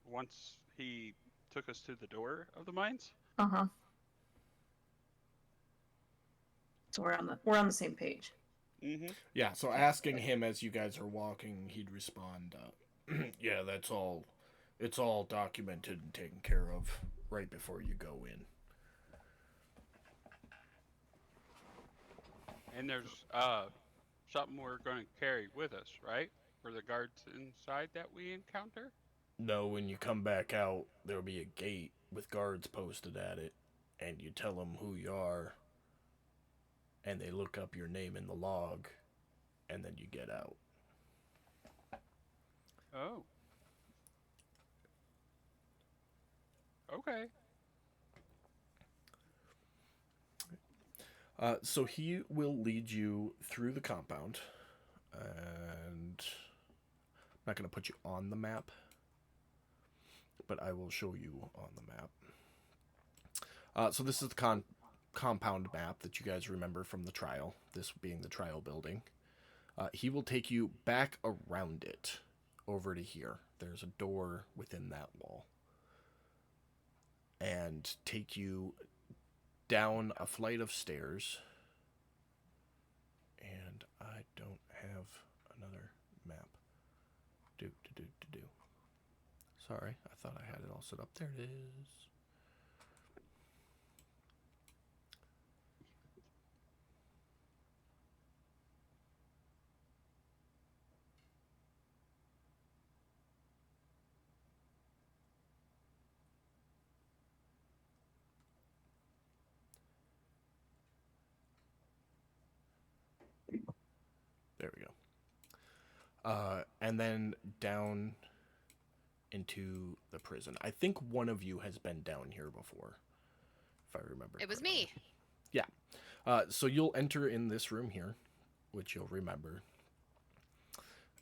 Once he took us to the door of the mines. Uh-huh. So we're on the same page. Mm-hmm. Yeah, so asking him as you guys are walking, he'd respond, yeah, that's all. It's all documented and taken care of right before you go in. And there's something we're going to carry with us, right? For the guards inside that we encounter? No, when you come back out, there'll be a gate with guards posted at it, and you tell them who you are, and they look up your name in the log, and then you get out. Oh. Okay. So he will lead you through the compound, and I'm not going to put you on the map, but I will show you on the map. So this is the compound map that you guys remember from the trial, this being the trial building. He will take you back around it, over to here. There's a door within that wall. And take you down a flight of stairs. And I don't have another map. Do. Sorry, I thought I had it all set up. There it is. There we go. And then down into the prison. I think one of you has been down here before, if I remember. It was correctly. me. Yeah. So you'll enter in this room here, which you'll remember,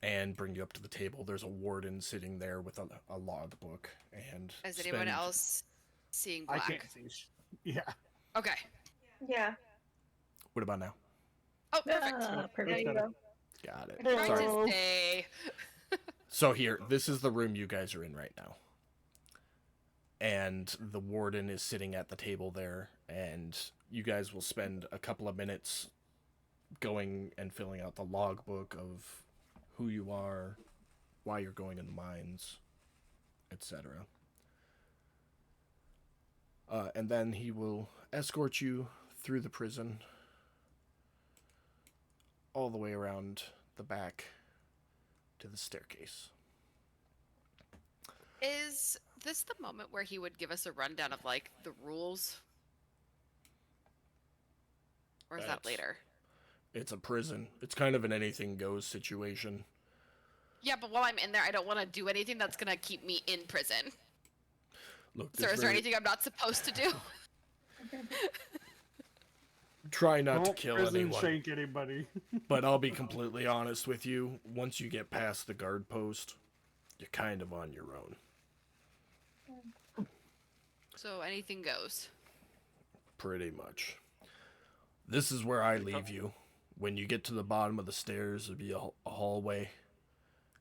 and bring you up to the table. There's a warden sitting there with a log book. And Is anyone else seeing black? I can't see. Yeah. Okay. Yeah. What about now? Oh, perfect. There Perfect. you go. Got it. Hello. Sorry. Oh. Practice day. So here, this is the room you guys are in right now. And the warden is sitting at the table there, and you guys will spend a couple of minutes going and filling out the logbook of who you are, why you're going in the mines, etc. And then he will escort you through the prison, all the way around the back to the staircase. Is this the moment where he would give us a rundown of like the rules? Or is that That's- later? It's a prison. It's kind of an anything goes situation. Yeah, but while I'm in there, I don't want to do anything that's gonna keep me in prison. Look, So is there anything I'm not supposed to do? try not to Don't kill prison anyone. shank anybody. But I'll be completely honest with you. Once you get past the guard post, you're kind of on your own. So anything goes. Pretty much. This is where I leave you. When you get to the bottom of the stairs, there'll be a hallway.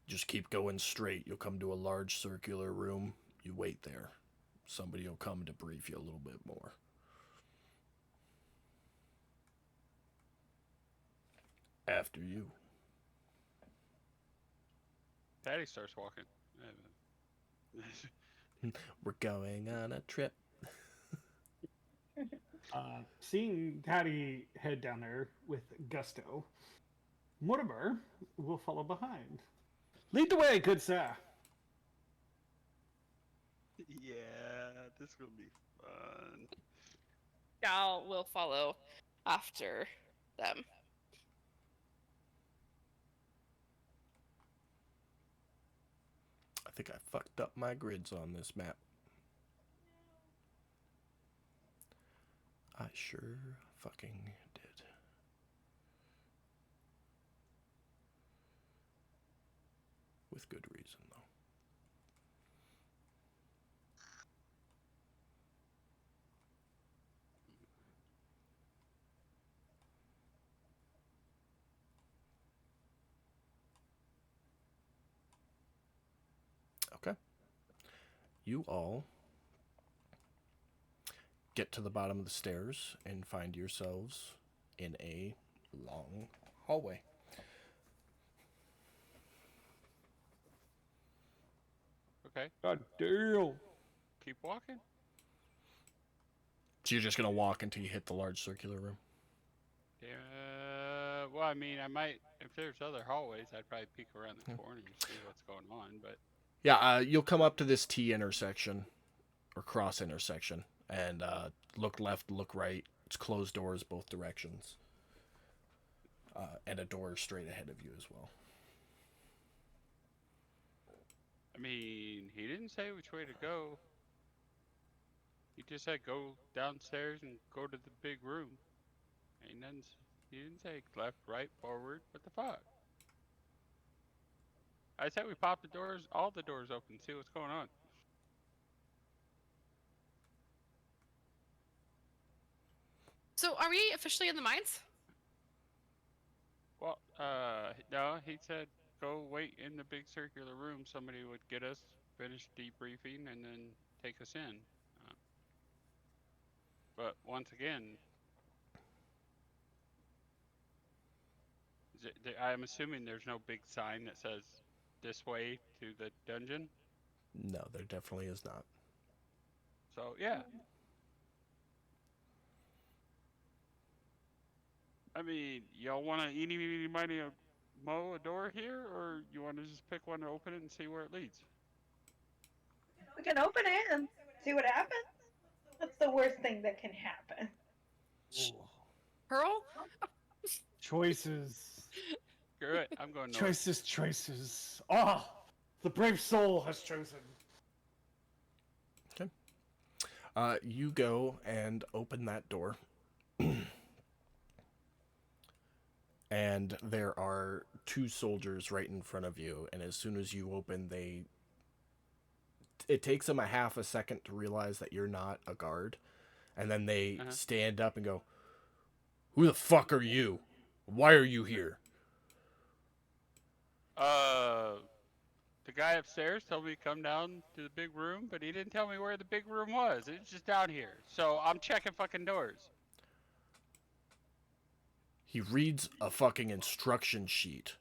Just keep going straight. You'll come to a large circular room. You wait there. Somebody will come to brief you a little bit more. After you. Patty starts walking. We're going on a trip. Seeing Patty head down there with gusto, Mortimer will follow behind. Lead the way, good sir. Yeah, this will be fun. Gal will follow after them. I think I fucked up my grids on this map. I sure fucking did. With good reason, though. Okay. You all get to the bottom of the stairs and find yourselves in a long hallway. Okay, God damn. keep walking. So you're just gonna walk until you hit the large circular room? Yeah. Well, I mean, I might. If there's other hallways, I'd probably peek around the corner and see what's going on. But Yeah, you'll come up to this T intersection or cross intersection and look left, look right. It's closed doors both directions. And a door straight ahead of you as well. I mean, he didn't say which way to go. He just said go downstairs and go to the big room. Ain't nothing. He didn't say left, right, forward. What the fuck? I said we pop the doors, all the doors open, see what's going on. So, are we officially in the mines? Well, no, he said go wait in the big circular room. Somebody would get us, finish debriefing, and then take us in. But once again, I'm assuming there's no big sign that says this way to the dungeon. No, there definitely is not. So, yeah. I mean, y'all want to eeny, meeny, miny, mow a door here, or you want to just pick one to open it and see where it leads? We can open it and see what happens. What's the worst thing that can happen? Pearl? Choices. Screw it, I'm going north. Choices. Ah, the brave soul has chosen. You go and open that door. And there are two soldiers right in front of you. And as soon as you open, it takes them a half a second to realize that you're not a guard. And then they stand up and go, "Who the fuck are you? Why are you here?" The guy upstairs told me to come down to the big room, but he didn't tell me where the big room was. It's just down here. So I'm checking fucking doors. He reads a fucking instruction sheet.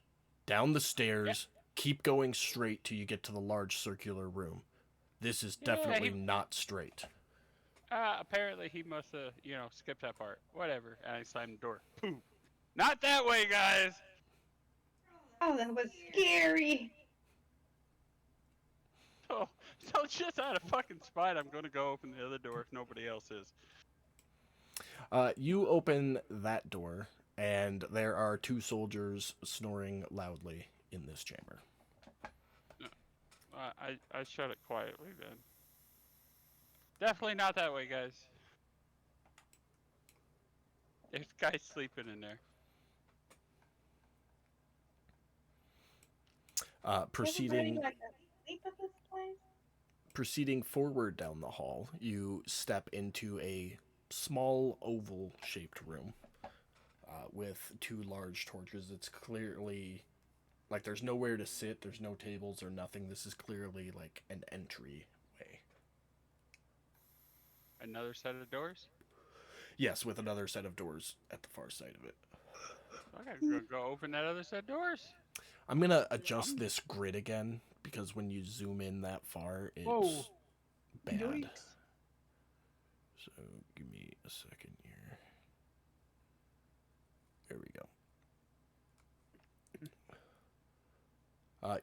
Down the stairs, keep going straight till you get to the large circular room. This is definitely not straight. Apparently he must have, skipped that part. Whatever. And I slammed the door. Poof. Not that way, guys! Oh, that was scary. So just out of fucking spite, I'm gonna go open the other door if nobody else is. You open that door, and there are two soldiers snoring loudly in this chamber. I shut it quietly then. Definitely not that way, guys. There's guys sleeping in there. Proceeding Everybody like to sleep at this place? Proceeding forward down the hall, you step into a small oval-shaped room with two large torches. It's clearly like there's nowhere to sit, there's no tables or nothing. This is clearly like an entryway. Another set of doors? Yes, with another set of doors at the far side of it. Okay, gonna go open that other set of doors. I'm gonna adjust this grid again because when you zoom in that far, it's Whoa. bad. Yikes. So give me a second here. There we go.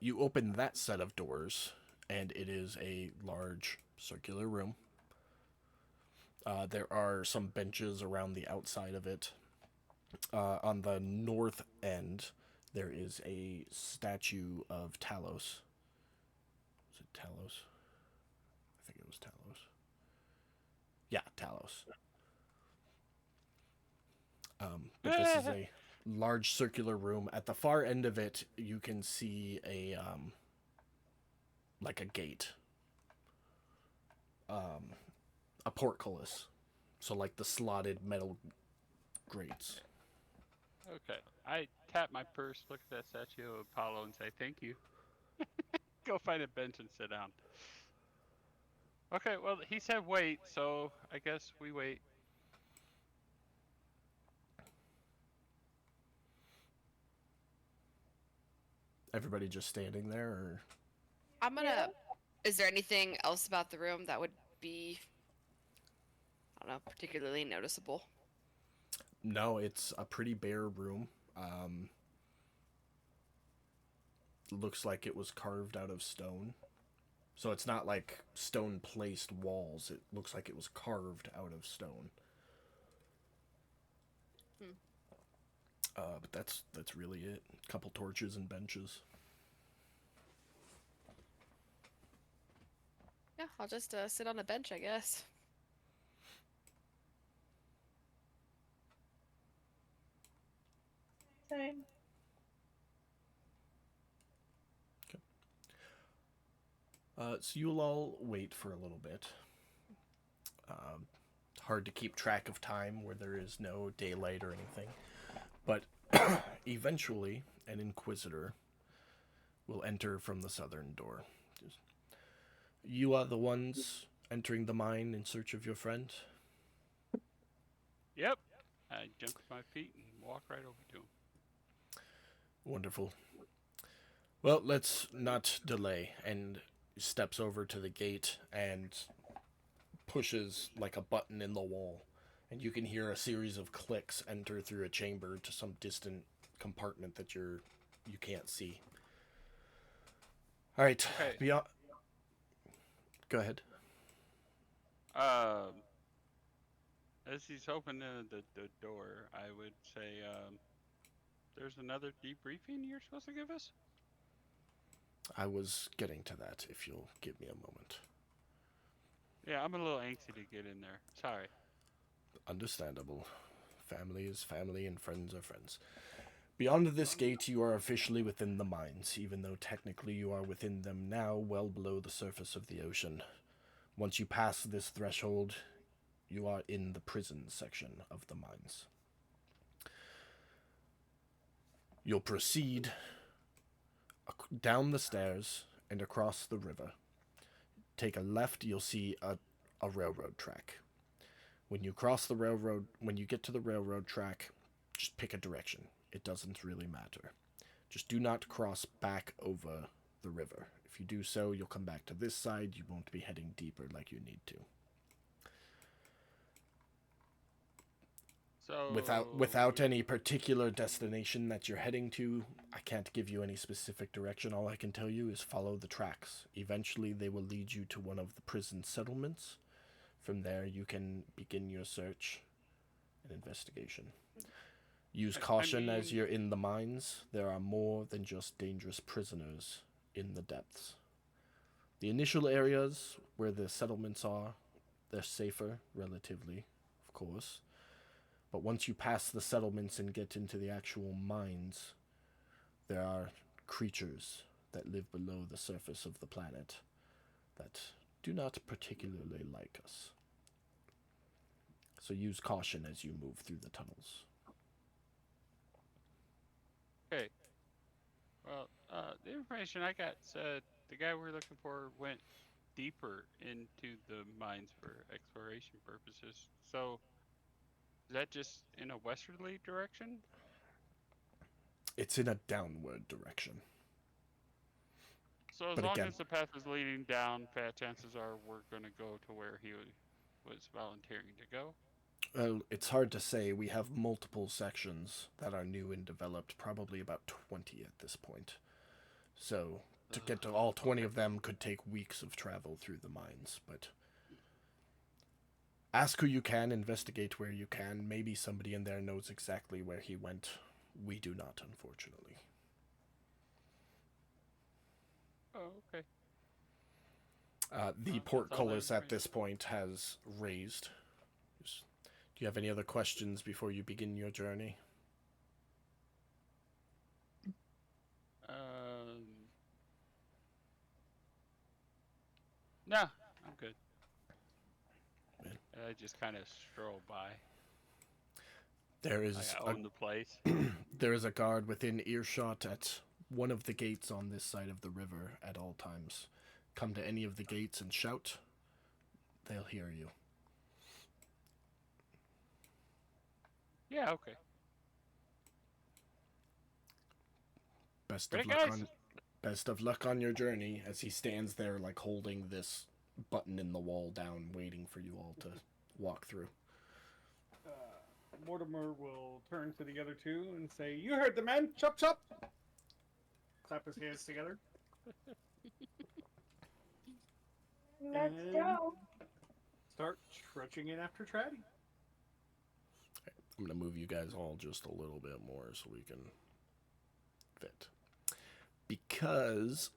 You open that set of doors, and it is a large circular room. There are some benches around the outside of it. On the north end, there is a statue of Talos. Was it Talos? I think it was Talos. Yeah, Talos. But this is a large circular room. At the far end of it, you can see a like a gate, a portcullis, so like the slotted metal grates. Okay, I tap my purse, look at that statue of Apollo, and say thank you. Go find a bench and sit down. Okay, well, he said wait, so I guess we wait. Everybody just standing there, or I'm gonna. Is there anything else about the room that would be, I don't know, particularly noticeable? no? It's a pretty bare room. Looks like it was carved out of stone. So it's not like stone placed walls. It looks like it was carved out of stone. But that's really it. A couple torches and benches. Yeah, I'll just sit on a bench, I guess. Same. So you'll all wait for a little bit. It's hard to keep track of time where there is no daylight or anything. But eventually, an inquisitor will enter from the southern door. You are the ones entering the mine in search of your friend? Yep. I jump to my feet and walk right over to him. Wonderful. Well, let's not delay. And steps over to the gate and pushes like a button in the wall. And you can hear a series of clicks enter through a chamber to some distant compartment that you can't see. All right. Okay. Beyond. Go ahead. As he's opening the door, I would say, there's another debriefing you're supposed to give us? I was getting to that, if you'll give me a moment. Yeah, I'm a little antsy to get in there. Sorry. Understandable. Family is family and friends are friends. Beyond this gate, you are officially within the mines, even though technically you are within them now, well below the surface of the ocean. Once you pass this threshold, you are in the prison section of the mines. You'll proceed down the stairs and across the river. Take a left, you'll see a railroad track. When you cross the railroad, when you get to the railroad track, just pick a direction. It doesn't really matter. Just do not cross back over the river. If you do so, you'll come back to this side. You won't be heading deeper like you need to. So Without any particular destination that you're heading to, I can't give you any specific direction. All I can tell you is follow the tracks. Eventually, they will lead you to one of the prison settlements. From there, you can begin your search and investigation. Use caution as you're in the mines. There are more than just dangerous prisoners in the depths. The initial areas where the settlements are, they're safer, relatively, of course. But once you pass the settlements and get into the actual mines, there are creatures that live below the surface of the planet that do not particularly like us. So use caution as you move through the tunnels. Okay. Well, the information I got said the guy we're looking for went deeper into the mines for exploration purposes. So, is that just in a westerly direction? It's in a downward direction. So as But long again- as the path is leading down, fat chances are we're gonna go to where he was volunteering to go. Well, it's hard to say. We have multiple sections that are new and developed, probably about 20 at this point. So, to get to all 20 of them could take weeks of travel through the mines, but ask who you can, investigate where you can. Maybe somebody in there knows exactly where he went. We do not, unfortunately. Oh, okay. The That's portcullis all the at this point has raised. Do you have any other questions before you begin your journey? No, I'm good. Good. I just kind of stroll by. There Like is I own the place. there is a guard within earshot at one of the gates on this side of the river at all times. Come to any of the gates and shout. They'll hear you. Yeah, okay. Best of Ready, luck guys? best of luck on your journey as he stands there like holding this button in the wall down, waiting for you all to walk through. Mortimer will turn to the other two and say, "You heard the man! Chop chop!" Clap his hands together. Let's And go. Start trudging in after Traddy. I'm going to move you guys all just a little bit more so we can fit. Because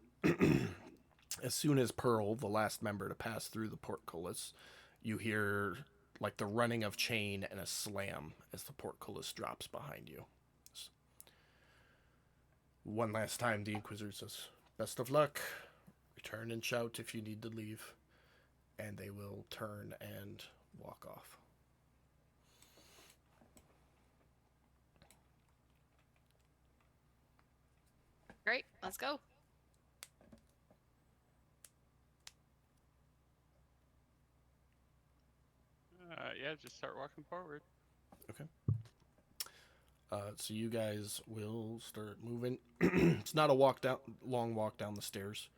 as soon as Pearl, the last member to pass through the portcullis, you hear like the running of chain and a slam as the portcullis drops behind you. One last time, the Inquisitor says, "Best of luck. Return and shout if you need to leave." And they will turn and walk off. Great, let's go. Yeah, just start walking forward. So you guys will start moving. It's not a long walk down the stairs.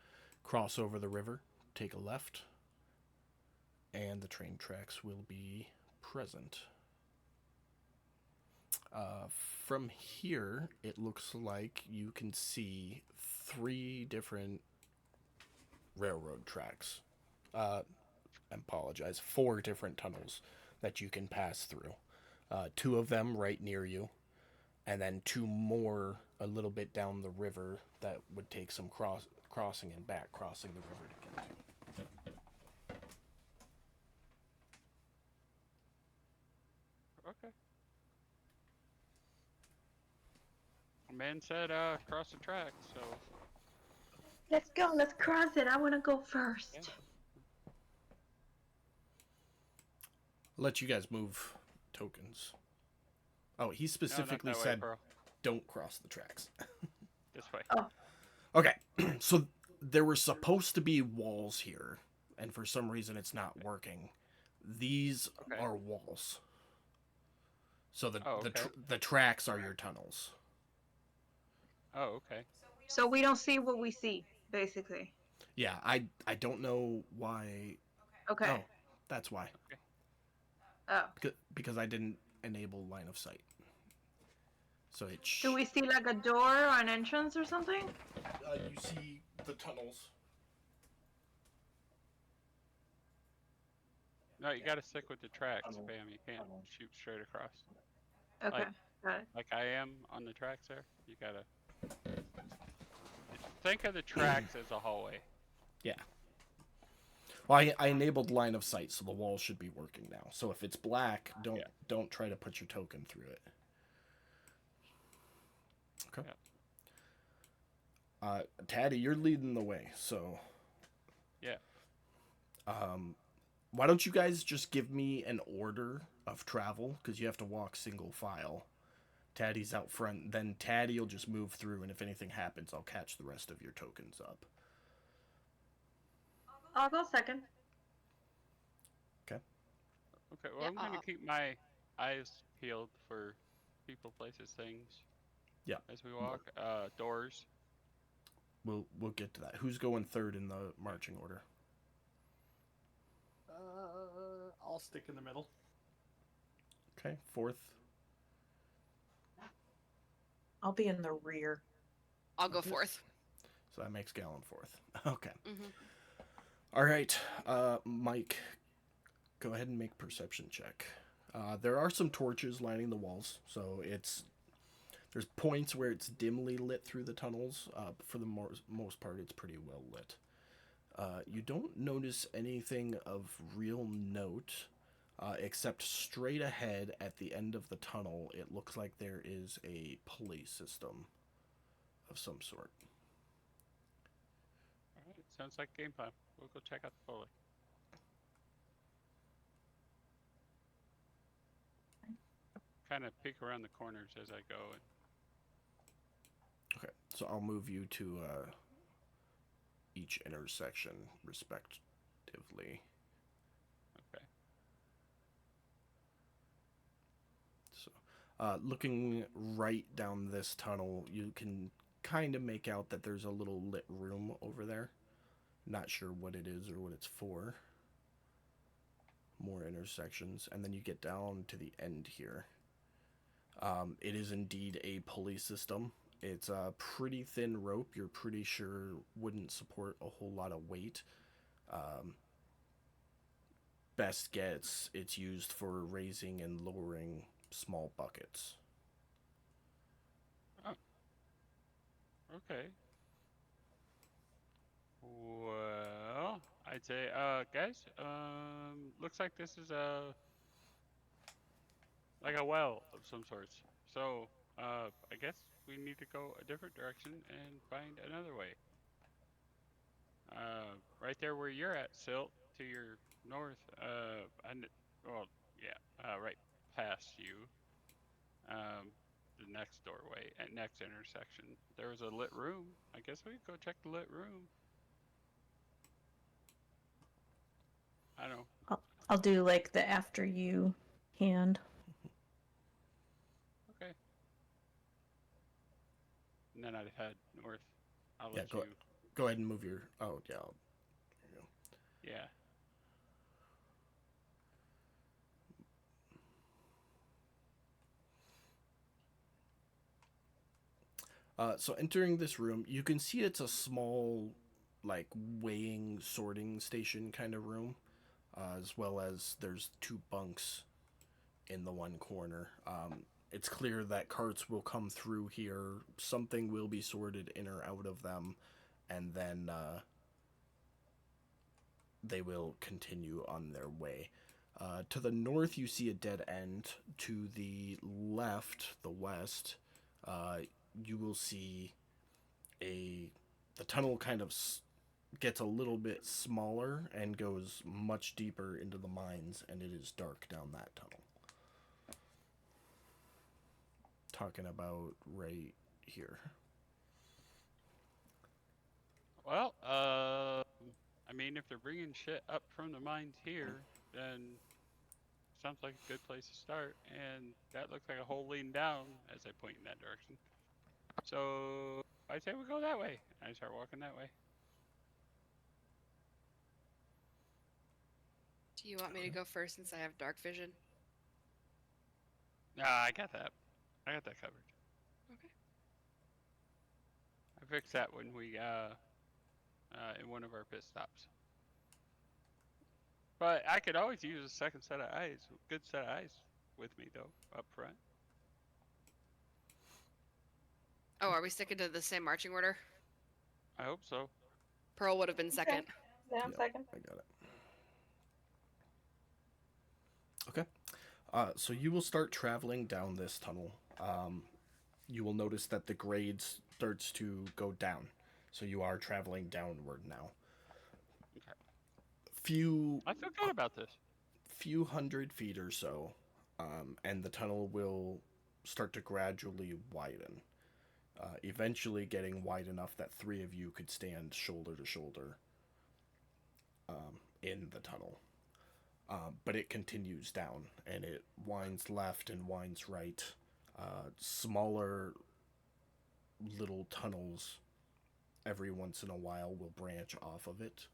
Cross over the river, take a left, and the train tracks will be present. From here, it looks like you can see 3 different railroad tracks. I apologize, 4 different tunnels that you can pass through. 2 of them right near you, and then 2 more a little bit down the river that would take some crossing and back, crossing the river to get to. Okay. Man said cross the track, so Let's go. Let's cross it. I want to go first. Yeah. I'll let you guys move tokens. Oh, he no, not specifically that way, said Pearl. don't cross the tracks. This way. Okay, so there were supposed to be walls here, and for some reason it's not working. These Okay. are walls. So Oh, okay. the tracks are your tunnels. Oh, okay. So we don't see what we see, basically. Yeah, I don't know why. Okay. Oh, that's why. Oh. Because I didn't enable line of sight. So it. Do we see like a door or an entrance or something? You see the tunnels. No, you gotta stick with the tracks, Bam. You can't shoot straight across. Okay. Like- Got it. Like I am on the tracks there. You gotta think of the tracks as a hallway. Well, I enabled line of sight, so the wall should be working now. So if it's black, don't try to put your token through it. Okay. Taddy, you're leading the way, so. Yeah. Why don't you guys just give me an order of travel, because you have to walk single file. Taddy's out front, then Taddy will just move through, and if anything happens, I'll catch the rest of your tokens up. I'll go second. Okay, well, Yeah, I'm gonna keep my eyes peeled for people, places, things. Yeah. As we walk, doors. We'll get to that. Who's going third in the marching order? I'll stick in the middle. Okay, fourth. I'll be in the rear. I'll go fourth. So that makes Gallon fourth. Okay. Hmm. All right, Mike, go ahead and make perception check. There are some torches lining the walls, so there's points where it's dimly lit through the tunnels. But for the most part, it's pretty well lit. You don't notice anything of real note, except straight ahead at the end of the tunnel, it looks like there is a pulley system of some sort. All right, sounds like game plan. We'll go check out the pulley. Kind of peek around the corners as I go. And Okay, so I'll move you to each intersection respectively. okay. So, looking right down this tunnel, you can kind of make out that there's a little lit room over there. Not sure what it is or what it's for. More intersections, and then you get down to the end here. It is indeed a pulley system. It's a pretty thin rope. You're pretty sure wouldn't support a whole lot of weight. Best guess, it's used for raising and lowering small buckets. Okay. Well, I'd say, guys, looks like this is like a well of some sorts. So, I guess we need to go a different direction and find another way. Right there where you're at, Silt, to your north, well, yeah, right past you, the next doorway, at next intersection, there was a lit room. I guess we could go check the lit room. I don't know. I'll do like the after you hand. Okay. And then I'd head north. I'll Yeah, let you. Go ahead and move your. Oh yeah. There you go. Yeah. So entering this room, you can see it's a small, like weighing sorting station kind of room, as well as there's two bunks in the one corner. It's clear that carts will come through here. Something will be sorted in or out of them, and then they will continue on their way. To the north, you see a dead end. To the left, the west, you will see the tunnel kind of gets a little bit smaller and goes much deeper into the mines, and it is dark down that tunnel. Talking about right here. Well, I mean, if they're bringing shit up from the mines here, then sounds like a good place to start. And that looks like a hole leading down as I point in that direction. So I say we go that way. I start walking that way. Do you want me to go first since I have dark vision? I got that. I got that covered. Okay. I fixed that when we in one of our pit stops. But I could always use a second set of eyes, good set of eyes with me though, up front. Oh, are we sticking to the same marching order? I hope so. Pearl would have been second. Down Yep, second. I got it. Okay. So you will start traveling down this tunnel. You will notice that the grade starts to go down. So you are traveling downward now. Okay. I feel good about this. Few hundred feet or so, and the tunnel will start to gradually widen. Eventually getting wide enough that three of you could stand shoulder to shoulder in the tunnel. But it continues down, and it winds left and winds right. Smaller little tunnels every once in a while will branch off of it.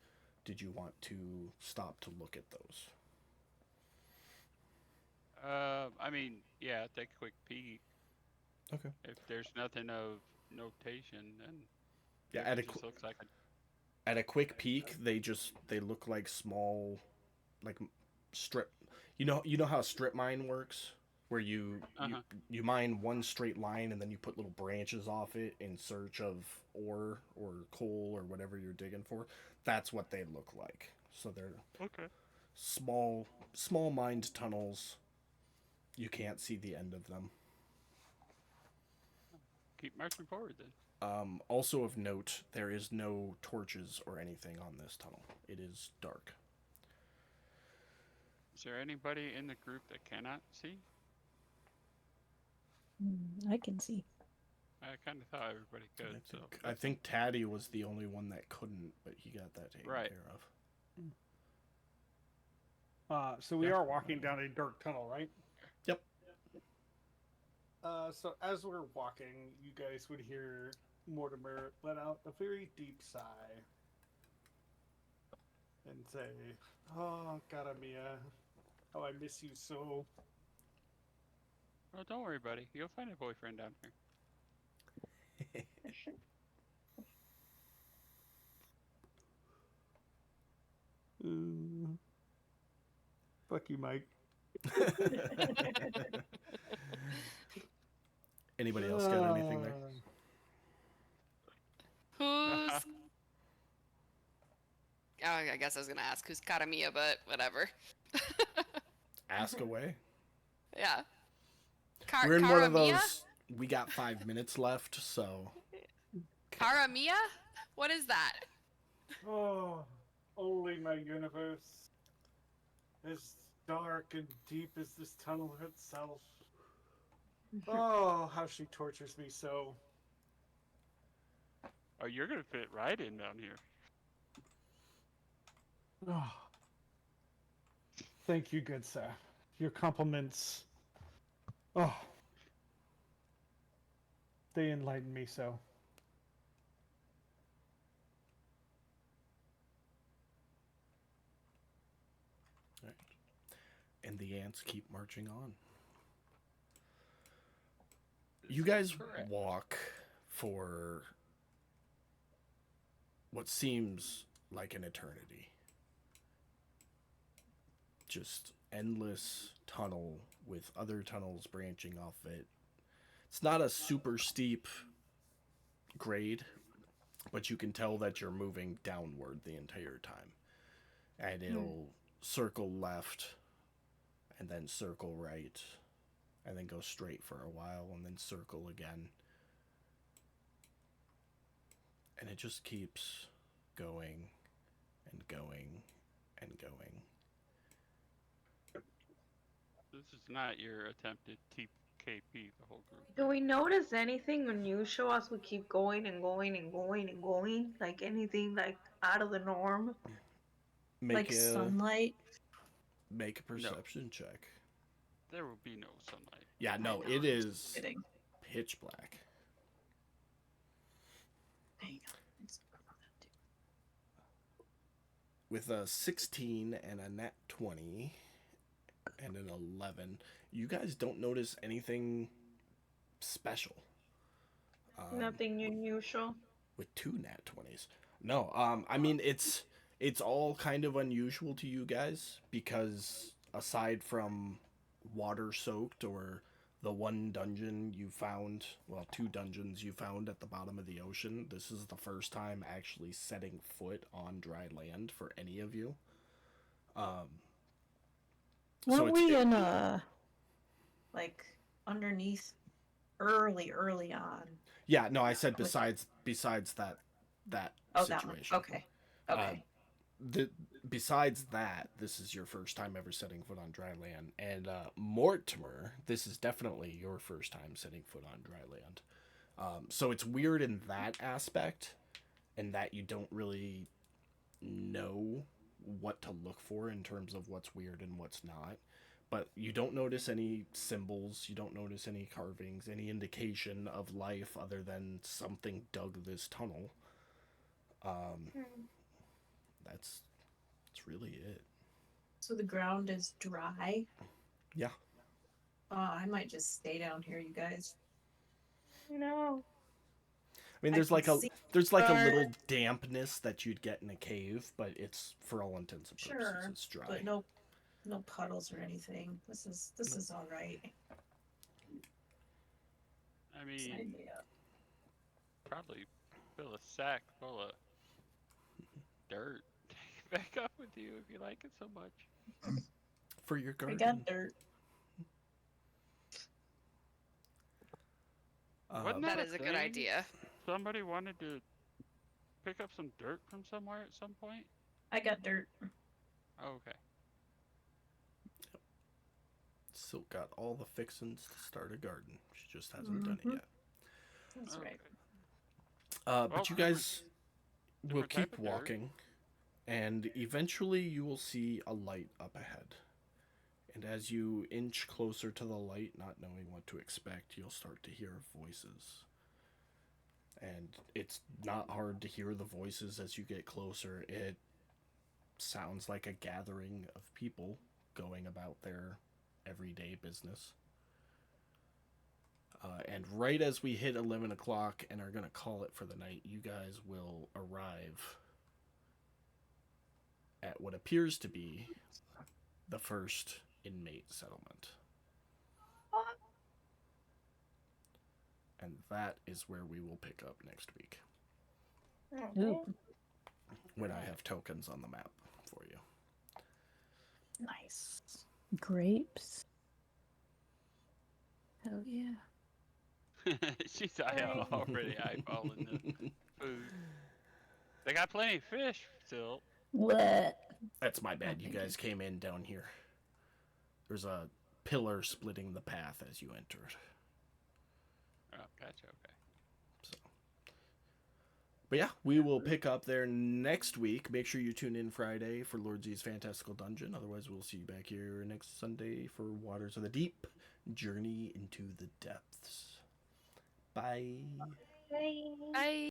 Did you want to stop to look at those? I mean, yeah, take a quick peek. Okay. If there's nothing of notation, then Yeah, maybe it just looks like a at a quick peek, they look like small, like strip. You know how a strip mine works, where Uh-huh. you mine one straight line and then you put little branches off it in search of ore or coal or whatever you're digging for. That's what they look like. So they're okay. small mined tunnels. You can't see the end of them. Keep marching forward then. Also of note, there is no torches or anything on this tunnel. It is dark. Is there anybody in the group that cannot see? I can see. I kind of thought everybody could. I think Taddy was the only one that couldn't, but he got that taken Right. care of. So we Yeah. are walking down a dark tunnel, right? Yep. So as we're walking, you guys would hear Mortimer let out a very deep sigh and say, "Oh, Karamia, how I miss you so." Oh, don't worry, buddy. You'll find a boyfriend down here. Fuck you, Mike. Anybody else got anything there? Who's? Oh, I guess I was gonna ask who's Karamiya, but whatever. Ask away. Yeah. We're in one of Karamiya? those. We got 5 minutes left, so Karamiya? What is that? Oh, only my universe, as dark and deep as this tunnel itself. Oh, how she tortures me so. Oh, you're gonna fit right in down here. Oh. Thank you, good sir. Your compliments. Oh. They enlighten me so. Right. And the ants keep marching on. You guys Correct. walk for what seems like an eternity. Just endless tunnel with other tunnels branching off it. It's not a super steep grade, but you can tell that you're moving downward the entire time. And it'll circle left and then circle right and then go straight for a while and then circle again. And it just keeps going and going and going. This is not your attempted TKP, the whole group. Do we notice anything unusual as we keep going and going and going and going? Like anything like out of the norm? Like sunlight. Make a perception check. There will be no sunlight. Yeah, no, know, it is Kidding. pitch black. Hang on. It's- With a 16 and a nat 20 and an 11, you guys don't notice anything special. Nothing unusual. With 2 nat 20s. No, I mean it's all kind of unusual to you guys because aside from water soaked or the one dungeon you found, well, 2 dungeons you found at the bottom of the ocean, this is the first time actually setting foot on dry land for any of you. Weren't we in like underneath early on? Yeah, no, I said besides that Oh, that one. situation. Okay. Okay. Besides that, this is your first time ever setting foot on dry land, and Mortimer, this is definitely your first time setting foot on dry land. So it's weird in that aspect, and that you don't really know what to look for in terms of what's weird and what's not. but you don't notice any symbols, you don't notice any carvings, any indication of life other than something dug this tunnel. That's really it. So the ground is dry. Yeah. I might just stay down here, you guys. No. I mean, I there's can like a see there's like a stars. little dampness that you'd get in a cave, but it's for all intents and purposes Sure, it's dry. but no puddles or anything. This is all right. I mean, Sign me up. probably fill a sack full of dirt. Take it back up with you if you like it so much. For your We garden. got dirt. Wasn't That a is a good thing? idea. Somebody wanted to pick up some dirt from somewhere at some point? I got dirt. Oh, okay. Silk got all the fixins to start a garden. She just hasn't done it Mhm. yet. That's Okay. right. Well, But you guys will different type keep of dirt. walking, and eventually you will see a light up ahead. And as you inch closer to the light, not knowing what to expect, you'll start to hear voices. And it's not hard to hear the voices as you get closer. It sounds like a gathering of people going about their everyday business. And right as we hit 11 o'clock and are going to call it for the night, you guys will arrive at what appears to be the first inmate settlement. And that is where we will pick up next week, Ooh, when I have tokens on the map for you. nice. Grapes. Hell yeah. She's already eyeballing the food. They got plenty of fish still. What? That's my bad. You guys came in down here. There's a pillar splitting the path as you entered. Oh, gotcha. Okay. So, but yeah, we will pick up there next week. Make sure you tune in Friday for Lord Z's Fantastical Dungeon. Otherwise, we'll see you back here next Sunday for Waters of the Deep, Journey into the Depths. Bye. Bye. Bye.